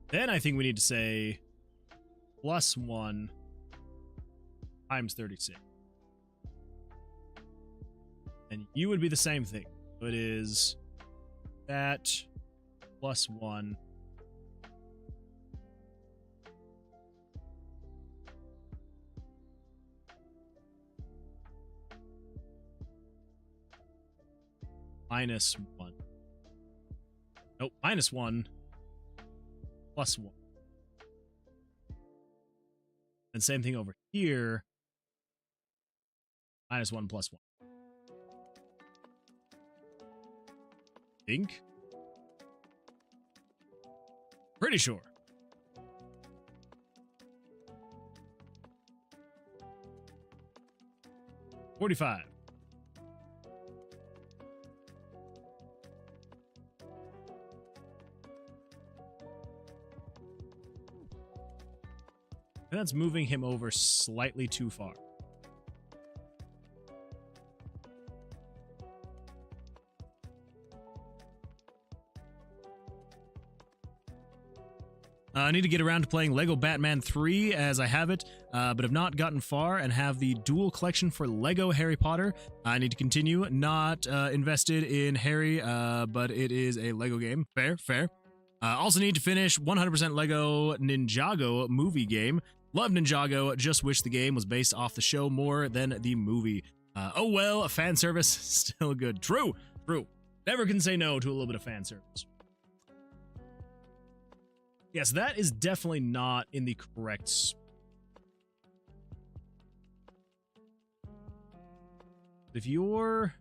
Then I think we need to say +1 times 36. And U would be the same thing. So it is that +1 -1. Nope, -1 +1. And same thing over here. -1 +1. Think? Pretty sure. $45. And that's moving him over slightly too far. I need to get around to playing Lego Batman 3 as I have it, but have not gotten far and have the dual collection for Lego Harry Potter. I need to continue. Not invested in Harry, but it is a Lego game. Fair. Also need to finish 100% Lego Ninjago movie game. Love Ninjago, just wish the game was based off the show more than the movie. Oh well, fan service, still good. True. Never can say no to a little bit of fan service. Yes, that is definitely not in the correct... If you're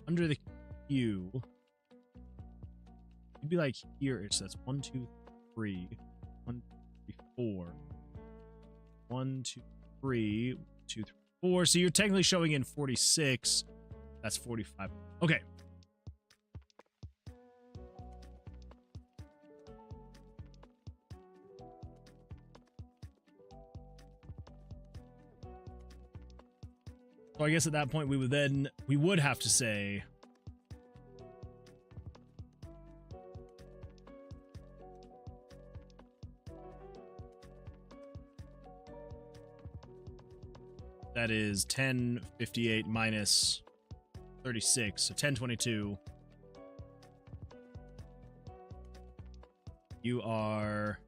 under the Q, you'd be like here. So that's 1, 2, 3, 1, 2, 3, 4. 1, 2, 3, 1, 2, 3, 4. So you're technically showing in 46. That's 45. Okay. So I guess at that point we would have to say that is 1058 minus 36, so 1022. You are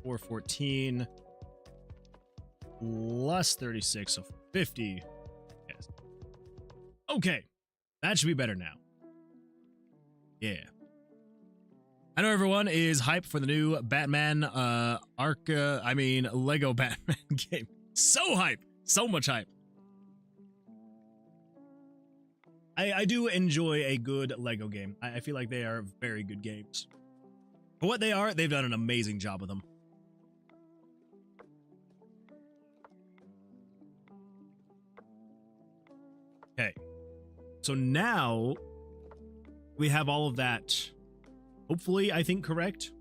414. plus 36, so 50. Yes. Okay. That should be better now. Yeah. I know everyone is hyped for the new Batman Lego Batman game. So hype. So much hype. I do enjoy a good Lego game. I feel like they are very good games. For what they are, they've done an amazing job with them. Okay. So now we have all of that, hopefully, I think, correct.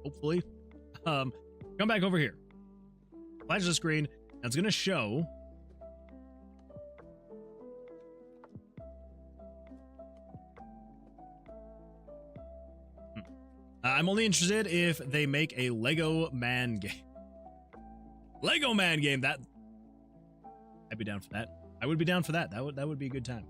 Hopefully. Come back over here. Flash the screen. That's going to show I'm only interested if they make a Lego Man game. Lego Man game, that I'd be down for that. I would be down for that. That would be a good time.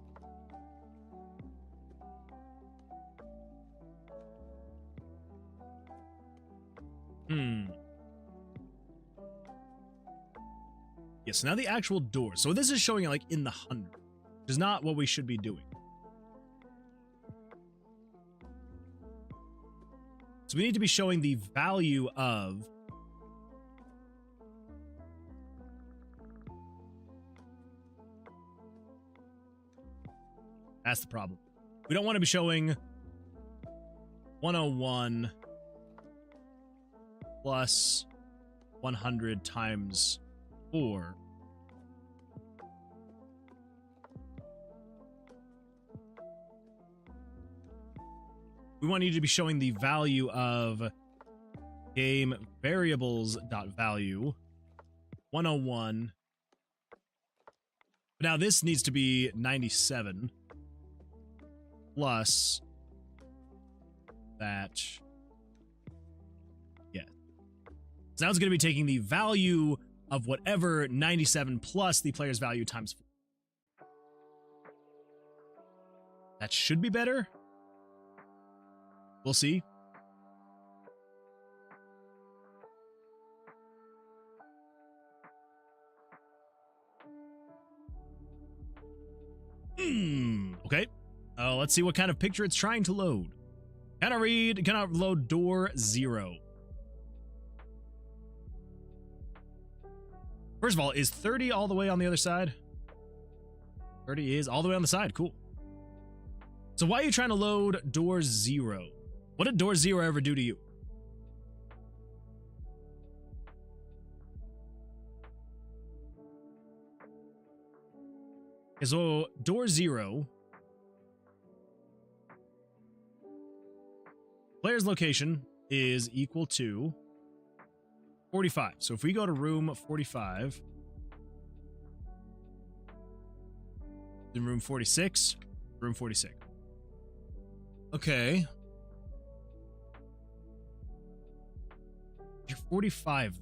Yeah, so now the actual door. So this is showing it like in the 100, which is not what we should be doing. So we need to be showing the value of that's the problem. We don't want to be showing 101 plus 100 times 4. We want you to be showing the value of game variables dot value 101. But now this needs to be 97 plus that. Yeah. So now it's going to be taking the value of whatever 97 plus the player's value times 4. That should be better. We'll see. Okay. Let's see what kind of picture it's trying to load. Cannot load door 0. First of all, is 30 all the way on the other side? 30 is all the way on the side. Cool. So why are you trying to load door 0? What did door 0 ever do to you? Okay, so door 0. Player's location is equal to 45. So if we go to room 45, then room 46, room 46. Okay. You're 45.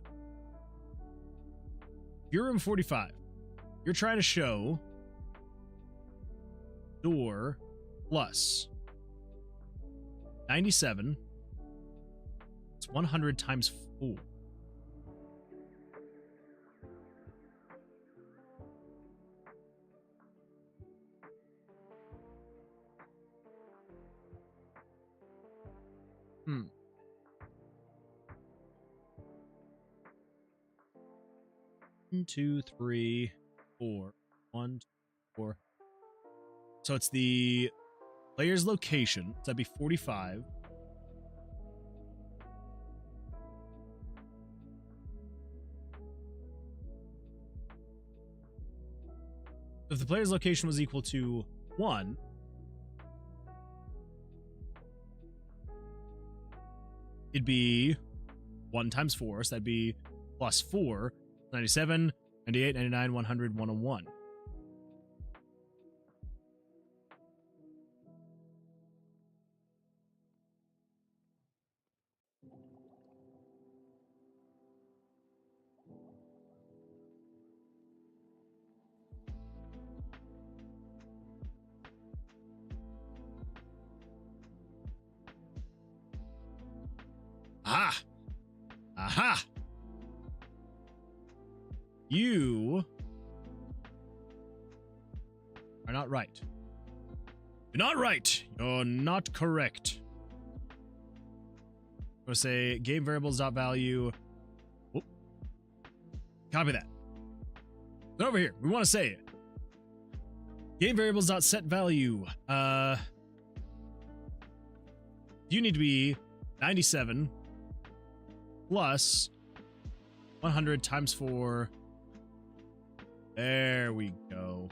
You're room 45. You're trying to show door plus 97. It's 100 times 4. One, 2, 3, 4. 1, 2, 4. So it's the player's location. So that'd be 45. If the player's location was equal to 1, it'd be 1 times 4, so that'd be plus 4, 97, 98, 99, 100, 101. Aha! Aha! You are not right. You're not right. You're not correct. I'm going to say game variables dot value. Whoop. Copy that. Then over here, we want to say game variables dot set value. You need to be 97 plus 100 times 4. There we go.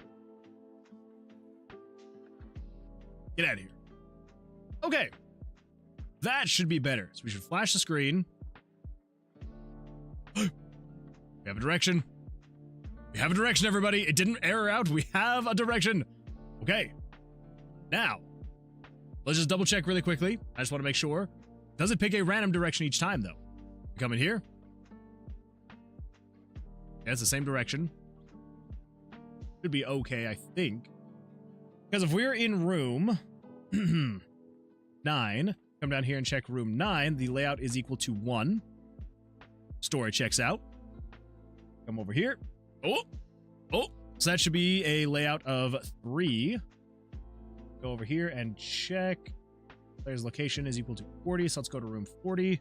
Get out of here. Okay. That should be better. So we should flash the screen. We have a direction. We have a direction, everybody. It didn't error out. We have a direction. Okay. Now, let's just double check really quickly. I just want to make sure. Does it pick a random direction each time, though? We come in here. Yeah, it's the same direction. Should be okay, I think. Because if we're in room 9, come down here and check room 9, the layout is equal to 1. Story checks out. Come over here. Oh! So that should be a layout of 3. Go over here and check. Player's location is equal to 40, so let's go to room 40.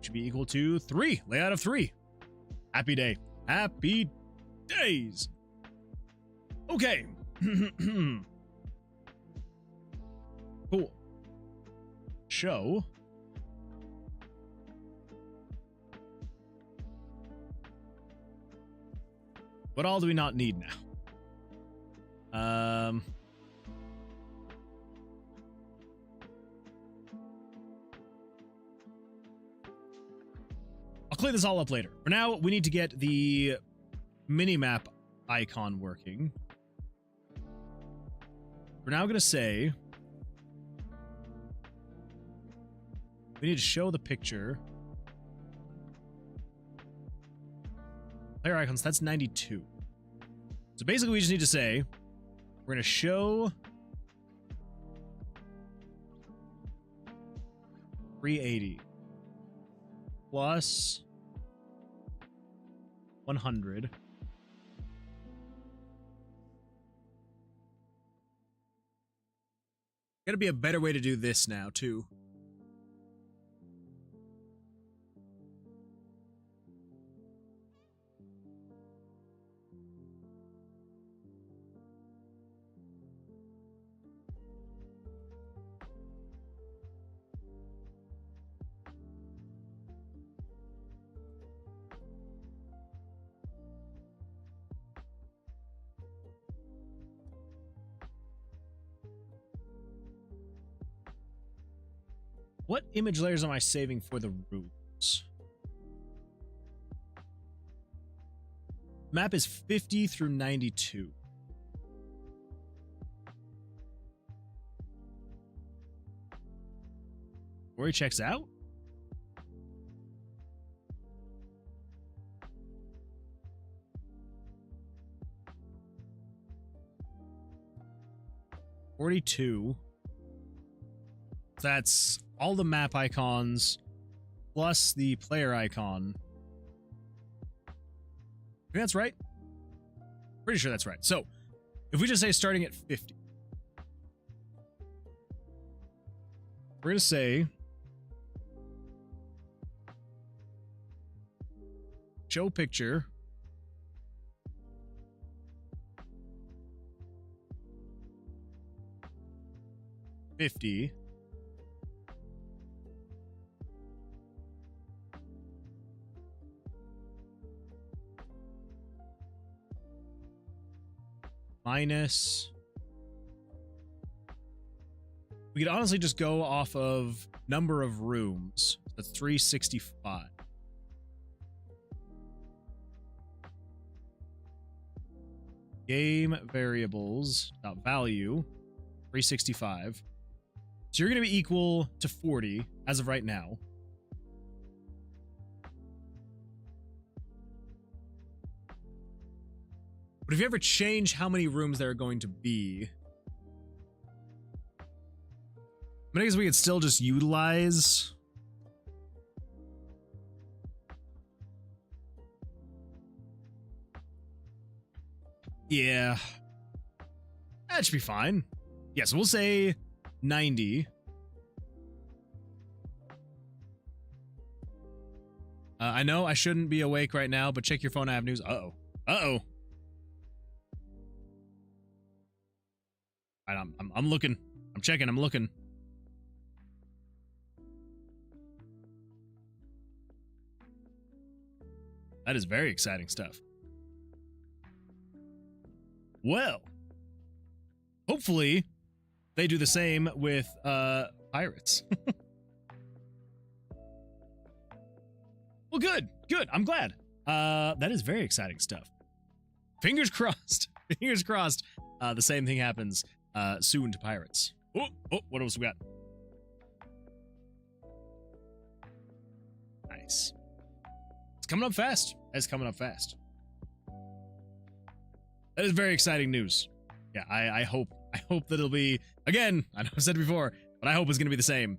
Should be equal to 3. Layout of 3. Happy day. Happy days. Okay. Cool. Show. What all do we not need now? I'll clean this all up later. For now, we need to get the mini-map icon working. We're now going to say we need to show the picture. Player icons, that's 92. So basically, we just need to say we're going to show 380 plus 100 gotta be a better way to do this now, too. What image layers am I saving for the rooms? Map is 50 through 92. Where he checks out? $42. That's all the map icons plus the player icon. I think that's right. Pretty sure that's right. So, if we just say starting at 50, we're going to say show picture $50 minus. We could honestly just go off of number of rooms. That's 365. Game variables dot value 365. So you're going to be equal to 40 as of right now. But if you ever change how many rooms there are going to be, I guess we could still just utilize Yeah. That should be fine. Yeah, so we'll say 90. I know I shouldn't be awake right now, but check your phone. I have news. Uh-oh. Uh-oh. All right, I'm looking. I'm checking. I'm looking. That is very exciting stuff. Well, hopefully they do the same with pirates. Well, good. I'm glad. That is very exciting stuff. Fingers crossed. Fingers crossed. The same thing happens soon to pirates. Oh, what else we got? Nice. It's coming up fast. It's coming up fast. That is very exciting news. Yeah, I hope that it'll be, again, I know I've said it before, but I hope it's going to be the same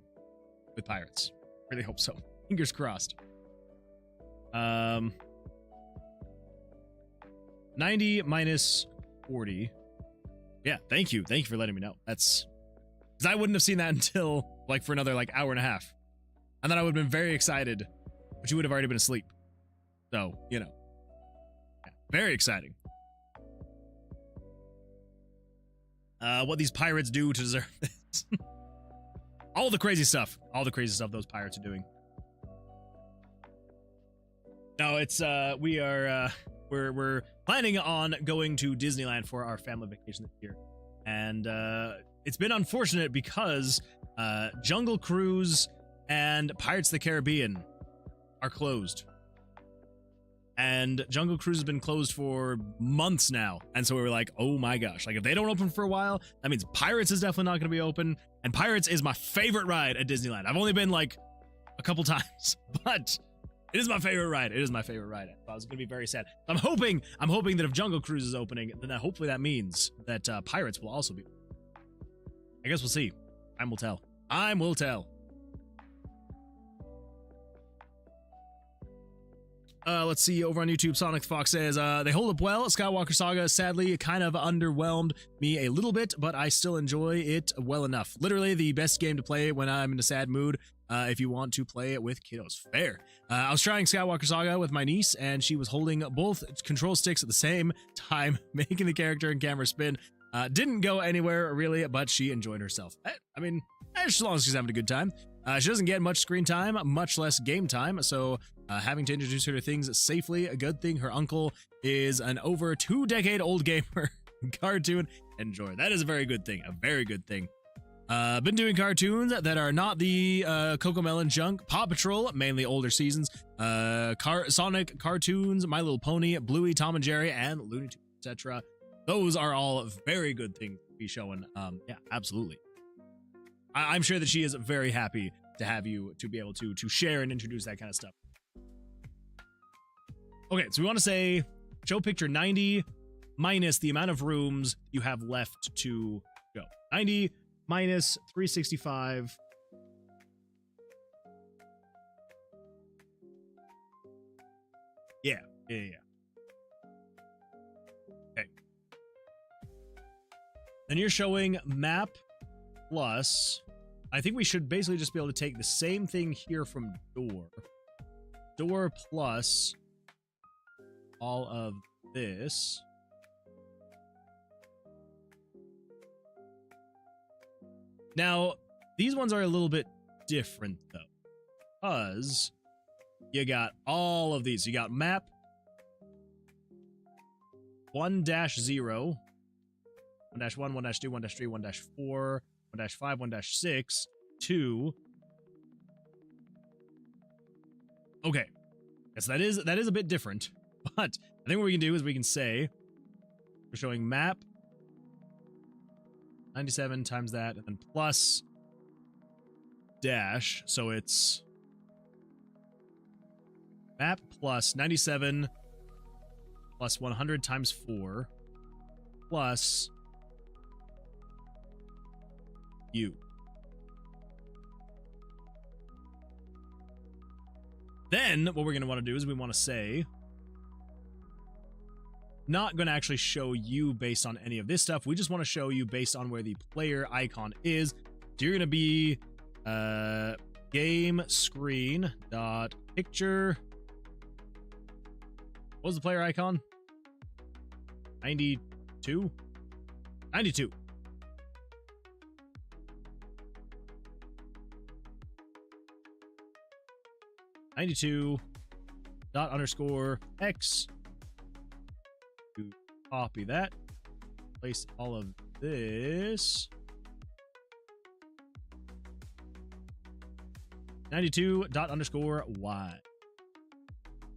with pirates. Really hope so. Fingers crossed. 90 minus 40. Yeah, thank you. Thank you for letting me know. That's, because I wouldn't have seen that until, like, for another, like, hour and a half. And then I would have been very excited, but you would have already been asleep. So, you know. Yeah, very exciting. What these pirates do to deserve this. All the crazy stuff. All the crazy stuff those pirates are doing. No, it's, we're planning on going to Disneyland for our family vacation this year. And, it's been unfortunate because, Jungle Cruise and Pirates of the Caribbean are closed. And Jungle Cruise has been closed for months now. And so we were like, oh my gosh, like if they don't open for a while, that means Pirates is definitely not going to be open. And Pirates is my favorite ride at Disneyland. I've only been like a couple times, but it is my favorite ride. It is my favorite ride. I was going to be very sad. I'm hoping that if Jungle Cruise is opening, then hopefully that means that Pirates will also be. I guess we'll see. Time will tell. Time will tell. Let's see, over on YouTube, Sonic Fox says, they hold up well. Skywalker Saga sadly kind of underwhelmed me a little bit, but I still enjoy it well enough. Literally the best game to play when I'm in a sad mood, if you want to play it with kiddos. Fair. I was trying Skywalker Saga with my niece, and she was holding both control sticks at the same time, making the character and camera spin. Didn't go anywhere, really, but she enjoyed herself. I mean, as long as she's having a good time. She doesn't get much screen time, much less game time, so having to introduce her to things safely, a good thing. Her uncle is an over 2-decade-old gamer. Cartoon, enjoy. That is a very good thing, a very good thing. Been doing cartoons that are not the Cocomelon junk. Paw Patrol, mainly older seasons. Sonic cartoons, My Little Pony, Bluey, Tom and Jerry, and Looney Tunes, etc. Those are all very good things to be showing. Yeah, absolutely. I'm sure that she is very happy to have you to be able to share and introduce that kind of stuff. Okay, so we want to say show picture 90 minus the amount of rooms you have left to go. 90 minus 365. Yeah. Okay. Then you're showing map plus, I think we should basically just be able to take the same thing here from door plus all of this. Now, these ones are a little bit different though, because you got all of these. You got map 1-0, 1-1, 1-2, 1-3, 1-4, 1-5, 1-6, 2. Okay. Yes, that is a bit different. But I think what we can do is we can say we're showing map 97 times that, and then plus dash. So it's map plus 97 plus 100 times 4 plus U. Then what we're going to want to do is we want to say not going to actually show you based on any of this stuff. We just want to show you based on where the player icon is. So you're going to be game screen dot picture. What was the player icon? 92? 92. Dot underscore X. To copy that. Place all of this. 92 dot underscore Y.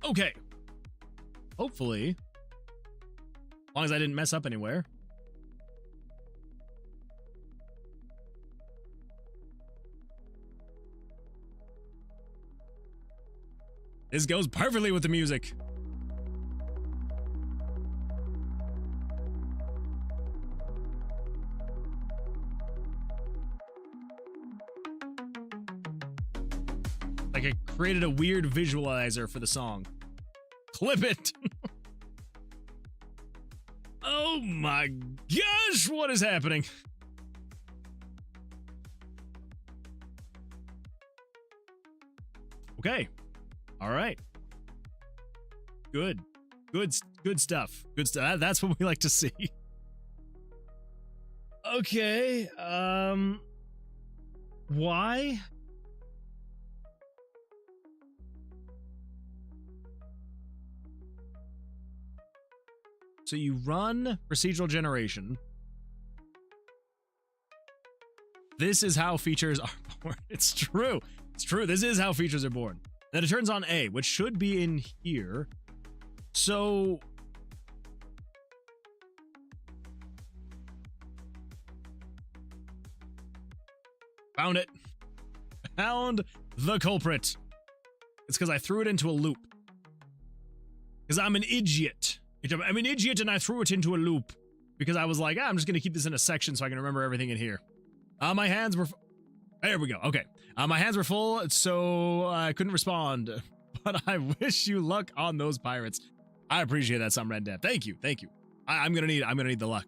Okay. Hopefully, as long as I didn't mess up anywhere. This goes perfectly with the music. Like I created a weird visualizer for the song. Clip it. Oh my gosh, what is happening? Okay. All right. Good stuff. Good stuff. That's what we like to see. Okay. Why? So you run procedural generation. This is how features are born. It's true. It's true. This is how features are born. Then it turns on A, which should be in here. So found it. Found the culprit. It's because I threw it into a loop. Because I'm an idiot. I'm an idiot and I threw it into a loop. Because I was like, I'm just going to keep this in a section so I can remember everything in here. My hands were... There we go. Okay. My hands were full, so I couldn't respond. But I wish you luck on those pirates. I appreciate that, some Red Death. Thank you. Thank you. I'm gonna need the luck.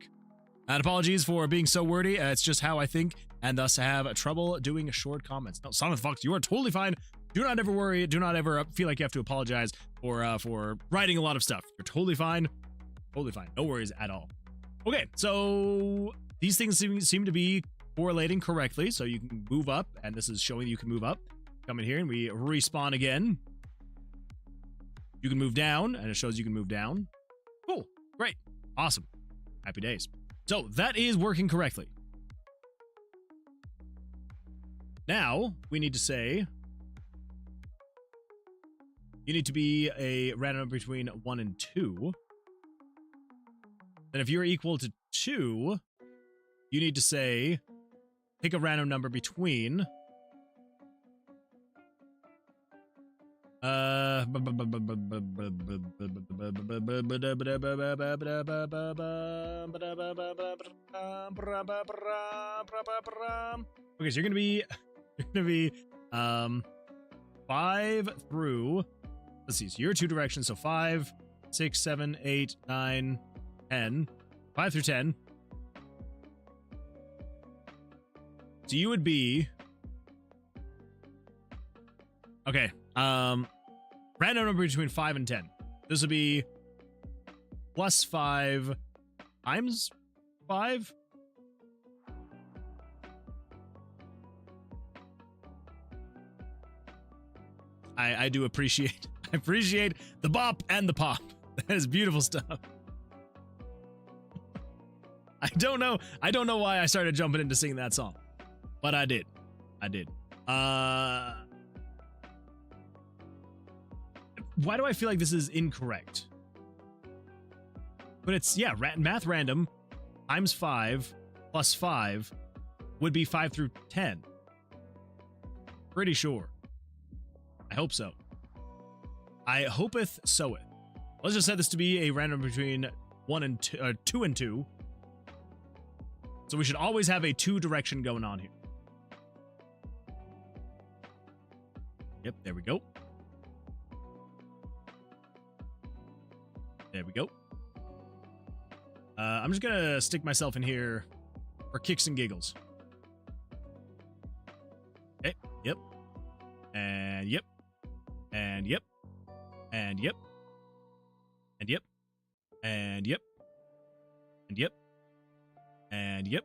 And apologies for being so wordy. It's just how I think, and thus have trouble doing short comments. No, Son of Fox, you are totally fine. Do not ever worry. Do not ever feel like you have to apologize for writing a lot of stuff. You're totally fine. Totally fine. No worries at all. Okay, so these things seem to be correlating correctly, so you can move up, and this is showing you can move up. Come in here, and we respawn again. You can move down, and it shows you can move down. Cool. Great. Awesome. Happy days. So that is working correctly. Now, we need to say... You need to be a random number between 1 and 2. Then if you're equal to 2, you need to say... Pick a random number between... Okay, so you're gonna be 5 through, let's see, so you're 2 directions, so 5, 6, 7, 8, 9, 10. 5 through 10. So you would be... Okay, random number between 5 and 10. This would be plus 5 times 5? I do appreciate the bop and the pop. That is beautiful stuff. I don't know why I started jumping into singing that song, but I did. Why do I feel like this is incorrect? But it's, yeah, math random times 5 plus 5 would be 5 through 10. Pretty sure. I hope so. I hopeth so it. Let's just set this to be a random between 1 and 2, 2 and 2. So we should always have a 2 direction going on here. Yep, there we go. There we go. I'm just gonna stick myself in here for kicks and giggles. Okay, yep. And yep. And yep. And yep. And yep. And yep. And yep. And yep.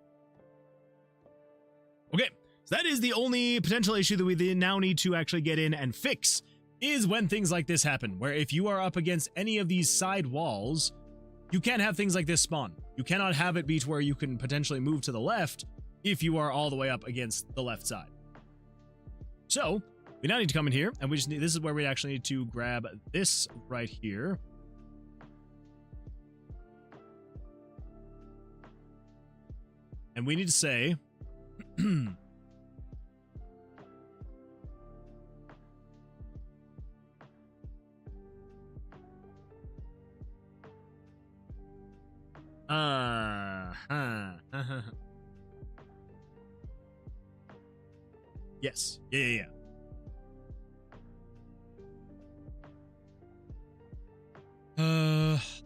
Okay, so that is the only potential issue that we now need to actually get in and fix, is when things like this happen, where if you are up against any of these side walls, you can't have things like this spawn. You cannot have it be to where you can potentially move to the left if you are all the way up against the left side. So, we now need to come in here, and we just need, this is where we actually need to grab this right here. And we need to say, yes. Yeah.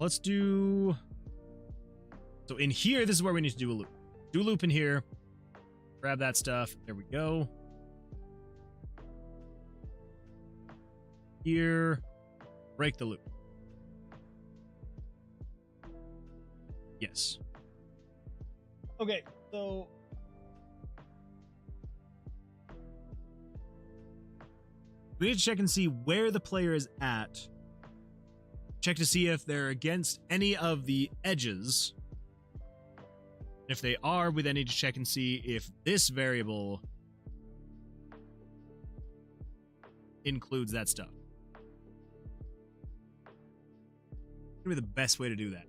Let's do... So in here, this is where we need to do a loop. Do a loop in here. Grab that stuff. There we go. Here. Break the loop. Yes. Okay, so... we need to check and see where the player is at. Check to see if they're against any of the edges. If they are, we then need to check and see if this variable includes that stuff. What would be the best way to do that?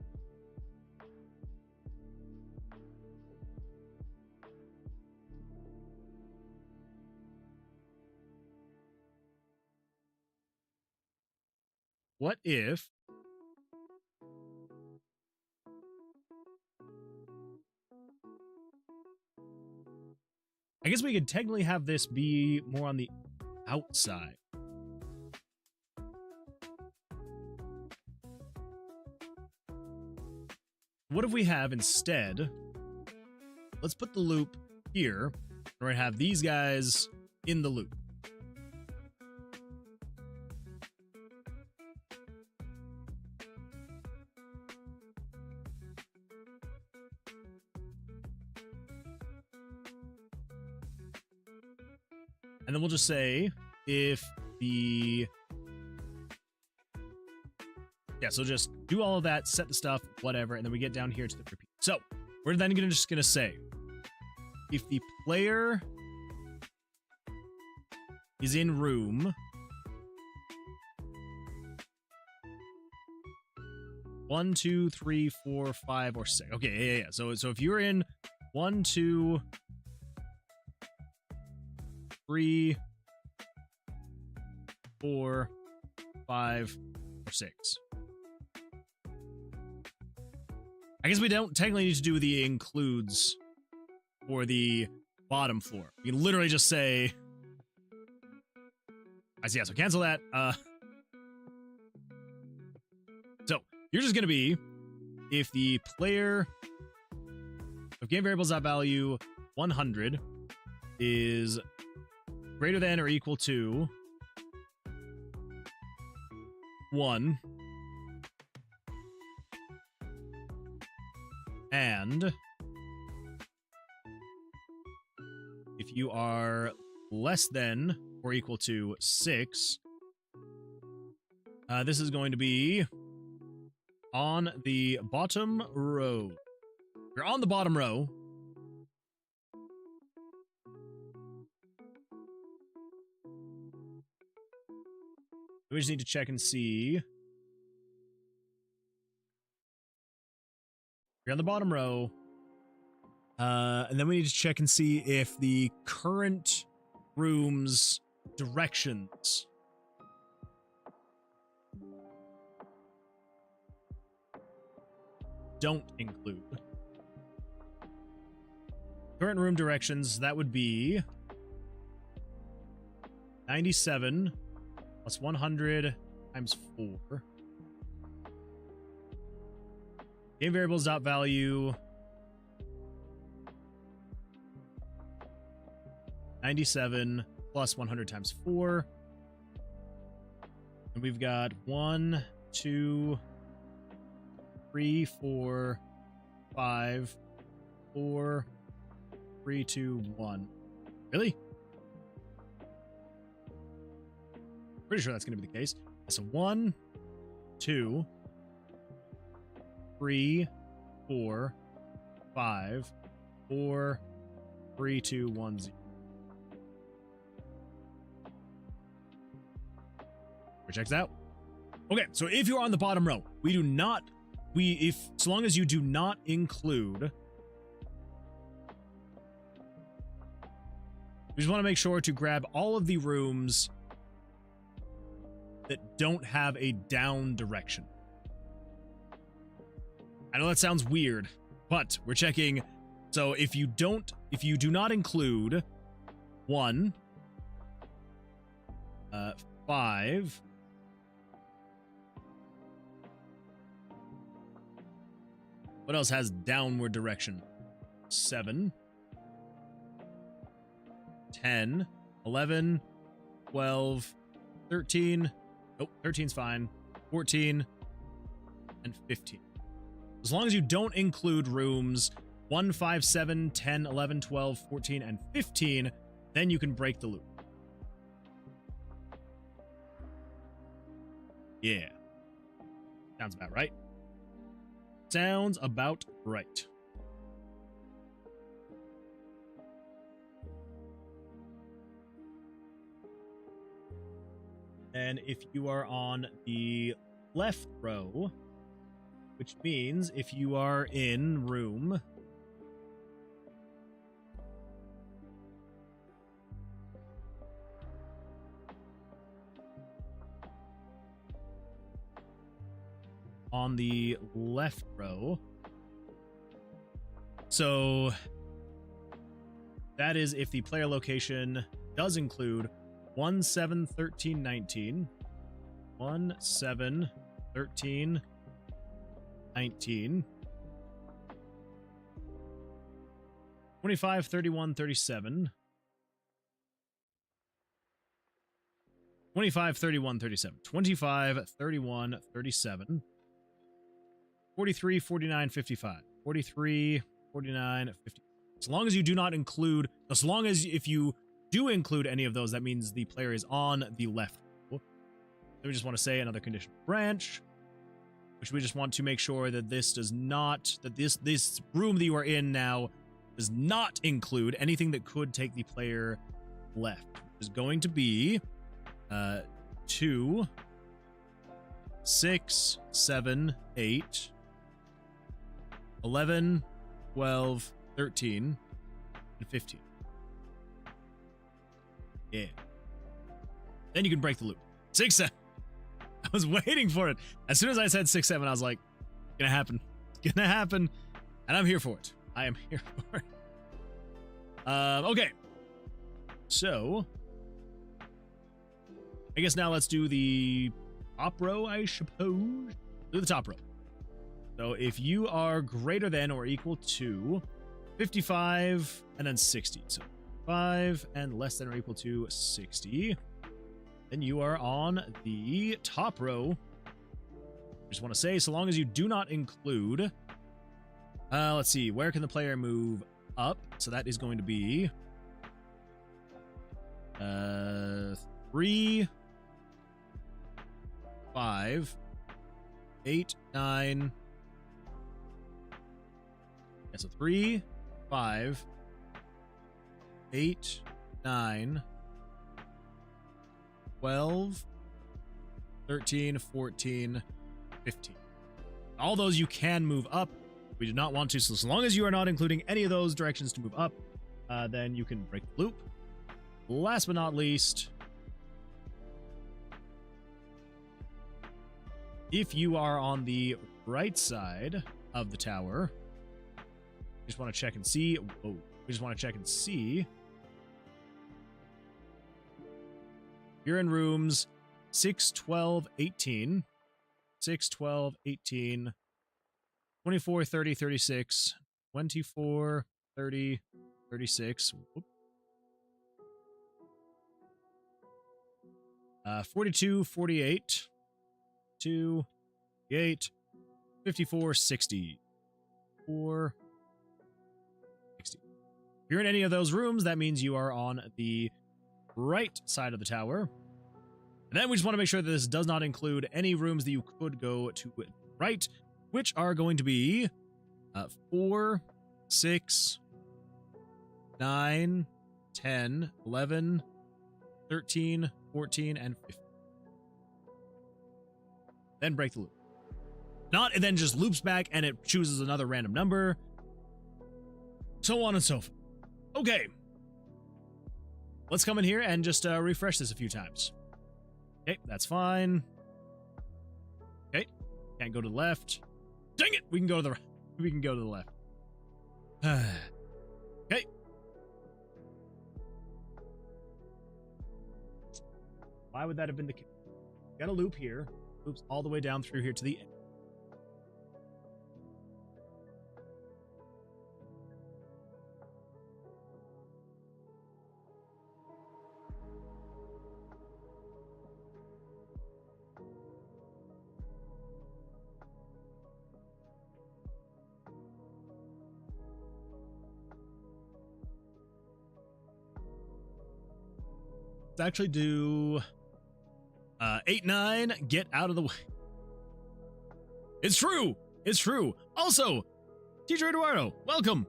What if... I guess we could technically have this be more on the outside. What if we have instead, let's put the loop here, and we're gonna have these guys in the loop. And then we'll just say if the... yeah, so just do all of that, set the stuff, whatever, and then we get down here to the repeat. So we're then just gonna say if the player is in room 1, 2, 3, 4, 5, or 6. Okay, yeah. So if you're in 1, 2, 3, 4, 5, or 6. I guess we don't technically need to do the includes for the bottom floor. We can literally just say... I see, yeah, so cancel that. So, you're just going to be, if the player of game variables.value 100 is greater than or equal to 1, and if you are less than or equal to 6, this is going to be on the bottom row. You're on the bottom row. We just need to check and see. You're on the bottom row. And then we need to check and see if the current room's directions don't include. Current room directions, that would be 97 plus 100 times 4. Game variables dot value 97 plus 100 times 4. And we've got 1, 2, 3, 4, 5, 4, 3, 2, 1. Really? Pretty sure that's going to be the case. So 1, 2, 3, 4, 5, 4, 3, 2, 1, 0. Checks out. Okay, so if you're on the bottom row, so long as you do not include, we just want to make sure to grab all of the rooms that don't have a down direction. I know that sounds weird, but we're checking. So if you do not include 1, 5, what else has downward direction? 7, 10, 11, 12, 13. Nope, 13's fine. 14 and 15. As long as you don't include rooms 1, 5, 7, 10, 11, 12, 14, and 15, then you can break the loop. Yeah. Sounds about right. Sounds about right. And if you are on the left row, which means if you are in room on the left row. So that is if the player location does include 1, 7, 13, 19, 1, 7, 13, 19, 25, 31, 37, 25, 31, 37, 25, 31, 37, 43, 49, 55, 43, 49, 50. As long as you do not include, as long as if you do include any of those, that means the player is on the left. Then we just want to say another condition branch, which we just want to make sure that this does not, that this room that you are in now does not include anything that could take the player left, which is going to be 2, 6, 7, 8, 11, 12, 13, and 15. Yeah. Then you can break the loop. 6, 7. I was waiting for it. As soon as I said 6, 7, I was like, it's gonna happen. It's gonna happen. And I'm here for it. I am here for it. Okay. So, I guess now let's do the top row, I suppose. Do the top row. So if you are greater than or equal to 55 and then 60. So 5 and less than or equal to 60. Then you are on the top row. Just want to say, so long as you do not include, let's see, where can the player move up? So that is going to be 3, 5, 8, 9. Yeah, so 3, 5, 8, 9, 12, 13, 14, 15. All those you can move up. We do not want to, so as long as you are not including any of those directions to move up, then you can break the loop. Last but not least, if you are on the right side of the tower, just want to check and see. Whoa. We just want to check and see. You're in rooms 6, 12, 18. 6, 12, 18. 24, 30, 36, 24, 30, 36. Whoop. 42, 48, 2, 8, 54, 60. 4, 60. If you're in any of those rooms, that means you are on the right side of the tower. And then we just want to make sure that this does not include any rooms that you could go to the right, which are going to be 4, 6, 9, 10, 11, 13, 14, and 15. Then break the loop. Not, it then just loops back and it chooses another random number. So on and so forth. Okay. Let's come in here and just refresh this a few times. Okay, that's fine. Okay, can't go to the left. Dang it! We can go to the right. We can go to the left. Okay. Why would that have been the case? Got a loop here. Loops all the way down through here to the end. Let's actually do 8, 9, get out of the way. It's true. It's true. Also, Teacher Eduardo, welcome.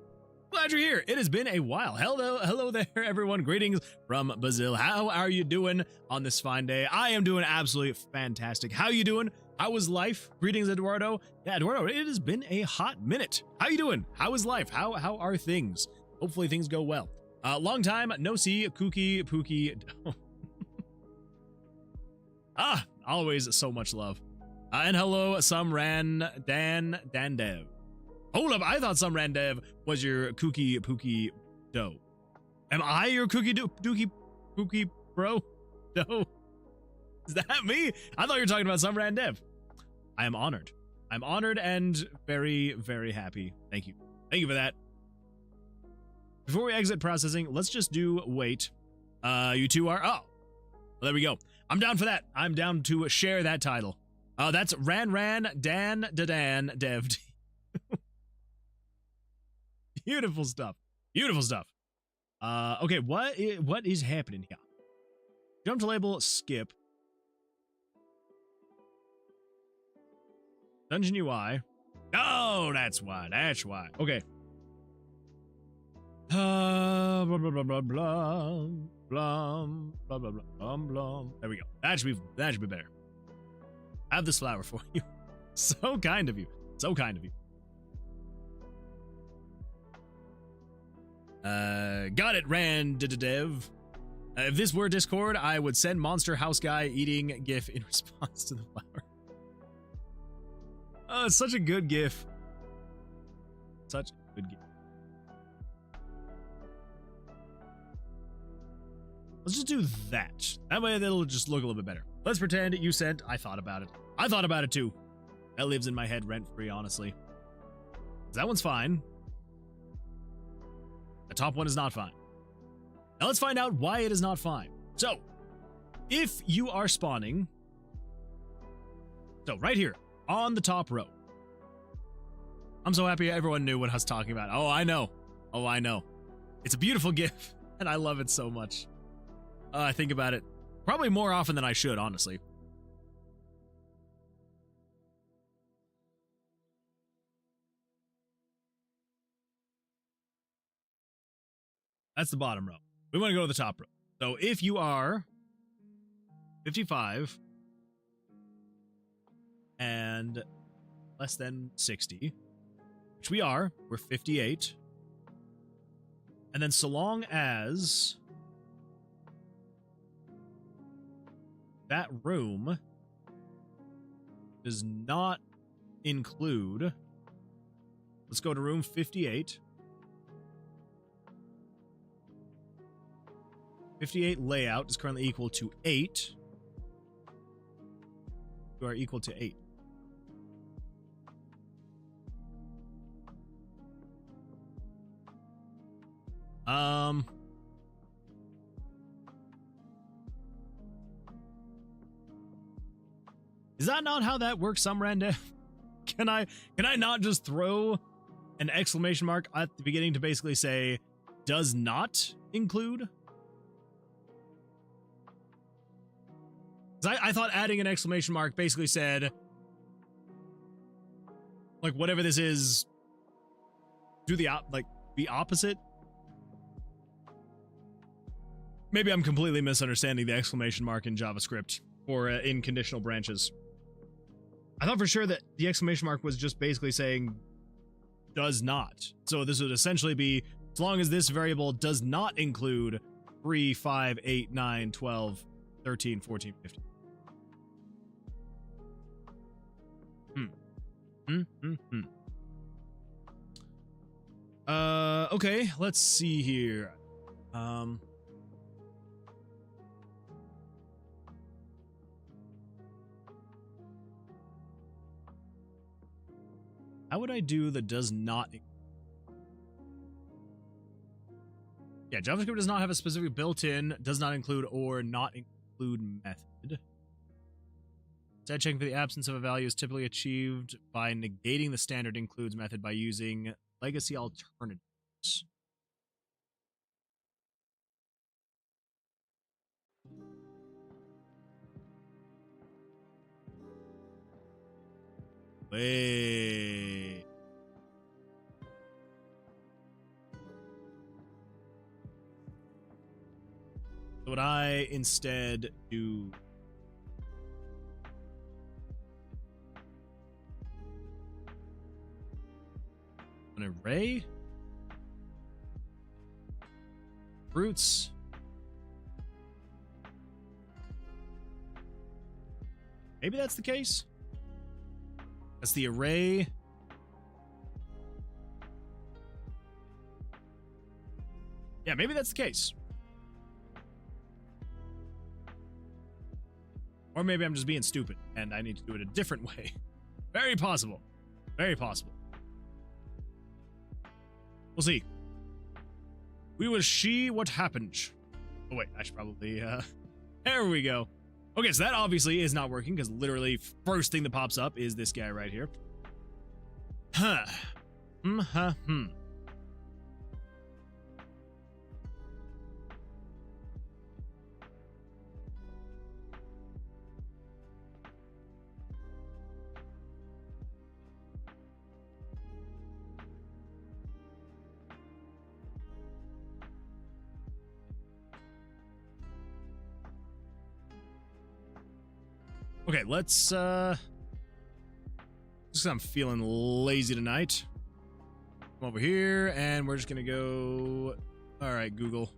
Glad you're here. It has been a while. Hello there, everyone. Greetings from Brazil. How are you doing on this fine day? I am doing absolutely fantastic. How you doing? How was life? Greetings, Eduardo. Yeah, Eduardo, it has been a hot minute. How you doing? How is life? How are things? Hopefully things go well. Long time no see, Kooky Pookie. Always so much love. And hello, Sumran Dan Dev. Hold up, I thought Sumran Dev was your Kooky Pookie doe. Am I your Dookie Pookie bro? Doe? Is that me? I thought you were talking about Sumran Dev. I am honored. I'm honored and very, very happy. Thank you. Thank you for that. Before we exit processing, let's just do wait. You two are, well, there we go. I'm down for that. I'm down to share that title. That's Ran Dan Dev. Beautiful stuff. Beautiful stuff. Okay, what is happening here? Jump to label, skip. Dungeon UI. Oh, that's why. That's why. Okay. Blah blah blah blah blah blah blah blah blah blah. There we go. That should be better. I have this flower for you. So kind of you. So kind of you. Got it, Dev. If this were Discord, I would send Monster House Guy eating GIF in response to the flower. Oh, it's such a good GIF. Such a good GIF. Let's just do that. That way it'll just look a little bit better. Let's pretend you sent, I thought about it. I thought about it too. That lives in my head rent-free, honestly. That one's fine. The top one is not fine. Now let's find out why it is not fine. So, if you are spawning, so right here, on the top row. I'm so happy everyone knew what I was talking about. Oh, I know. Oh, I know. It's a beautiful GIF, and I love it so much. I think about it probably more often than I should, honestly. That's the bottom row. We want to go to the top row. So if you are 55 and less than 60, which we are, we're 58. And then so long as that room does not include, let's go to room 58. 58 layout is currently equal to 8. You are equal to 8. Is that not how that works, Sumrande? Can I not just throw an exclamation mark at the beginning to basically say does not include? I thought adding an exclamation mark basically said, like, whatever this is, do the opposite. Maybe I'm completely misunderstanding the exclamation mark in JavaScript or in conditional branches. I thought for sure that the exclamation mark was just basically saying does not. So this would essentially be, as long as this variable does not include 3, 5, 8, 9, 12, 13, 14, 15. Okay, let's see here. How would I do the does not? Yeah, JavaScript does not have a specific built-in does not include or not include method. Instead, checking for the absence of a value is typically achieved by negating the standard includes method by using legacy alternatives. Wait. So would I instead do an array? Roots. Maybe that's the case. That's the array. Yeah, maybe that's the case. Or maybe I'm just being stupid and I need to do it a different way. Very possible. Very possible. We'll see. We will see what happens. Oh wait, I should probably, there we go. Okay, so that obviously is not working because literally first thing that pops up is this guy right here. Huh. Okay, let's, just 'cause I'm feeling lazy tonight. Come over here, and we're just gonna go, all right, Google.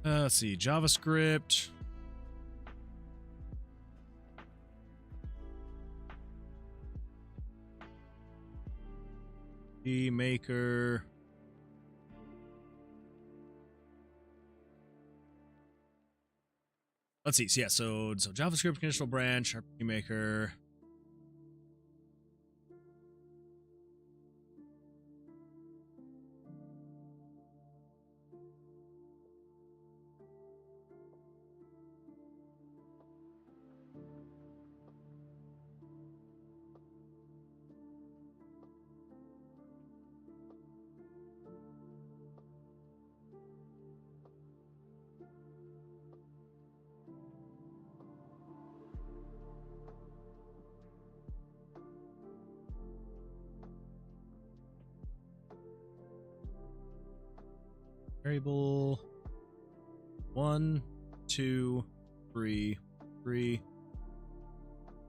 Let's see, JavaScript. Maker. Let's see. So, yeah, so JavaScript conditional branch, RPG Maker. Variable 1, 2, 3, 3.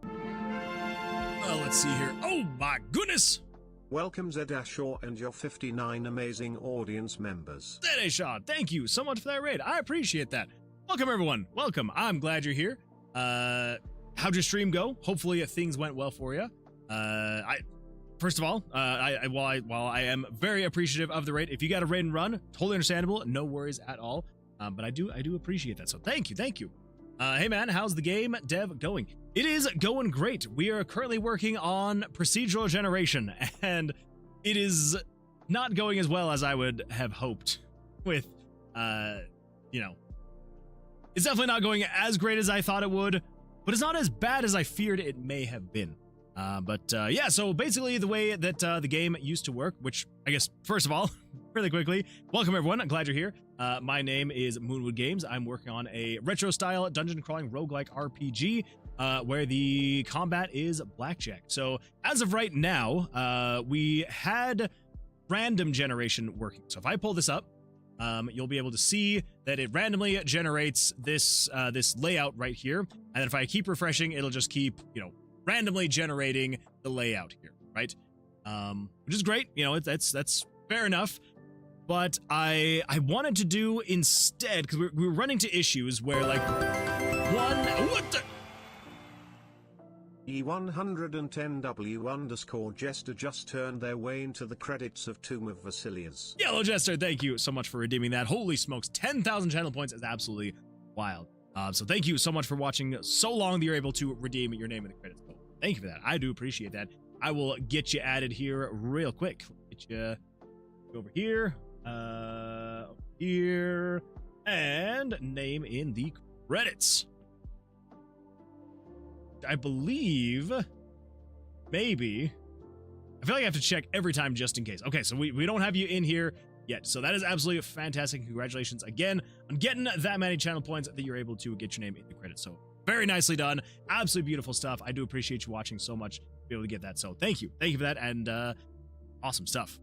Well, let's see here. Oh my goodness! Welcome Zedashore and your 59 amazing audience members. Zedashore, thank you so much for that raid. I appreciate that. Welcome everyone. Welcome. I'm glad you're here. How'd your stream go? Hopefully things went well for you. First of all, while I am very appreciative of the raid, if you got a raid and run, totally understandable, no worries at all. But I do appreciate that. So thank you. Hey man, how's the game dev going? It is going great. We are currently working on procedural generation, and it is not going as well as I would have hoped with, you know, it's definitely not going as great as I thought it would, but it's not as bad as I feared it may have been. Yeah, so basically the way that the game used to work, which I guess, first of all, really quickly, welcome everyone, I'm glad you're here. My name is Moonwood Games. I'm working on a retro-style dungeon-crawling roguelike RPG, where the combat is blackjack. So as of right now, we had random generation working. So if I pull this up, you'll be able to see that it randomly generates this this layout right here, and then if I keep refreshing, it'll just keep, you know, randomly generating the layout here, right? Which is great, you know, that's fair enough. But I wanted to do instead, because we were running into issues where, like, what the? E110W_Jester just turned their way into the credits of Tomb of Vercilias. Yellow Jester, thank you so much for redeeming that. Holy smokes, 10,000 channel points is absolutely wild. So thank you so much for watching so long that you're able to redeem your name in the credits. Thank you for that. I do appreciate that. I will get you added here real quick. Get you over here, here, and name in the credits. I believe, maybe, I feel like I have to check every time just in case. Okay, so we don't have you in here yet, so that is absolutely fantastic. Congratulations again on getting that many channel points that you're able to get your name in the credits. So very nicely done, absolutely beautiful stuff. I do appreciate you watching so much to be able to get that, so thank you for that, and awesome stuff.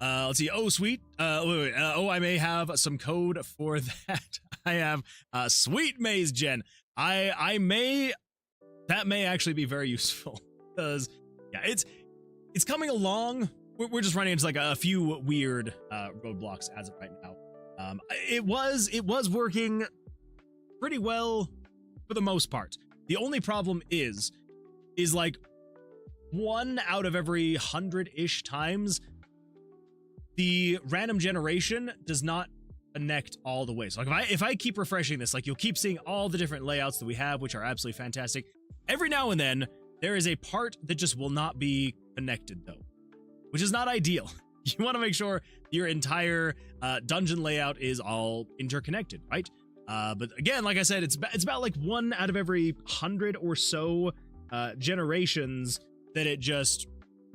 Let's see. Oh, sweet. I may have some code for that. I have sweet Maze Gen. That may actually be very useful, because yeah, it's coming along. We're just running into like a few weird roadblocks as of right now. It was working pretty well for the most part. The only problem is like 1 out of every 100-ish times, the random generation does not connect all the way. So like if I keep refreshing this, like, you'll keep seeing all the different layouts that we have, which are absolutely fantastic. Every now and then there is a part that just will not be connected though, which is not ideal. You want to make sure your entire dungeon layout is all interconnected, right? But again, like I said, it's about like 1 out of every 100 or so generations that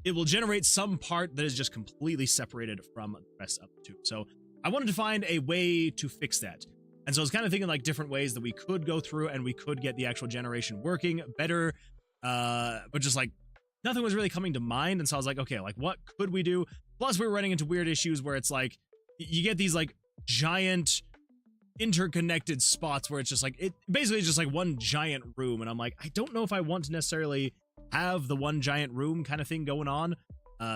it will generate some part that is just completely separated from the rest of the tube. So I wanted to find a way to fix that. And so I was kind of thinking like different ways that we could go through and we could get the actual generation working better. But just like nothing was really coming to mind. And so I was like, okay, like what could we do? Plus we were running into weird issues where it's like, you get these like giant interconnected spots where it's just like, it basically is just like one giant room. And I'm like, I don't know if I want to necessarily have the one giant room kind of thing going on.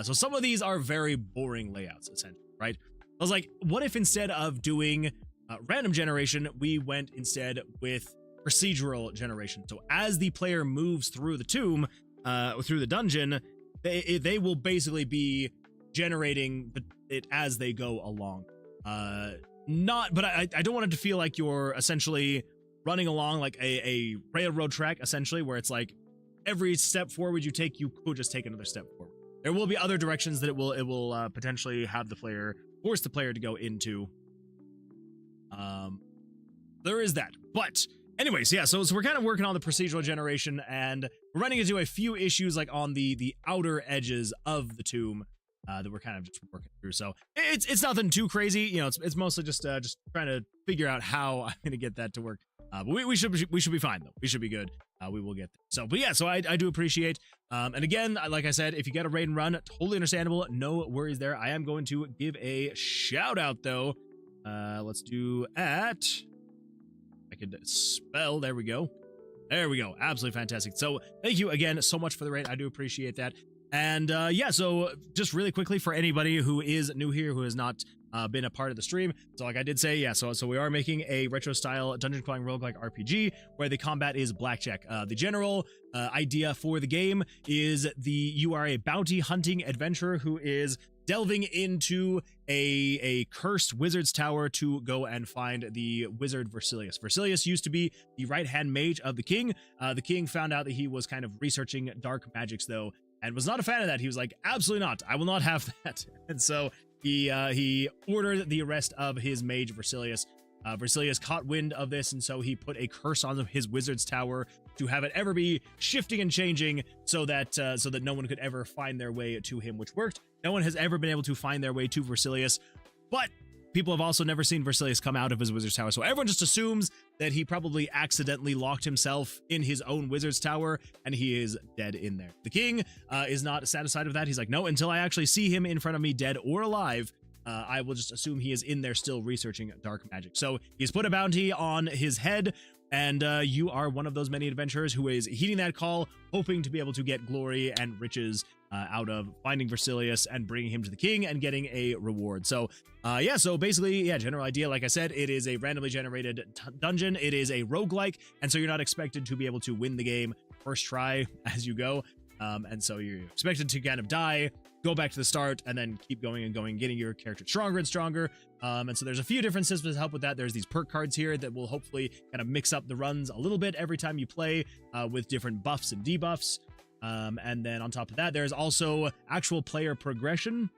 So some of these are very boring layouts, essentially, right? I was like, what if instead of doing random generation, we went instead with procedural generation? So as the player moves through the tomb, through the dungeon, they will basically be generating it as they go along. But I don't want it to feel like you're essentially running along like a railroad track, essentially, where it's like every step forward you take, you could just take another step forward. There will be other directions that it will potentially have the player, force the player to go into. There is that. But anyways, yeah, so we're kind of working on the procedural generation, and we're running into a few issues like on the outer edges of the tomb that we're kind of just working through. So it's nothing too crazy, you know. It's mostly just trying to figure out how I'm gonna get that to work. But we should be fine though. We should be good. We will get there. So, but yeah, so I do appreciate. And again, like I said, if you get a raid and run, totally understandable. No worries there. I am going to give a shout out though. Let's do at. I could spell. There we go. There we go. Absolutely fantastic. So thank you again so much for the raid. I do appreciate that. And yeah, so just really quickly for anybody who is new here, who has not been a part of the stream. So like I did say, yeah, so we are making a retro style dungeon crawling roguelike RPG where the combat is blackjack. The general idea for the game is you are a bounty hunting adventurer who is delving into a cursed wizard's tower to go and find the wizard Vercilias. Vercilias used to be the right-hand mage of the king. The king found out that he was kind of researching dark magics, though, and was not a fan of that. He was like, absolutely not. I will not have that. And so he ordered the arrest of his mage Vercilias. Vercilias caught wind of this, and so he put a curse on his wizard's tower to have it ever be shifting and changing, so that no one could ever find their way to him, which worked. No one has ever been able to find their way to Vercilias, but people have also never seen Vercilias come out of his wizard's tower, so everyone just assumes that he probably accidentally locked himself in his own wizard's tower, and he is dead in there. The king is not satisfied with that. He's like, no, until I actually see him in front of me, dead or alive, I will just assume he is in there still researching dark magic. So he's put a bounty on his head, and you are one of those many adventurers who is heeding that call, hoping to be able to get glory and riches out of finding Vercilias and bringing him to the king and getting a reward. So yeah, so basically, yeah, general idea, like I said, it is a randomly generated dungeon. It is a roguelike, and so you're not expected to be able to win the game first try as you go. And so you're expected to kind of die, go back to the start, and then keep going and going, getting your character stronger and stronger. And so there's a few different systems to help with that. There's these perk cards here that will hopefully kind of mix up the runs a little bit every time you play with different buffs and debuffs. And then on top of that, there's also actual player progression.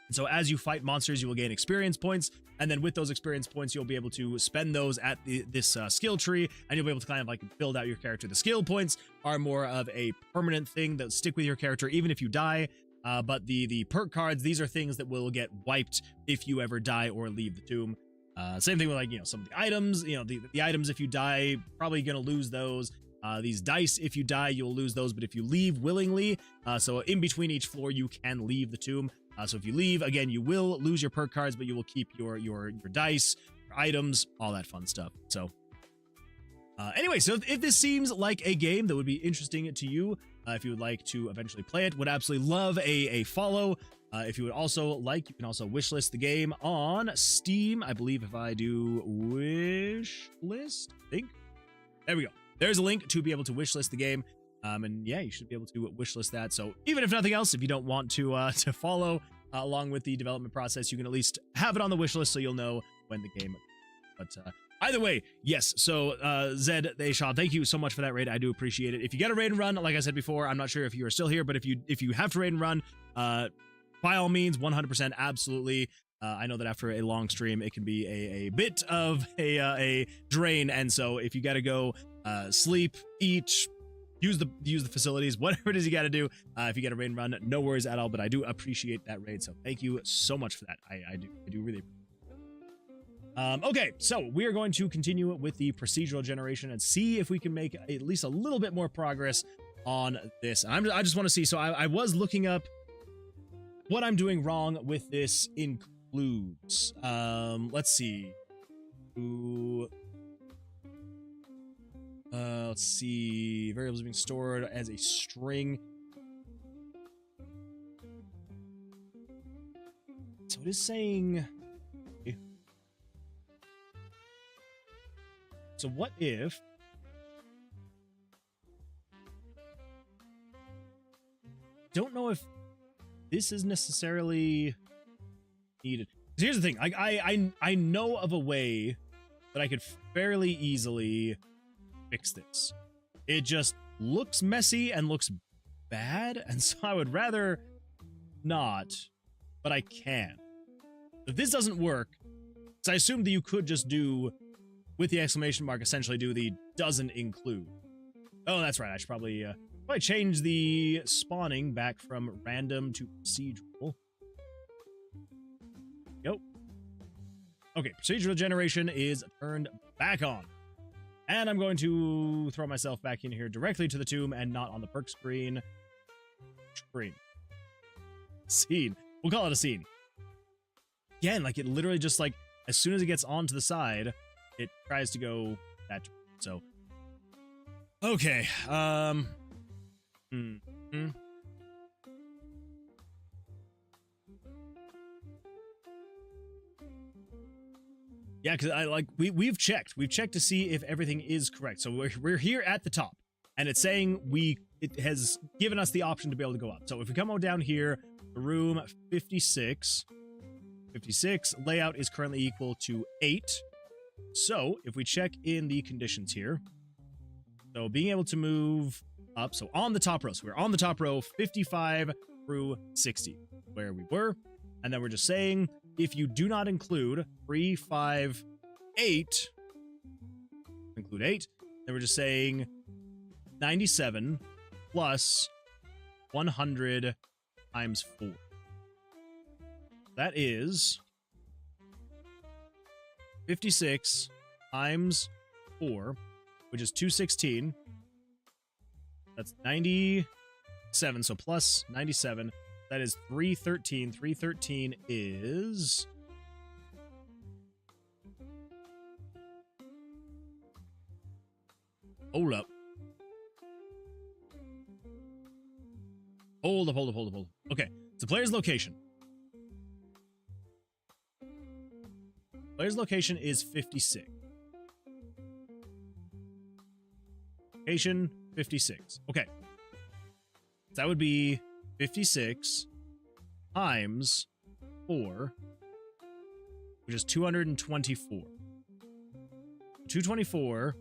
And so as you fight monsters, you will gain experience points. And then with those experience points, you'll be able to spend those at this skill tree, and you'll be able to kind of like build out your character. The skill points are more of a permanent thing that stick with your character even if you die. But the perk cards, these are things that will get wiped if you ever die or leave the tomb. Same thing with, like, you know, some of the items. You know, the items, if you die, probably gonna lose those. These dice, if you die, you'll lose those, but if you leave willingly, so in between each floor, you can leave the tomb. So if you leave, again, you will lose your perk cards, but you will keep your dice, your items, all that fun stuff. So anyway, so if this seems like a game that would be interesting to you, if you would like to eventually play it, would absolutely love a follow. If you would also like, you can also wishlist the game on Steam. I believe if I do wishlist, I think. There we go. There's a link to be able to wishlist the game. And yeah, you should be able to wishlist that. So even if nothing else, if you don't want to follow along with the development process, you can at least have it on the wishlist so you'll know when the game. But either way, yes. So Zed Ashad, thank you so much for that raid. I do appreciate it. If you get a raid and run, like I said before, I'm not sure if you are still here, but if you have to raid and run, by all means, 100%, absolutely. I know that after a long stream, it can be a bit of a drain, and so if you got to go sleep, eat, use the facilities, whatever it is you got to do, if you get a raid and run, no worries at all. But I do appreciate that raid, so thank you so much for that. I do really. Okay, so we are going to continue with the procedural generation and see if we can make at least a little bit more progress on this. I just want to see. So I was looking up what I'm doing wrong with this includes. Let's see. Let's see. Variables being stored as a string. So it is saying. So what if? Don't know if this is necessarily needed. Here's the thing. I know of a way that I could fairly easily fix this. It just looks messy and looks bad, and so I would rather not, but I can. If this doesn't work, so I assumed that you could just do, with the exclamation mark, essentially do the doesn't include. Oh, that's right. I should probably change the spawning back from random to procedural. Yep. Okay, procedural generation is turned back on. And I'm going to throw myself back in here directly to the tomb and not on the perk screen. Scene. We'll call it a scene. Again, like, it literally just, like, as soon as it gets onto the side, it tries to go that way. So, okay. Yeah, because we've checked to see if everything is correct. So we're here at the top, and it's saying it has given us the option to be able to go up. So if we come on down here, room 56. 56 layout is currently equal to 8. So if we check in the conditions here, so being able to move up, so on the top row, so we're on the top row 55 through 60, where we were, and then we're just saying if you do not include 3, 5, 8, include 8, then we're just saying 97 plus 100 times 4. That is 56 times 4, which is 216. That's 97, so plus 97. That is 313. 313 is... Hold up. Hold up. Okay, so player's location. Player's location is 56. Location 56. Okay. So that would be 56 times 4, which is 224. 224.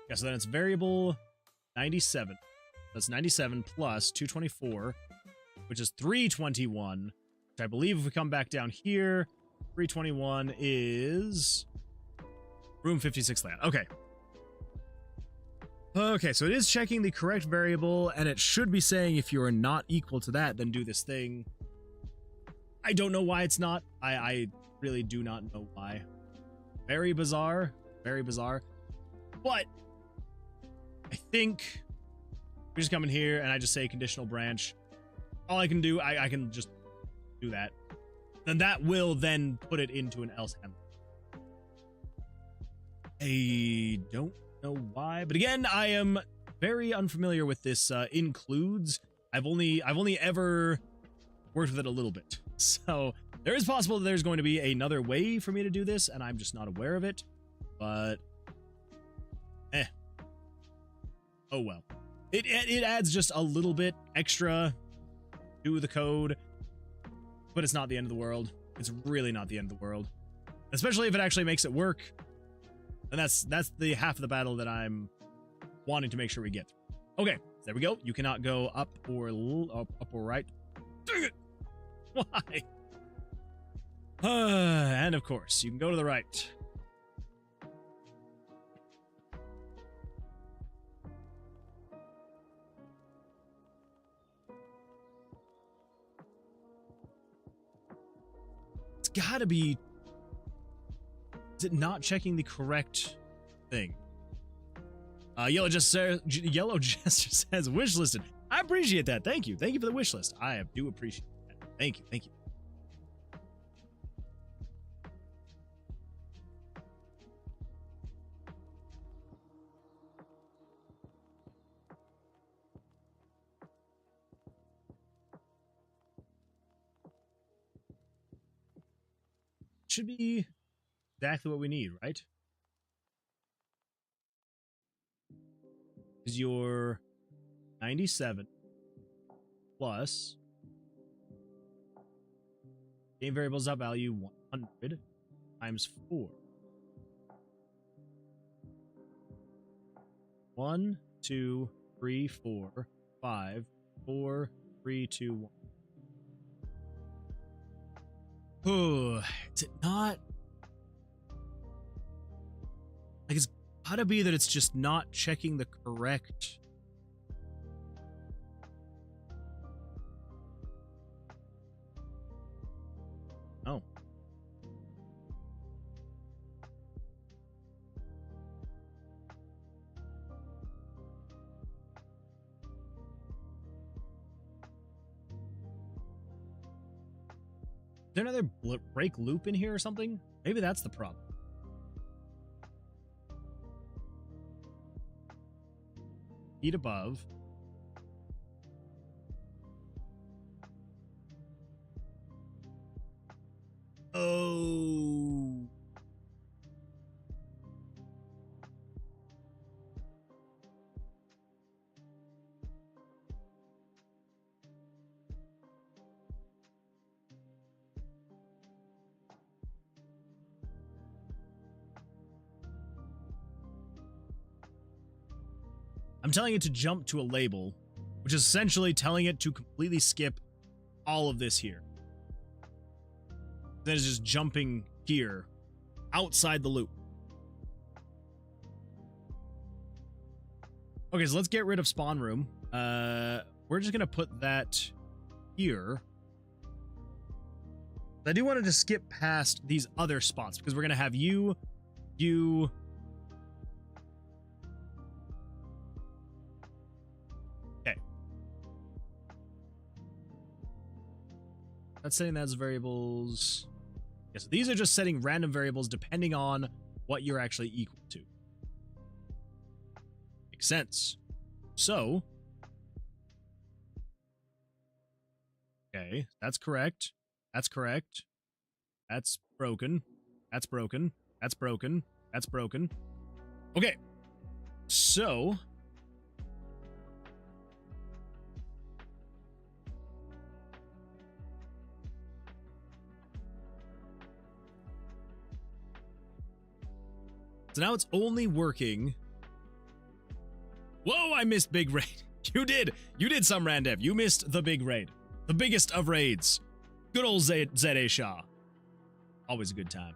Yeah, so then it's variable 97. That's 97 plus 224, which is 321. Which I believe if we come back down here, 321 is room 56 land. Okay. Okay, so it is checking the correct variable, and it should be saying if you are not equal to that, then do this thing. I don't know why it's not. I really do not know why. Very bizarre. Very bizarre. But I think we just come in here and I just say conditional branch. All I can do, I can just do that. Then that will then put it into an else handler. I don't know why, but again, I am very unfamiliar with this includes. I've only ever worked with it a little bit. So there is possible that there's going to be another way for me to do this, and I'm just not aware of it. But oh well. It adds just a little bit extra to the code, but it's not the end of the world. It's really not the end of the world. Especially if it actually makes it work. And that's the half of the battle that I'm wanting to make sure we get through. Okay, there we go. You cannot go up or right. Dang it! Why? And of course, you can go to the right. It's gotta be... Is it not checking the correct thing? Yellow Jester says wish listed. I appreciate that. Thank you. Thank you for the wish list. I do appreciate that. Thank you. Thank you. Should be exactly what we need, right? Is your 97 plus game variables dot value 100 times 4. 1, 2, 3, 4, 5, 4, 3, 2, 1. Oh, is it not? Like, it's gotta be that it's just not checking the correct. Oh. Is there another break loop in here or something? Maybe that's the problem. Feet above. Oh. I'm telling it to jump to a label, which is essentially telling it to completely skip all of this here. Then it's just jumping here outside the loop. Okay, so let's get rid of spawn room. We're just gonna put that here. I do want to just skip past these other spots because we're gonna have you. Okay. That's setting that as variables. Yeah, so these are just setting random variables depending on what you're actually equal to. Makes sense. So, okay, that's correct. That's correct. That's broken. That's broken. That's broken. That's broken. Okay. So, now it's only working. Whoa, I missed big raid. You did. You did some Randev. You missed the big raid. The biggest of raids. Good old Z.A. Shaw. Always a good time.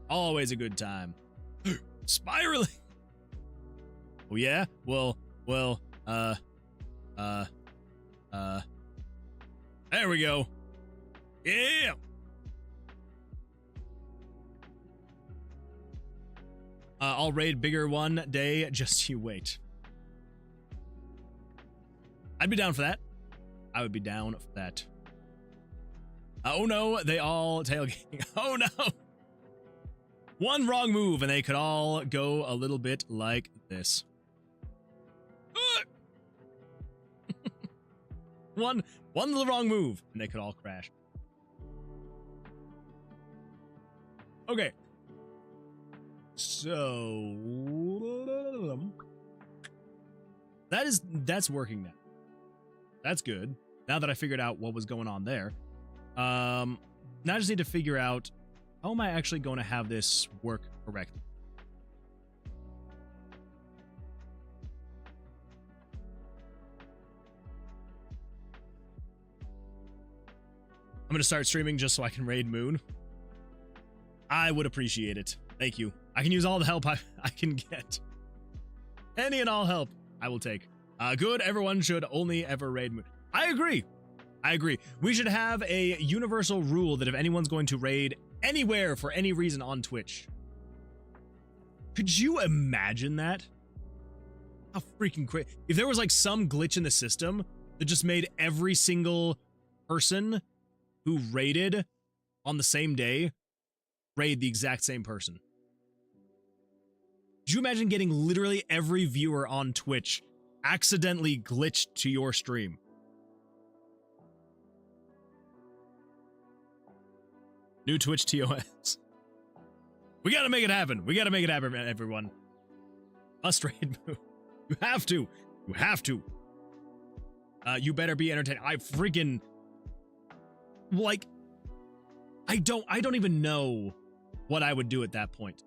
Always a good time. Spiraling. Oh yeah? Well, there we go. Yeah. I'll raid bigger one day, just you wait. I'd be down for that. I would be down for that. Oh no, they all tailgating. Oh no! One wrong move and they could all go a little bit like this. One little wrong move and they could all crash. Okay. So that's working now. That's good. Now that I figured out what was going on there. Now I just need to figure out how am I actually going to have this work correctly. I'm going to start streaming just so I can raid Moon. I would appreciate it. Thank you. I can use all the help I can get. Any and all help I will take. Good, everyone should only ever raid Moon. I agree. I agree. We should have a universal rule that if anyone's going to raid anywhere for any reason on Twitch. Could you imagine that? How freaking crazy. If there was like some glitch in the system that just made every single person who raided on the same day raid the exact same person. Could you imagine getting literally every viewer on Twitch accidentally glitched to your stream? New Twitch TOS. We gotta make it happen. We gotta make it happen, everyone. Must raid Moon. You have to. You have to. You better be entertained. I freaking... Like... I don't even know what I would do at that point.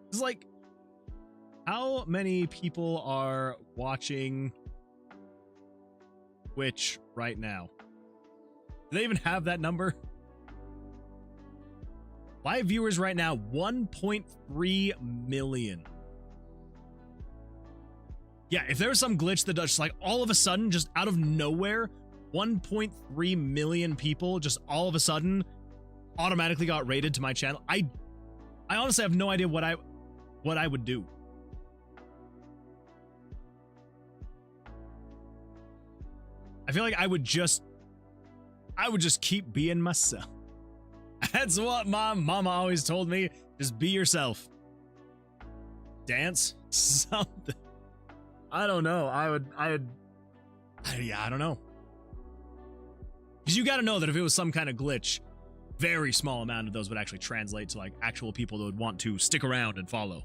It's like... How many people are watching Twitch right now? Do they even have that number? Live viewers right now, 1.3 million. Yeah, if there was some glitch that just like all of a sudden, just out of nowhere, 1.3 million people just all of a sudden automatically got raided to my channel. I honestly have no idea what I would do. I feel like I would just keep being myself. That's what my mama always told me. Just be yourself. Dance? Something. I don't know. I don't know. Because you gotta know that if it was some kind of glitch, very small amount of those would actually translate to like actual people that would want to stick around and follow.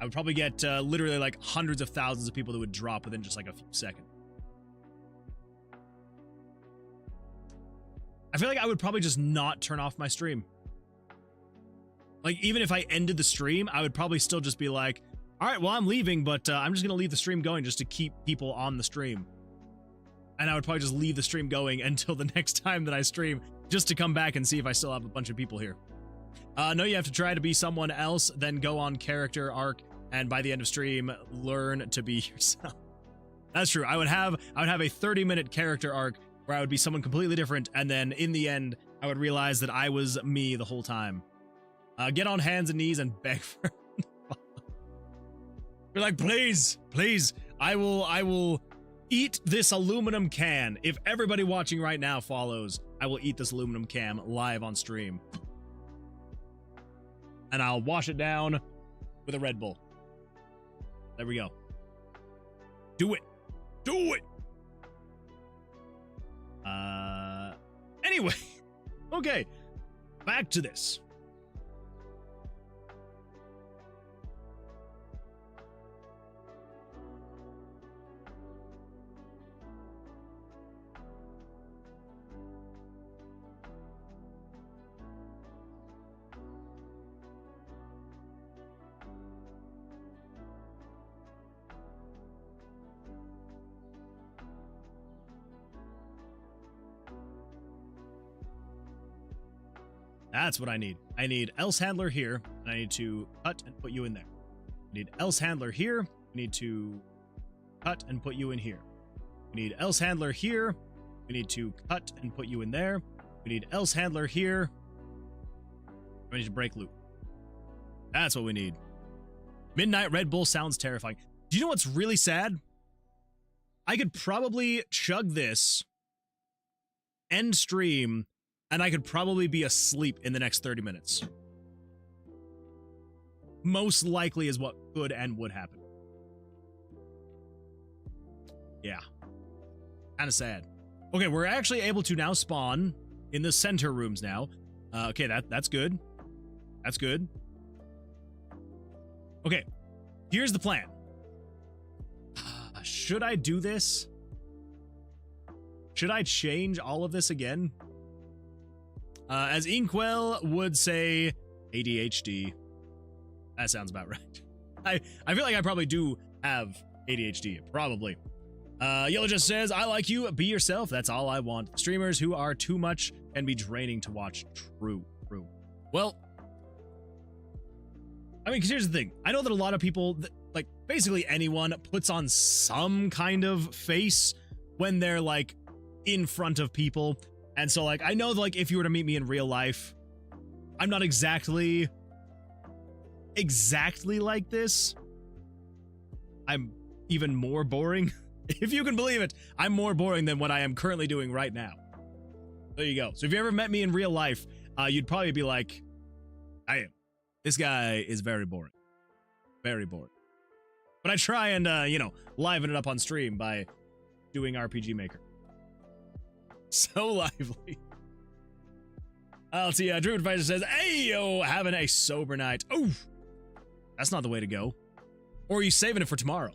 I would probably get literally like hundreds of thousands of people that would drop within just like a few seconds. I feel like I would probably just not turn off my stream. Like, even if I ended the stream, I would probably still just be like, All right, well, I'm leaving, but I'm just going to leave the stream going just to keep people on the stream. And I would probably just leave the stream going until the next time that I stream, just to come back and see if I still have a bunch of people here. No, you have to try to be someone else, then go on character arc, and by the end of stream, learn to be yourself. That's true. I would have a 30-minute character arc where I would be someone completely different, and then in the end, I would realize that I was me the whole time. Get on hands and knees and beg for. You're like, please, I will eat this aluminum can. If everybody watching right now follows, I will eat this aluminum can live on stream. And I'll wash it down with a Red Bull. There we go. Do it. Do it. Anyway. Okay. Back to this. That's what I need. I need else handler here, and I need to cut and put you in there. I need else handler here. I need to cut and put you in here. We need else handler here. We need to cut and put you in there. We need else handler here. We need to break loop. That's what we need. Midnight Red Bull sounds terrifying. Do you know what's really sad? I could probably chug this, end stream, and I could probably be asleep in the next 30 minutes. Most likely is what could and would happen. Yeah. Kind of sad. Okay, we're actually able to now spawn in the center rooms now. Okay, that's good. That's good. Okay, here's the plan. Should I do this? Should I change all of this again? As Inkwell would say, ADHD. That sounds about right. I feel like I probably do have ADHD. Probably. Yellow just says, I like you. Be yourself. That's all I want. Streamers who are too much can be draining to watch. True. Well, I mean, because here's the thing. I know that a lot of people, like basically anyone, puts on some kind of face when they're like in front of people. And so, like, I know, like, if you were to meet me in real life, I'm not exactly like this. I'm even more boring. If you can believe it, I'm more boring than what I am currently doing right now. There you go. So if you ever met me in real life, you'd probably be like, I am. This guy is very boring. Very boring. But I try and, liven it up on stream by doing RPG Maker. So lively. Let's see, Druid Fighter says, hey, yo, having a sober night. Oh, that's not the way to go. Or are you saving it for tomorrow?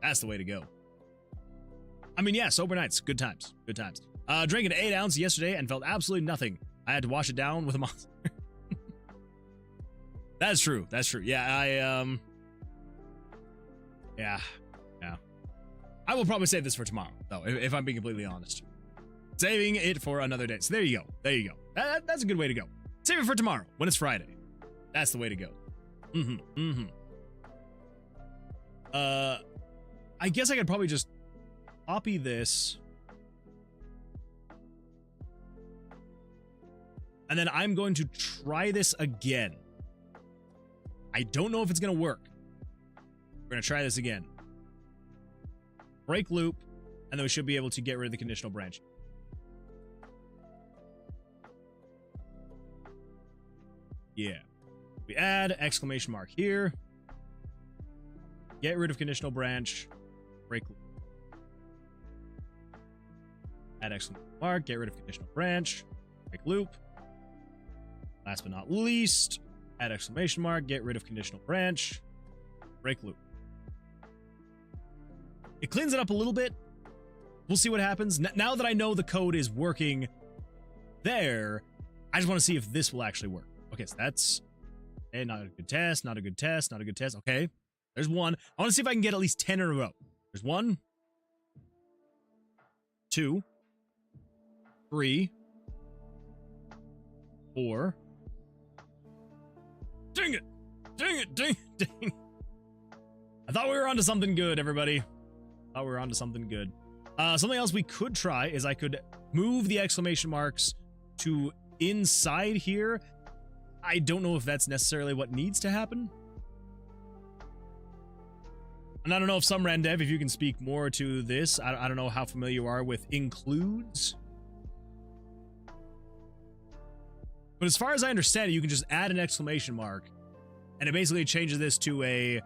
That's the way to go. I mean, yeah, sober nights. Good times. Good times. Drank an 8 ounce yesterday and felt absolutely nothing. I had to wash it down with a monster. That's true. That's true. Yeah, Yeah. I will probably save this for tomorrow, though, if I'm being completely honest. Saving it for another day. So there you go. There you go. That's a good way to go. Save it for tomorrow, when it's Friday. That's the way to go. I guess I could probably just copy this. And then I'm going to try this again. I don't know if it's going to work. We're going to try this again. Break loop, and then we should be able to get rid of the conditional branch. Yeah. We add exclamation mark here. Get rid of conditional branch. Break loop. Add exclamation mark. Get rid of conditional branch. Break loop. Last but not least, add exclamation mark. Get rid of conditional branch. Break loop. It cleans it up a little bit. We'll see what happens. Now that I know the code is working there, I just want to see if this will actually work. Okay, so that's not a good test, not a good test, not a good test. Okay, There's one. I want to see if I can get at least 10 in a row. There's 1, 2, 3, 4. Dang it! Dang it! Dang it! Dang it! I thought we were onto something good, everybody. Thought we were onto something good. Something else we could try is I could move the exclamation marks to inside here. I don't know if that's necessarily what needs to happen. And I don't know if some Randev, if you can speak more to this. I don't know how familiar you are with includes. But as far as I understand it, you can just add an exclamation mark, and it basically changes this to a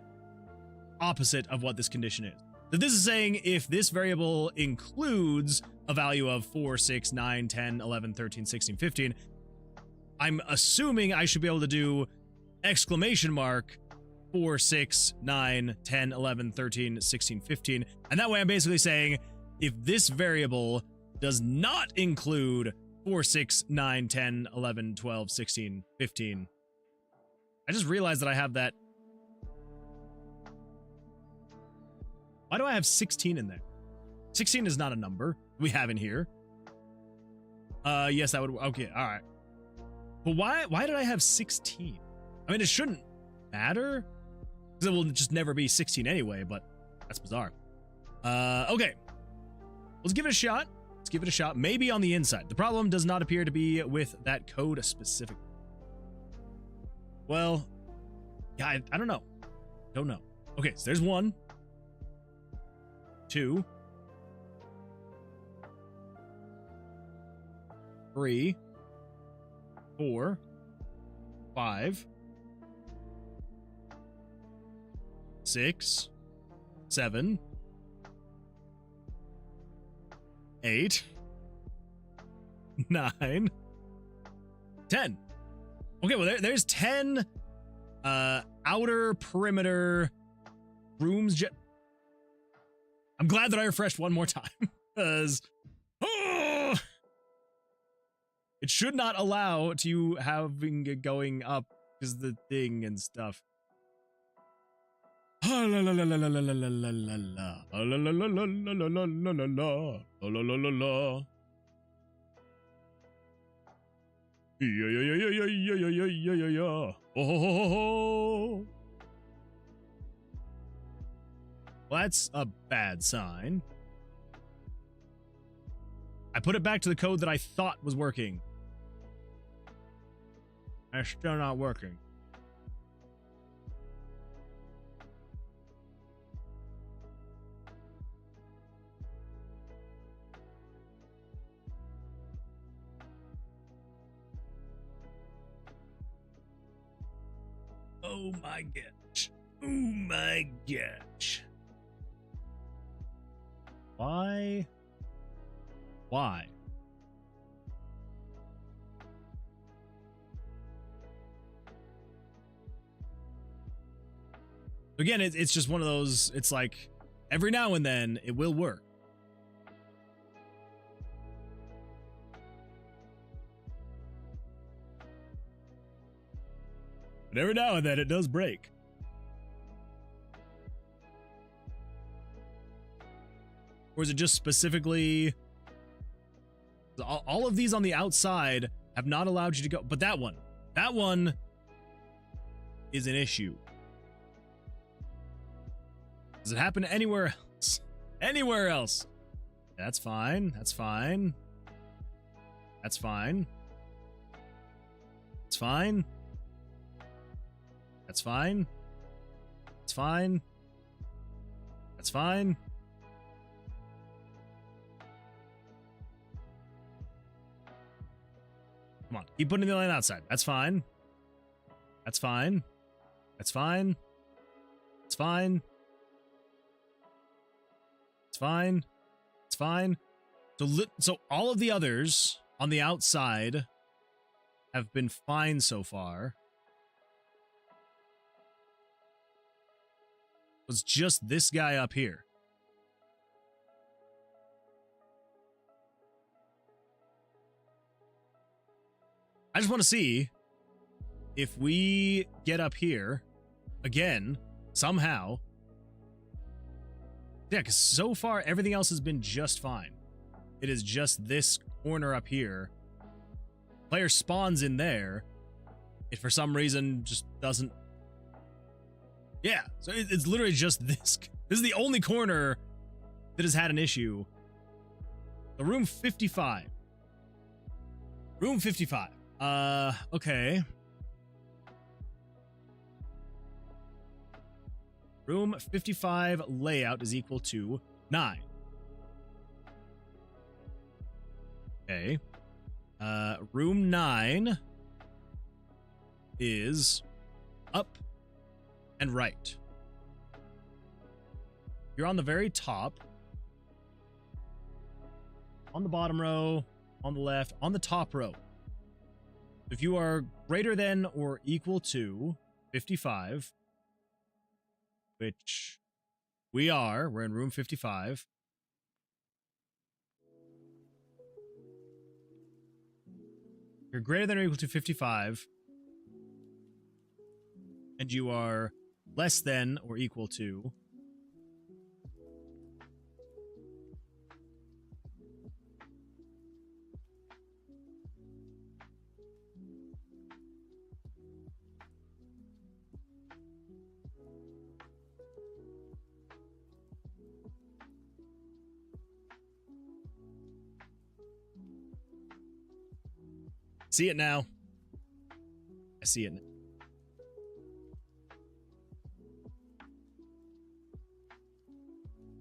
opposite of what this condition is. So this is saying if this variable includes a value of 4, 6, 9, 10, 11, 13, 16, 15, I'm assuming I should be able to do exclamation mark 4, 6, 9, 10, 11, 13, 16, 15. And that way I'm basically saying if this variable does not include 4, 6, 9, 10, 11, 12, 16, 15. I just realized that I have that. Why do I have 16 in there? 16 is not a number we have in here. Yes, that would, okay, all right. But why did I have 16? I mean, it shouldn't matter, because it will just never be 16 anyway, but that's bizarre. Okay. Let's give it a shot. Let's give it a shot. Maybe on the inside. The problem does not appear to be with that code specifically. Well, yeah, I don't know. Don't know. Okay, so there's 1, 2, 3, 4, 5, 6, 7, 8, 9, 10. Okay, well there's 10 outer perimeter rooms. I'm glad that I refreshed one more time, because it should not allow to you having it going up because the thing and stuff. La la la la la la la la la la la la la la la la la la la la. Yeah yeah yeah yeah yeah yeah yeah yeah yeah yeah. Oh. Well, that's a bad sign. I put it back to the code that I thought was working. It's still not working. Oh my gosh. Oh my gosh. Why? Why? Again, it's just one of those, it's like, every now and then, it will work. But every now and then, it does break. Or is it just specifically... All of these on the outside have not allowed you to go, but that one is an issue. Does it happen anywhere else? Anywhere else? That's fine. That's fine. That's fine. It's fine. That's fine. It's fine. That's fine. Come on, keep putting the line outside. That's fine. That's fine. That's fine. It's fine. It's fine. It's fine. So all of the others on the outside have been fine so far. It's just this guy up here. I just want to see if we get up here again somehow. Yeah, because so far everything else has been just fine. It is just this corner up here. Player spawns in there. It for some reason just doesn't. Yeah, so it's literally just this. This is the only corner that has had an issue. The room 55. Room 55. Okay. Room 55 layout is equal to 9. Okay. Room 9 is up and right. You're on the very top. On the bottom row, on the left, on the top row. If you are greater than or equal to 55, which we're in room 55. You're greater than or equal to 55, and you are less than or equal to see it now. I see it now.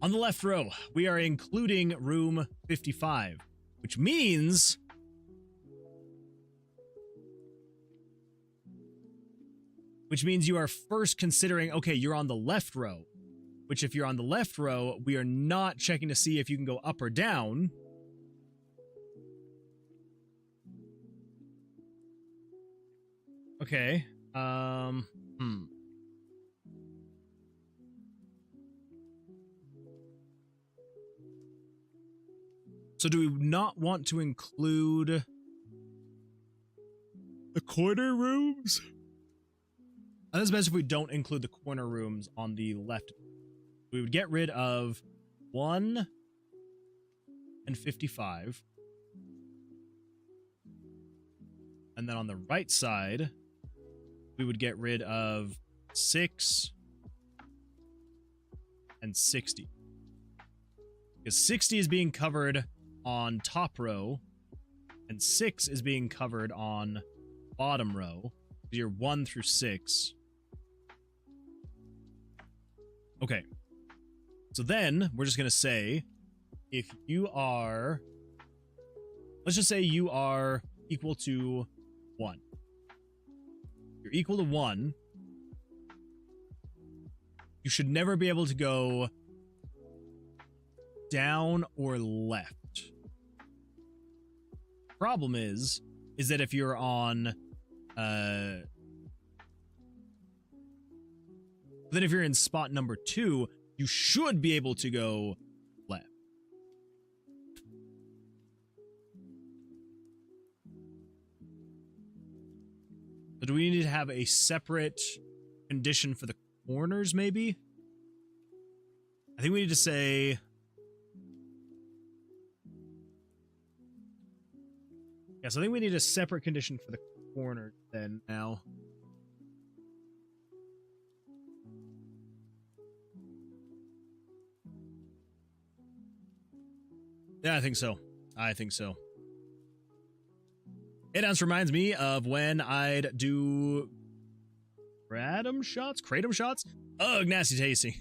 On the left row, we are including room 55, which means you are first considering, okay, you're on the left row, which if you're on the left row, we are not checking to see if you can go up or down. Okay. So do we not want to include the corner rooms? I think it's best if we don't include the corner rooms on the left. We would get rid of 1 and 55. And then on the right side, we would get rid of 6 and 60. Because 60 is being covered on top row, and 6 is being covered on bottom row. You're 1 through 6. Okay. So then, we're just going to say, if you are... Let's just say you are equal to 1. You're equal to 1. You should never be able to go down or left. Problem is that if you're on then if you're in spot number 2, you should be able to go left. So do we need to have a separate condition for the corners, maybe? I think we need to say... Yes, I think we need a separate condition for the corner then now. Yeah, I think so. I think so. It also reminds me of when I'd do kratom shots. Ugh, nasty tasting.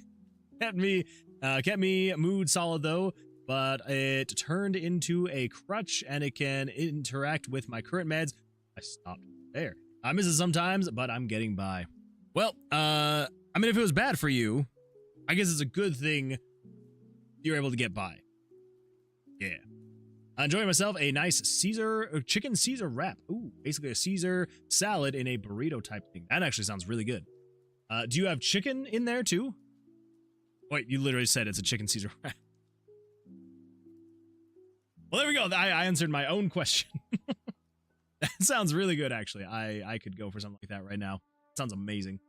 Kept me mood solid though, but it turned into a crutch and it can interact with my current meds. I stopped there. I miss it sometimes, but I'm getting by. Well, I mean, if it was bad for you, I guess it's a good thing you're able to get by. Yeah. Enjoying myself a nice chicken Caesar wrap. Ooh, basically a Caesar salad in a burrito type thing. That actually sounds really good. Do you have chicken in there too? Wait, you literally said it's a chicken Caesar wrap. Well, there we go. I answered my own question. That sounds really good, actually. I could go for something like that right now. Sounds amazing.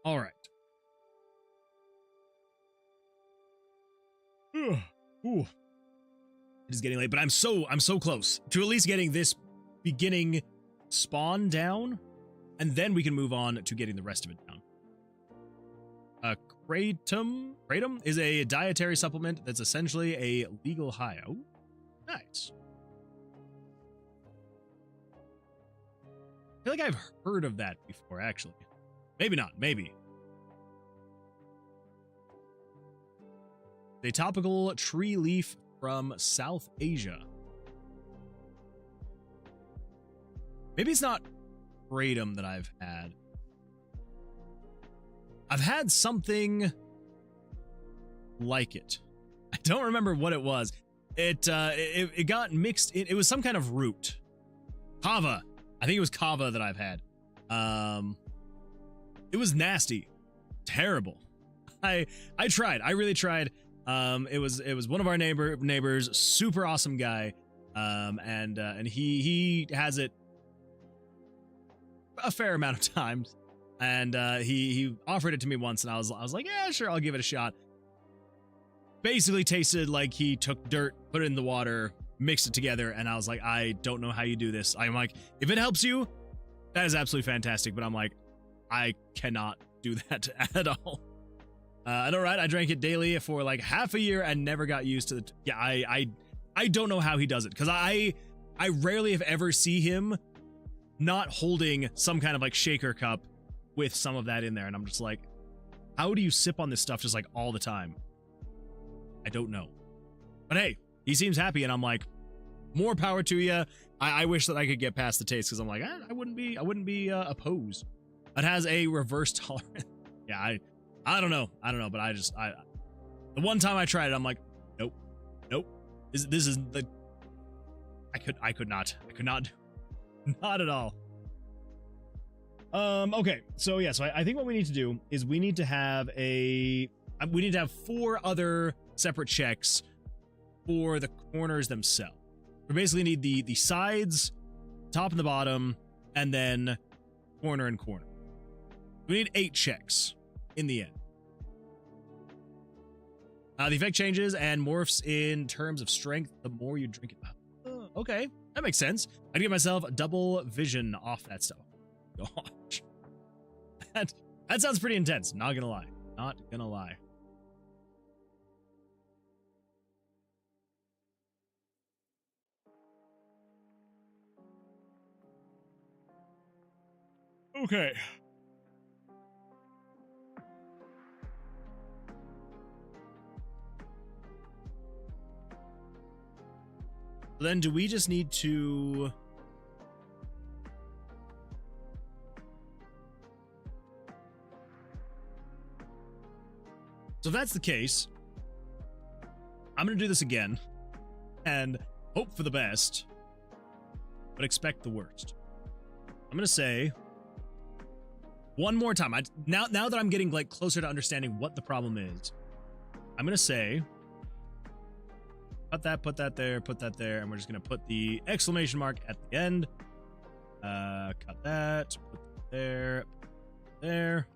All right. Ooh. It is getting late, but I'm so close to at least getting this beginning spawn down, and then we can move on to getting the rest of it down. Kratom is a dietary supplement that's essentially a legal high. Oh, nice. I feel like I've heard of that before, actually. Maybe not, maybe. A topical tree leaf from South Asia. Maybe it's not kratom that I've had. I've had something like it. I don't remember what it was. It got mixed. It was some kind of root. Kava. I think it was kava that I've had. It was nasty. Terrible. I tried. I really tried. It was one of our neighbors, super awesome guy. And he has it a fair amount of times. And he offered it to me once, and I was like, yeah, sure, I'll give it a shot. Basically tasted like he took dirt, put it in the water, mixed it together, and I was like, I don't know how you do this. I'm like, if it helps you, that is absolutely fantastic, but I'm like, I cannot do that at all. And all right, I drank it daily for like half a year and never got used to it. Yeah, I don't know how he does it, because I rarely if ever see him not holding some kind of like shaker cup with some of that in there, and I'm just like, how do you sip on this stuff just like all the time? I don't know. But hey, he seems happy, and I'm like, more power to you. I wish that I could get past the taste, because I'm like, I wouldn't be opposed. It has a reverse tolerance. Yeah, I don't know, but I the one time I tried it, I'm like, nope. This is the I could not not at all. Okay, so yeah, so I think what we need to do is we need to have 4 other separate checks for the corners themselves. We basically need the sides, top and the bottom, and then corner and corner. We need 8 checks in the end. The effect changes and morphs in terms of strength the more you drink it. Okay, that makes sense. I'd give myself double vision off that stuff. Gosh. That sounds pretty intense, not gonna lie. Okay. Then do we just need to... So if that's the case, I'm going to do this again and hope for the best, but expect the worst. I'm going to say one more time. Now that I'm getting like closer to understanding what the problem is, I'm going to say put that there, and we're just going to put the exclamation mark at the end. Cut that, put that there.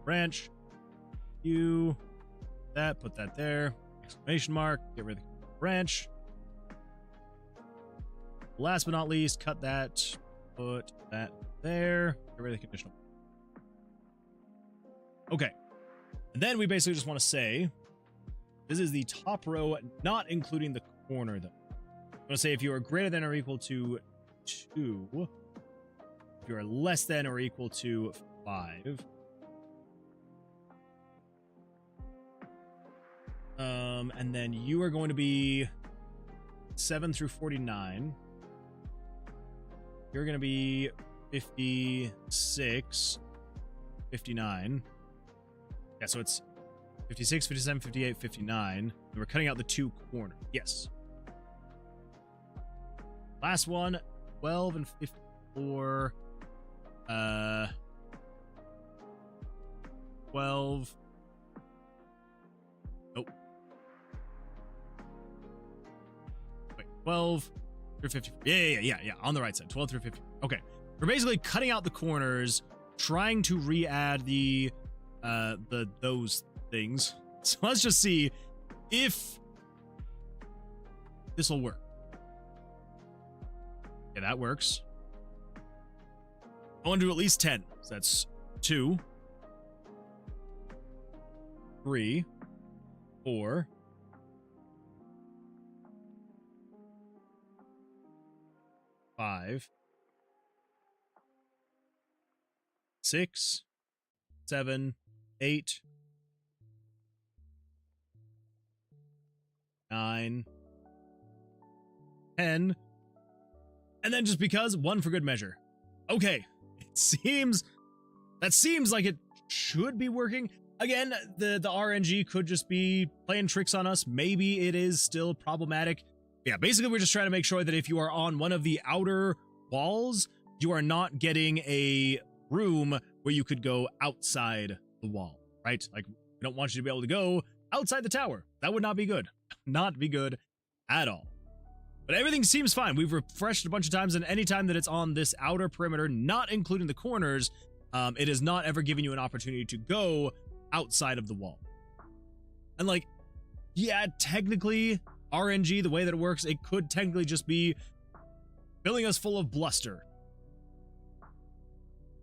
Branch, put that there, exclamation mark, get rid of the branch. Last but not least, cut that, put that there, get rid of the conditional. Okay, and then we basically just want to say, this is the top row, not including the corner though. I'm going to say if you are greater than or equal to 2, if you are less than or equal to 5, and then you are going to be 7 through 49. You're going to be 56, 59. Yeah, so it's 56, 57, 58, 59. And we're cutting out the 2 corners. Yes. Last one, 12 and 54. 12. Nope. Wait, 12 through 50. Yeah. On the right side, 12 through 50. Okay. We're basically cutting out the corners, trying to re-add those things. So let's just see if this will work. Yeah, that works. I want to do at least 10. So that's 2, 3, 4, 5, 6, 7, 8, 9, 10, and then just because, 1 for good measure. Okay, that seems like it should be working. Again, the RNG could just be playing tricks on us. Maybe it is still problematic. Yeah, basically we're just trying to make sure that if you are on one of the outer walls, you are not getting a room where you could go outside the wall, right? Like, we don't want you to be able to go outside the tower. That would not be good. Not be good at all. But everything seems fine. We've refreshed a bunch of times, and anytime that it's on this outer perimeter, not including the corners, it is not ever giving you an opportunity to go outside of the wall. And like, yeah, technically, RNG, the way that it works, it could technically just be filling us full of bluster.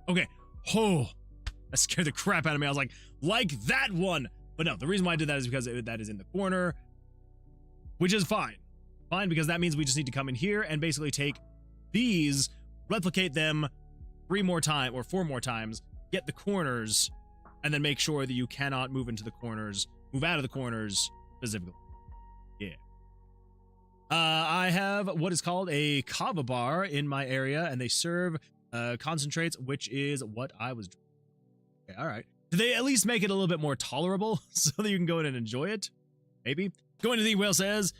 Okay. Oh, that scared the crap out of me. I was like that one. But no, the reason why I did that is because that is in the corner, which is fine. Fine, because that means we just need to come in here and basically take these, replicate them 3 more times or 4 more times, get the corners, and then make sure that you cannot move into the corners, move out of the corners specifically. Yeah. I have what is called a kava bar in my area, and they serve concentrates, which is what I was drinking. Okay, all right. Do they at least make it a little bit more tolerable so that you can go in and enjoy it? Maybe. Going to the whale says,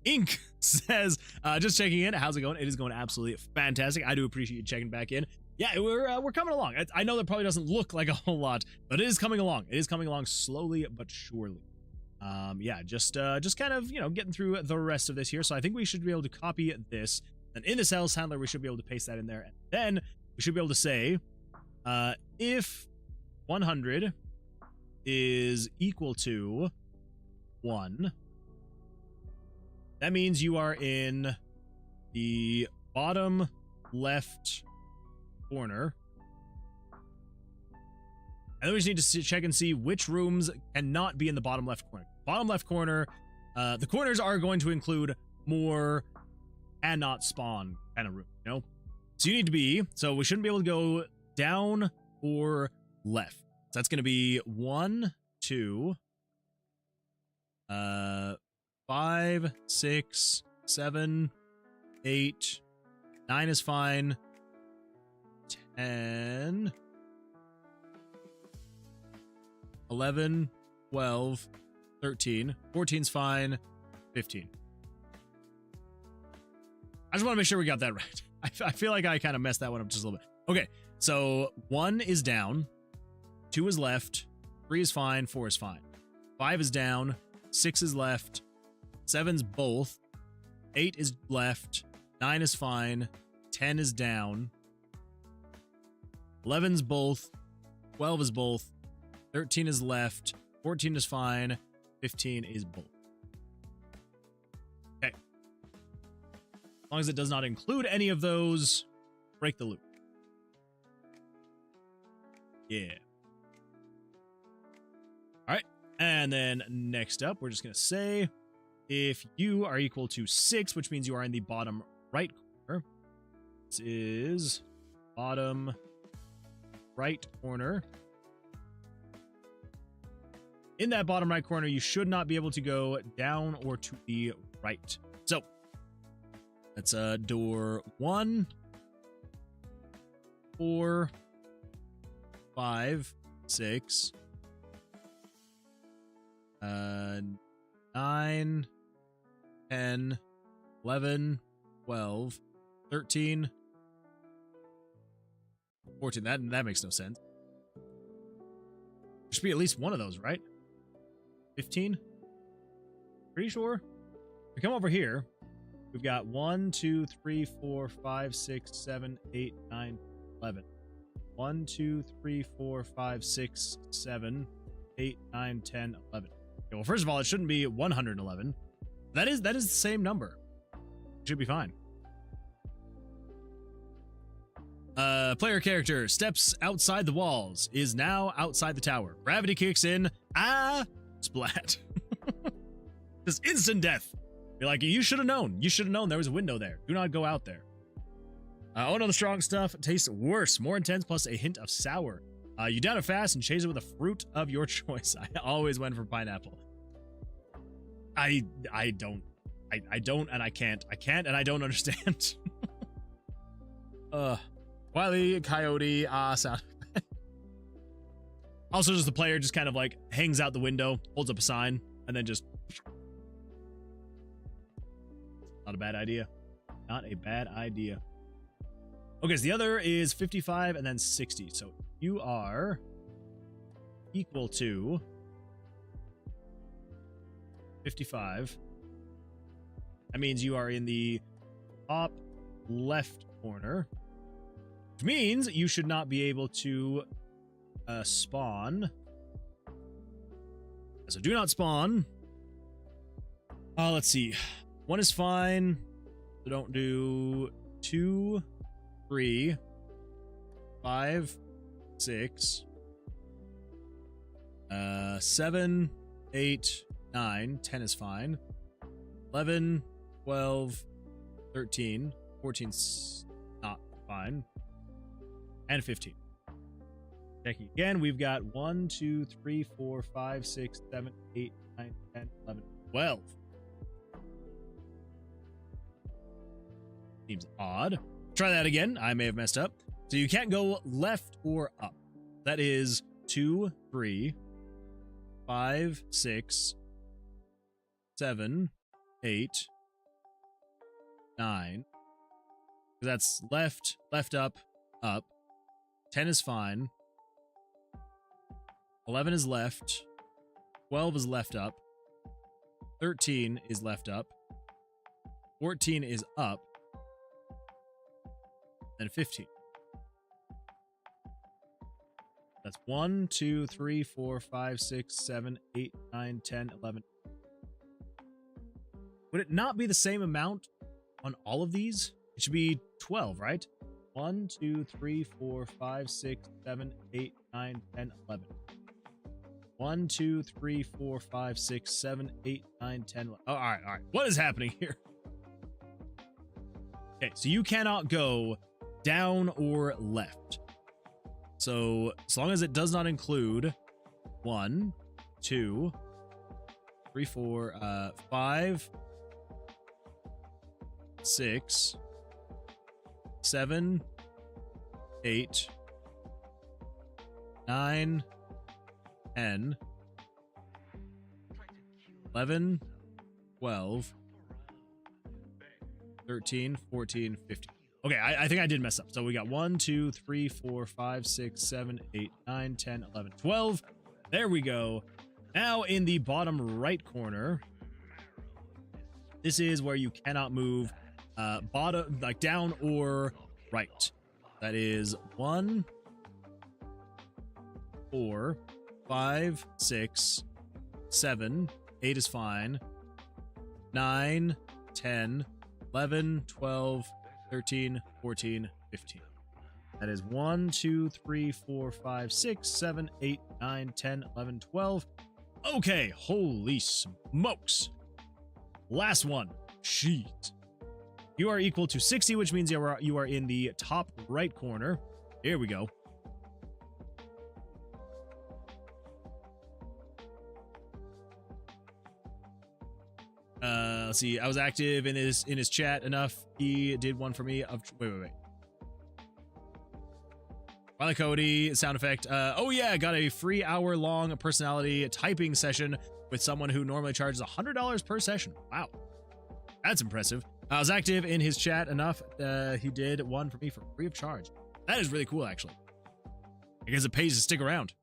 Ink says, just checking in. How's it going? It is going absolutely fantastic. I do appreciate you checking back in. Yeah, we're coming along. I know that probably doesn't look like a whole lot, but it is coming along. It is coming along slowly but surely. Yeah, just kind of, getting through the rest of this here. So I think we should be able to copy this. And in the sales handler, we should be able to paste that in there. And then we should be able to say, if 100 is equal to 1, that means you are in the bottom left corner. And then we just need to check and see which rooms cannot be in the bottom left corner. Bottom left corner, the corners are going to include more and not spawn kind of room, So you need to be, so we shouldn't be able to go down or left. So that's going to be 1, 2, 5, 6, 7, 8, 9 is fine, 10, 11, 12, 13, 14's fine, 15. I just want to make sure we got that right. I feel like I kind of messed that one up just a little bit. Okay, so 1 is down, 2 is left, 3 is fine, 4 is fine, 5 is down, 6 is left, 7's both, 8 is left, 9 is fine, 10 is down, 11's both, 12 is both, 13 is left, 14 is fine, 15 is both. Okay. As long as it does not include any of those, break the loop. Yeah. All right. And then next up, we're just going to say, if you are equal to 6, which means you are in the bottom right corner. This is bottom right corner. In that bottom right corner, you should not be able to go down or to the right. So that's door 1, 4, 5, 6, 9, 10, 11, 12, 13, 14. That makes no sense. There should be at least one of those, right? 15? Pretty sure. We come over here. We've got 1, 2, 3, 4, 5, 6, 7, 8, 9, 11. 1, 2, 3, 4, 5, 6, 7, 8, 9, 10, 11. Okay, well, first of all, it shouldn't be 111. That is the same number. Should be fine. Player character steps outside the walls, is now outside the tower. Gravity kicks in. Splat. Just instant death. You're like, you should have known. You should have known there was a window there. Do not go out there. Oh no, the strong stuff tastes worse, more intense, plus a hint of sour. You down it fast and chase it with a fruit of your choice. I always went for pineapple. I don't and I can't. I can't and I don't understand. Wily Coyote, sound. Also, just the player just kind of like hangs out the window, holds up a sign, and then just. Not a bad idea. Not a bad idea. Okay, so the other is 55 and then 60. So you are equal to 55. That means you are in the top left corner, which means you should not be able to spawn. So do not spawn. Let's see. 1 is fine. So don't do 2, 3, 5, 6, 7, 8, 9, 10 is fine. 11, 12, 13, 14's not fine. And 15. Checking again, we've got 1, 2, 3, 4, 5, 6, 7, 8, 9, 10, 11, 12. Seems odd. Try that again. I may have messed up. So you can't go left or up. That is 2, 3, 5, 6, 7, 8, 9. That's left, left up, up. 10 is fine. 11 is left. 12 is left up. 13 is left up. 14 is up. And 15. That's 1, 2, 3, 4, 5, 6, 7, 8, 9, 10, 11. Would it not be the same amount on all of these? It should be 12, right? 1, 2, 3, 4, 5, 6, 7, 8, 9, 10, 11. 1, 2, 3, 4, 5, 6, 7, 8, 9, 10, 11. Oh, all right. What is happening here? Okay, so you cannot go down or left. So as long as it does not include 1, 2, 3, 4, 5, 6, 7, 8, 9, 10, 11, 12, 13, 14, 15. Okay, I think I did mess up. So we got 1, 2, 3, 4, 5, 6, 7, 8, 9, 10, 11, 12. There we go. Now in the bottom right corner, this is where you cannot move bottom, like down or right. That is 1, 4, 5, 6, 7, 8 is fine. 9, 10, 11, 12, 13, 14, 15. That is 1, 2, 3, 4, 5, 6, 7, 8, 9, 10, 11, 12. Okay, holy smokes. Last one. Sheet. You are equal to 60, which means you are in the top right corner. Here we go. Let's see. I was active in his chat enough. He did one for me of wait. Wily Cody sound effect. Oh yeah, got a free hour-long personality typing session with someone who normally charges $100 per session. Wow, that's impressive. I was active in his chat enough. He did one for me for free of charge. That is really cool, actually. Because it pays to stick around.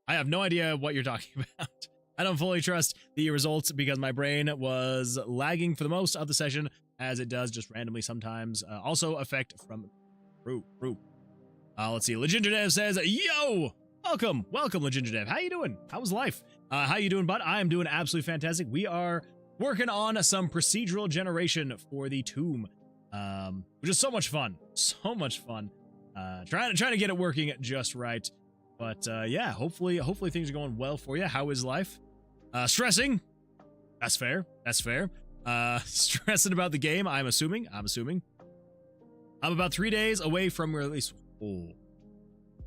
I have no idea what you're talking about. I don't fully trust the results because my brain was lagging for the most of the session, as it does just randomly sometimes. Also, effect from Let's see. Legendadev says, yo, welcome, Legendadev. How you doing? How was life? How you doing, bud? I am doing absolutely fantastic. We are working on some procedural generation for the Tomb, which is so much fun. So much fun. Trying to get it working just right. But yeah, hopefully things are going well for you. How is life? Stressing. That's fair. That's fair. Stressing about the game. I'm assuming. I'm about 3 days away from release. Oh,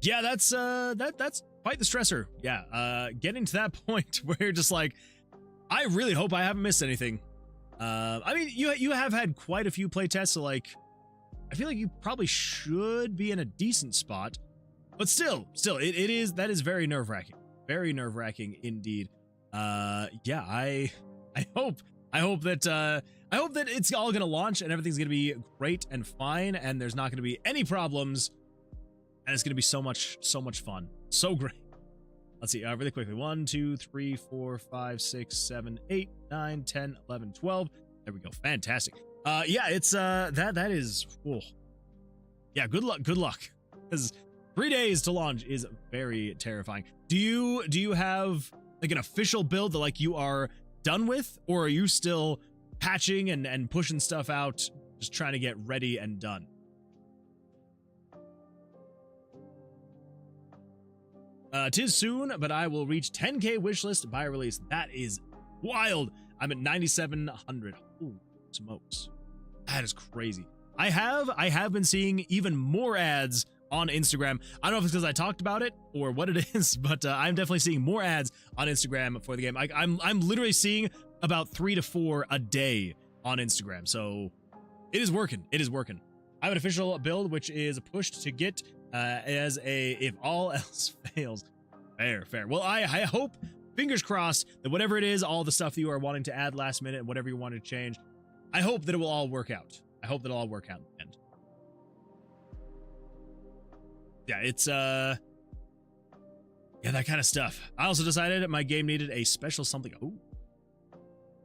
yeah, that's quite the stressor. Yeah, getting to that point where you're just like, I really hope I haven't missed anything. I mean, you have had quite a few playtests, so like, I feel like you probably should be in a decent spot, but still, that is very nerve-wracking. Very nerve-wracking indeed. Yeah, I hope that it's all gonna launch and everything's gonna be great and fine, and there's not gonna be any problems, and it's gonna be so much fun, so great. Let's see, really quickly. 1, 2, 3, 4, 5, 6, 7, 8, 9, 10, 11, 12. There we go. Fantastic. Yeah, it's that is cool. Yeah, good luck. Because 3 days to launch is very terrifying. Do you have like an official build that like you are done with, or are you still patching and pushing stuff out, just trying to get ready and done? Tis soon, but I will reach 10k wishlist by release. That is wild. I'm at 9,700. Ooh, smokes. That is crazy. I have been seeing even more ads on Instagram. I don't know if it's because I talked about it or what it is, but I'm definitely seeing more ads on Instagram for the game. I'm literally seeing about 3 to 4 a day on Instagram. So it is working. It is working. I have an official build, which is pushed to get as a if all else fails. Fair. Well, I hope, fingers crossed, that whatever it is, all the stuff that you are wanting to add last minute, whatever you want to change, I hope that it will all work out. I hope that it'll all work out in the end. Yeah, it's yeah, that kind of stuff. I also decided my game needed a special something. Ooh.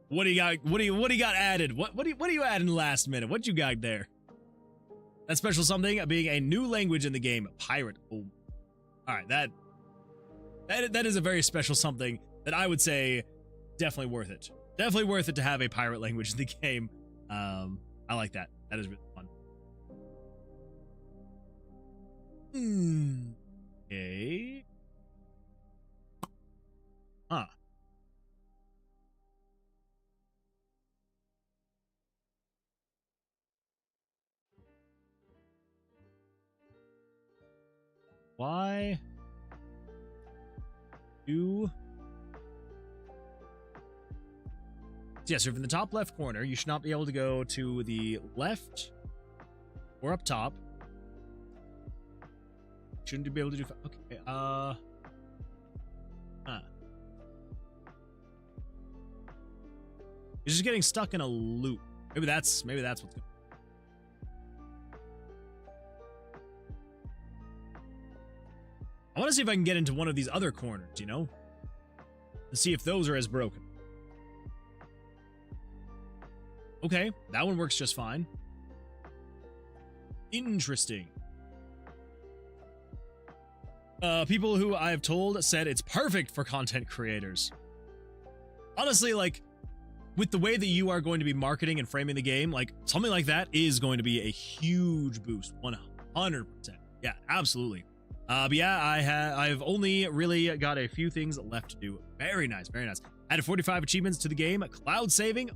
What do you got? What do you got added? What do you add in the last minute? What you got there? That special something being a new language in the game, pirate. Oh. All right, that is a very special something that I would say definitely worth it. Definitely worth it to have a pirate language in the game. I like that. That is really fun. Okay. Huh. Why do... Yeah, so from the top left corner, you should not be able to go to the left or up top. Shouldn't you be able to do... Okay, Huh. You're just getting stuck in a loop. Maybe that's what's going on. I want to see if I can get into one of these other corners, you know? And see if those are as broken. Okay, that one works just fine. Interesting. People who I've told said it's perfect for content creators. Honestly, like, with the way that you are going to be marketing and framing the game, like, something like that is going to be a huge boost. 100%. Yeah, absolutely. But yeah, I've only really got a few things left to do. Very nice, very nice. Added 45 achievements to the game. Cloud saving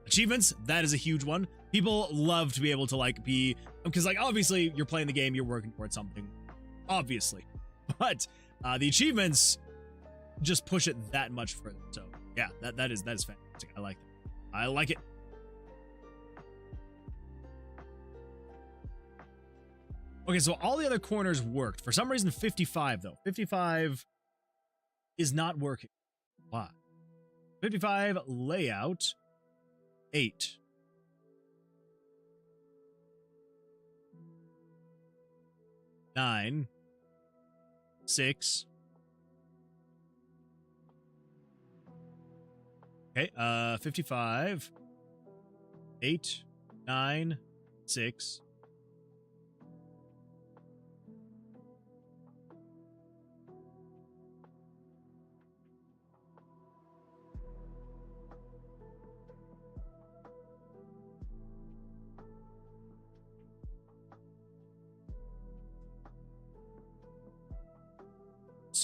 achievements, that is a huge one. People love to be able to like be, because like obviously you're playing the game, you're working towards something, obviously. But the achievements just push it that much further. So yeah, that is fantastic. I like it. I like it. Okay, so all the other corners worked. For some reason, 55, though. 55 is not working. Why? 55 layout 8. 9 6. Okay, 55 8 9 6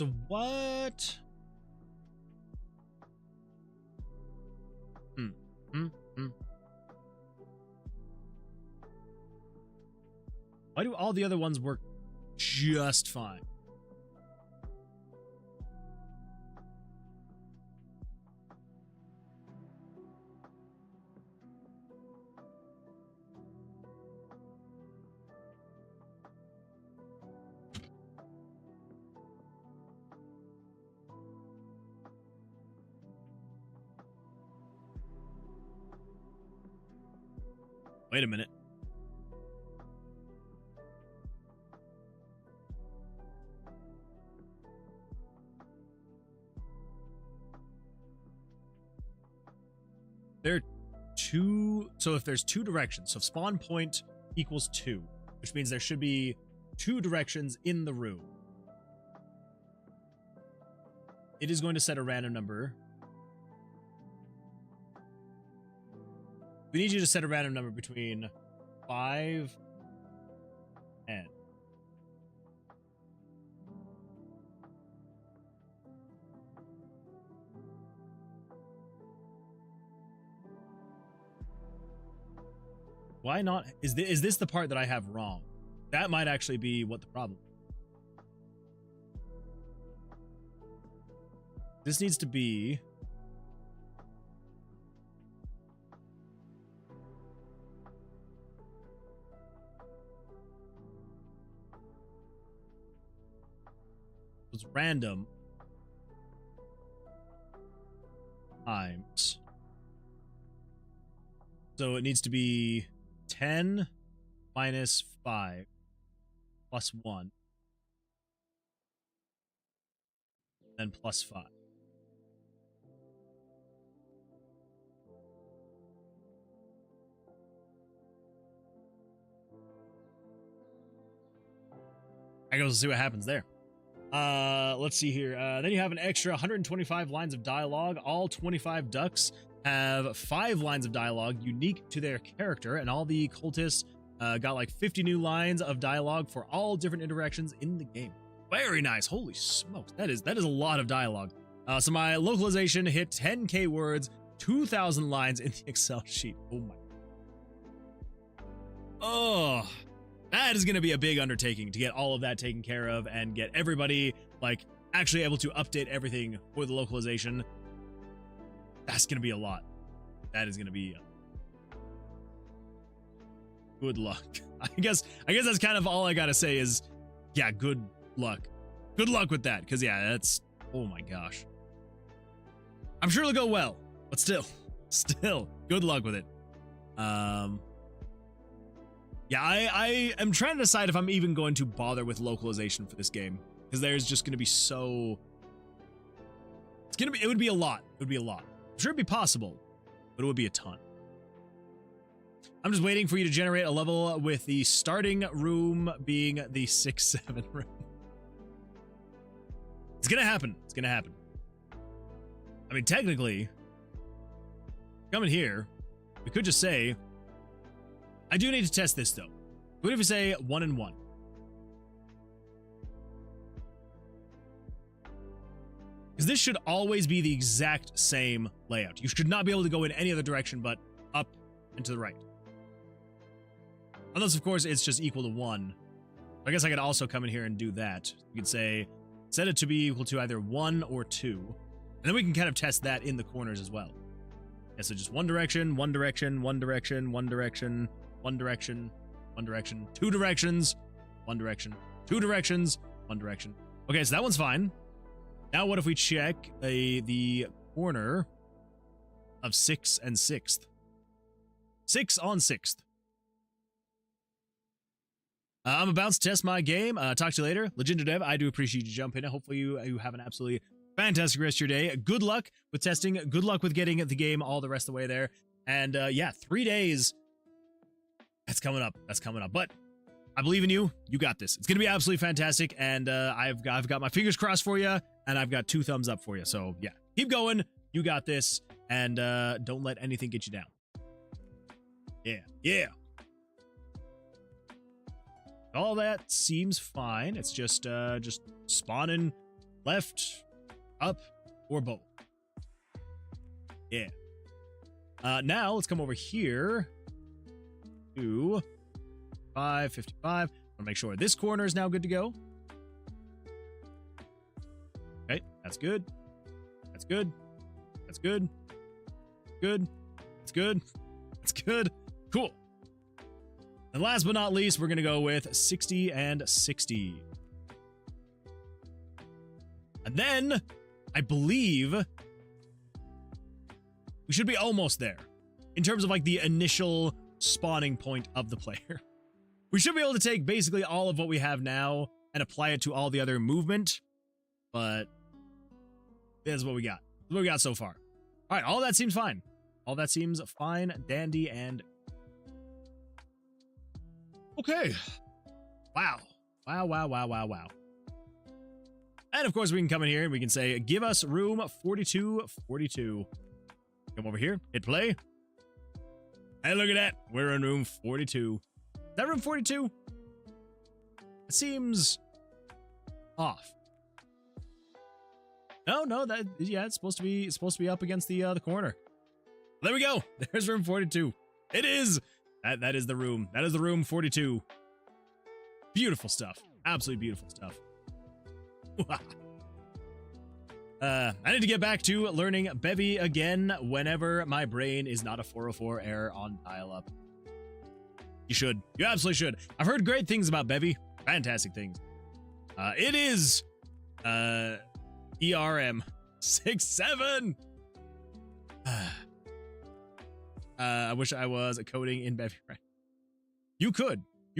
So what? Why do all the other ones work just fine? Wait a minute. There are two, so if there's two directions, so if spawn point equals 2, which means there should be 2 directions in the room. It is going to set a random number. We need you to set a random number between 5 and 10. Why not? Is this the part that I have wrong? That might actually be what the problem is. This needs to be... It's random times. So it needs to be 10 minus 5 plus 1 and plus 5. I guess we'll see what happens there. Let's see here. Then you have an extra 125 lines of dialogue. All 25 ducks have 5 lines of dialogue unique to their character, and all the cultists got like 50 new lines of dialogue for all different interactions in the game. Very nice. Holy smokes. That is a lot of dialogue. So my localization hit 10k words, 2,000 lines in the Excel sheet. Oh my. Oh, that is going to be a big undertaking to get all of that taken care of and get everybody like actually able to update everything for the localization. That's going to be a lot. That is going to be good luck. I guess that's kind of all I got to say is, yeah, good luck. Good luck with that. Cause yeah, that's, oh my gosh. I'm sure it'll go well, but still good luck with it. Yeah, I am trying to decide if I'm even going to bother with localization for this game, because there's just going to be so... it would be a lot. It would be a lot. I'm sure it'd be possible, but it would be a ton. I'm just waiting for you to generate a level with the starting room being the 6-7 room. It's going to happen. It's going to happen. I mean, technically, coming here, we could just say... I do need to test this, though. What if we say 1 and 1? Because this should always be the exact same layout. You should not be able to go in any other direction but up and to the right. Unless, of course, it's just equal to 1. I guess I could also come in here and do that. You could say, set it to be equal to either 1 or 2. And then we can kind of test that in the corners as well. Yeah, so just one direction, one direction, one direction, one direction, one direction, one direction, 2 directions, one direction, 2 directions, one direction. Okay, so that one's fine. Now what if we check the corner of 6 and 6th? 6 on 6th. I'm about to test my game. Talk to you later. Legender Dev, I do appreciate you jumping in. Hopefully you have an absolutely fantastic rest of your day. Good luck with testing. Good luck with getting the game all the rest of the way there. And yeah, 3 days. That's coming up. That's coming up. But I believe in you. You got this. It's going to be absolutely fantastic. And I've got my fingers crossed for you. And I've got 2 thumbs up for you. So yeah, keep going. You got this. And don't let anything get you down. Yeah. Yeah. All that seems fine. It's just spawning left, up, or both. Yeah. Now let's come over here to 555. I'll make sure this corner is now good to go. Okay, that's good. That's good. That's good. Good. That's good. That's good. Cool. And last but not least, we're going to go with 60 and 60. And then, I believe, we should be almost there. In terms of like the initial spawning point of the player. We should be able to take basically all of what we have now and apply it to all the other movement. But this is what we got. This is what we got so far. All right, all that seems fine. All that seems fine, dandy, and... Okay. Wow. Wow, wow, wow, wow, wow. And of course, we can come in here and we can say, give us room 4242. Come over here, hit play. Hey, look at that. We're in room 42. Is that room 42? It seems off. No, that, yeah, it's supposed to be up against the corner. There we go. There's room 42. It is. That is the room. That is the room 42. Beautiful stuff. Absolutely beautiful stuff. I need to get back to learning Bevy again whenever my brain is not a 404 error on dial-up. You should. You absolutely should. I've heard great things about Bevy. Fantastic things. It is ERM 67. I wish I was coding in Bevy right now. You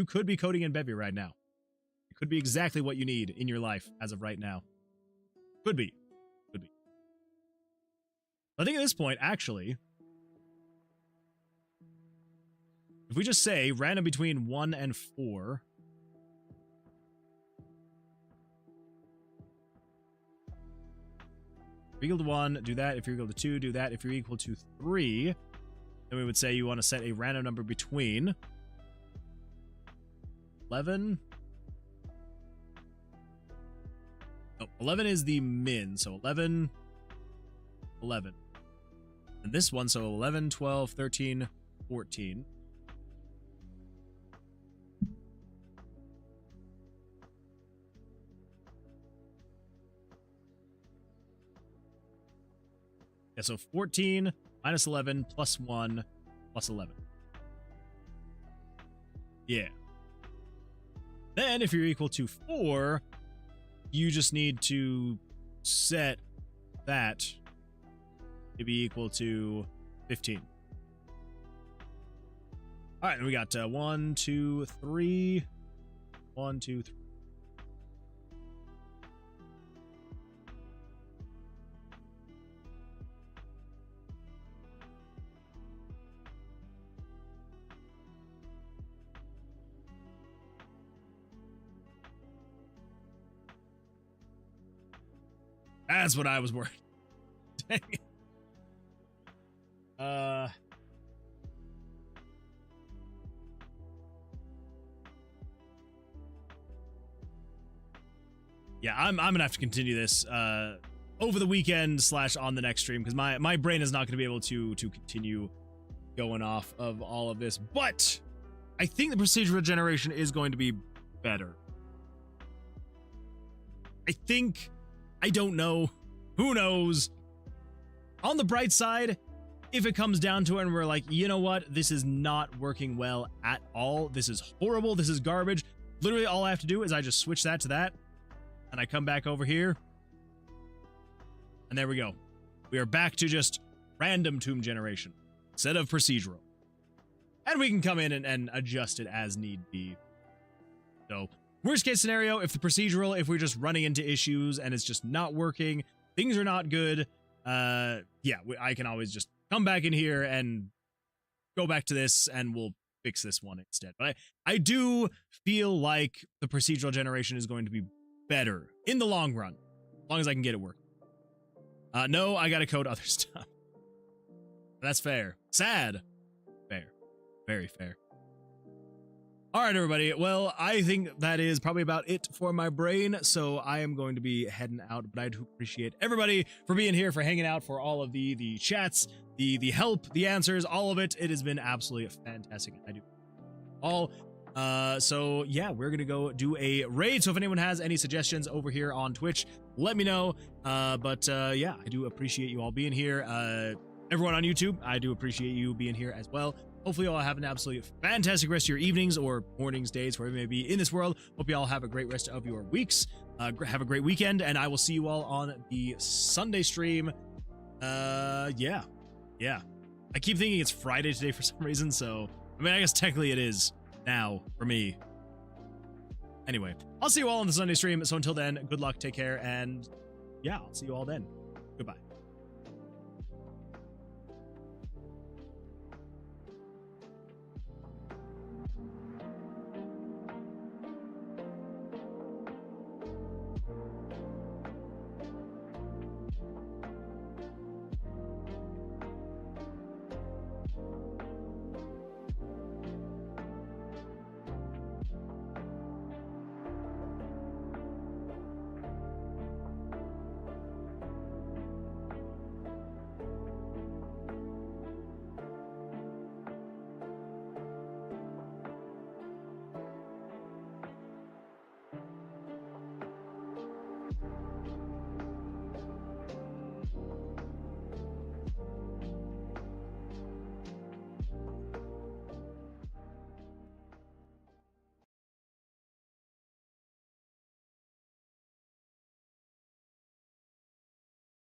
could be coding in Bevy right now. It could be exactly what you need in your life as of right now. Could be. Could be. I think at this point, actually, if we just say random between 1 and 4, if you're equal to 1, do that. If you're equal to 2, do that. If you're equal to 3, then we would say you want to set a random number between 11. Oh, 11 is the min, so 11, 11. And this one, so 11, 12, 13, 14. Yeah, so 14 minus 11 plus 1 plus 11. Yeah. Then if you're equal to 4, you just need to set that to be equal to 15. All right, then we got 1, 2, 3. 1, 2, 3. That's what I was worried. Dang it. Yeah, I'm gonna have to continue this over the weekend / on the next stream because my brain is not gonna be able to continue going off of all of this. But I think the procedural generation is going to be better. I don't know. Who knows? On the bright side, if it comes down to it and we're like, you know what? This is not working well at all. This is horrible. This is garbage. Literally all I have to do is I just switch that to that. And I come back over here. And there we go. We are back to just random tomb generation instead of procedural. And we can come in and adjust it as need be. So, worst case scenario, if the procedural, if we're just running into issues and it's just not working, things are not good, yeah, I can always just come back in here and go back to this and we'll fix this one instead. But I do feel like the procedural generation is going to be better in the long run, as long as I can get it working. No, I gotta code other stuff. That's fair. Sad. Fair. Very fair. All right, everybody. Well, I think that is probably about it for my brain. So I am going to be heading out, but I do appreciate everybody for being here, for hanging out, for all of the chats, the help, the answers, all of it. It has been absolutely fantastic. I do all. So yeah, we're gonna go do a raid. So if anyone has any suggestions over here on Twitch, let me know. Yeah, I do appreciate you all being here. Everyone on YouTube, I do appreciate you being here as well. Hopefully you all have an absolutely fantastic rest of your evenings or mornings, days, wherever you may be in this world. Hope you all have a great rest of your weeks. Have a great weekend, and I will see you all on the Sunday stream. Yeah. I keep thinking it's Friday today for some reason, so I mean, I guess technically it is now for me. Anyway, I'll see you all on the Sunday stream. So until then, good luck, take care, and yeah, I'll see you all then. Goodbye.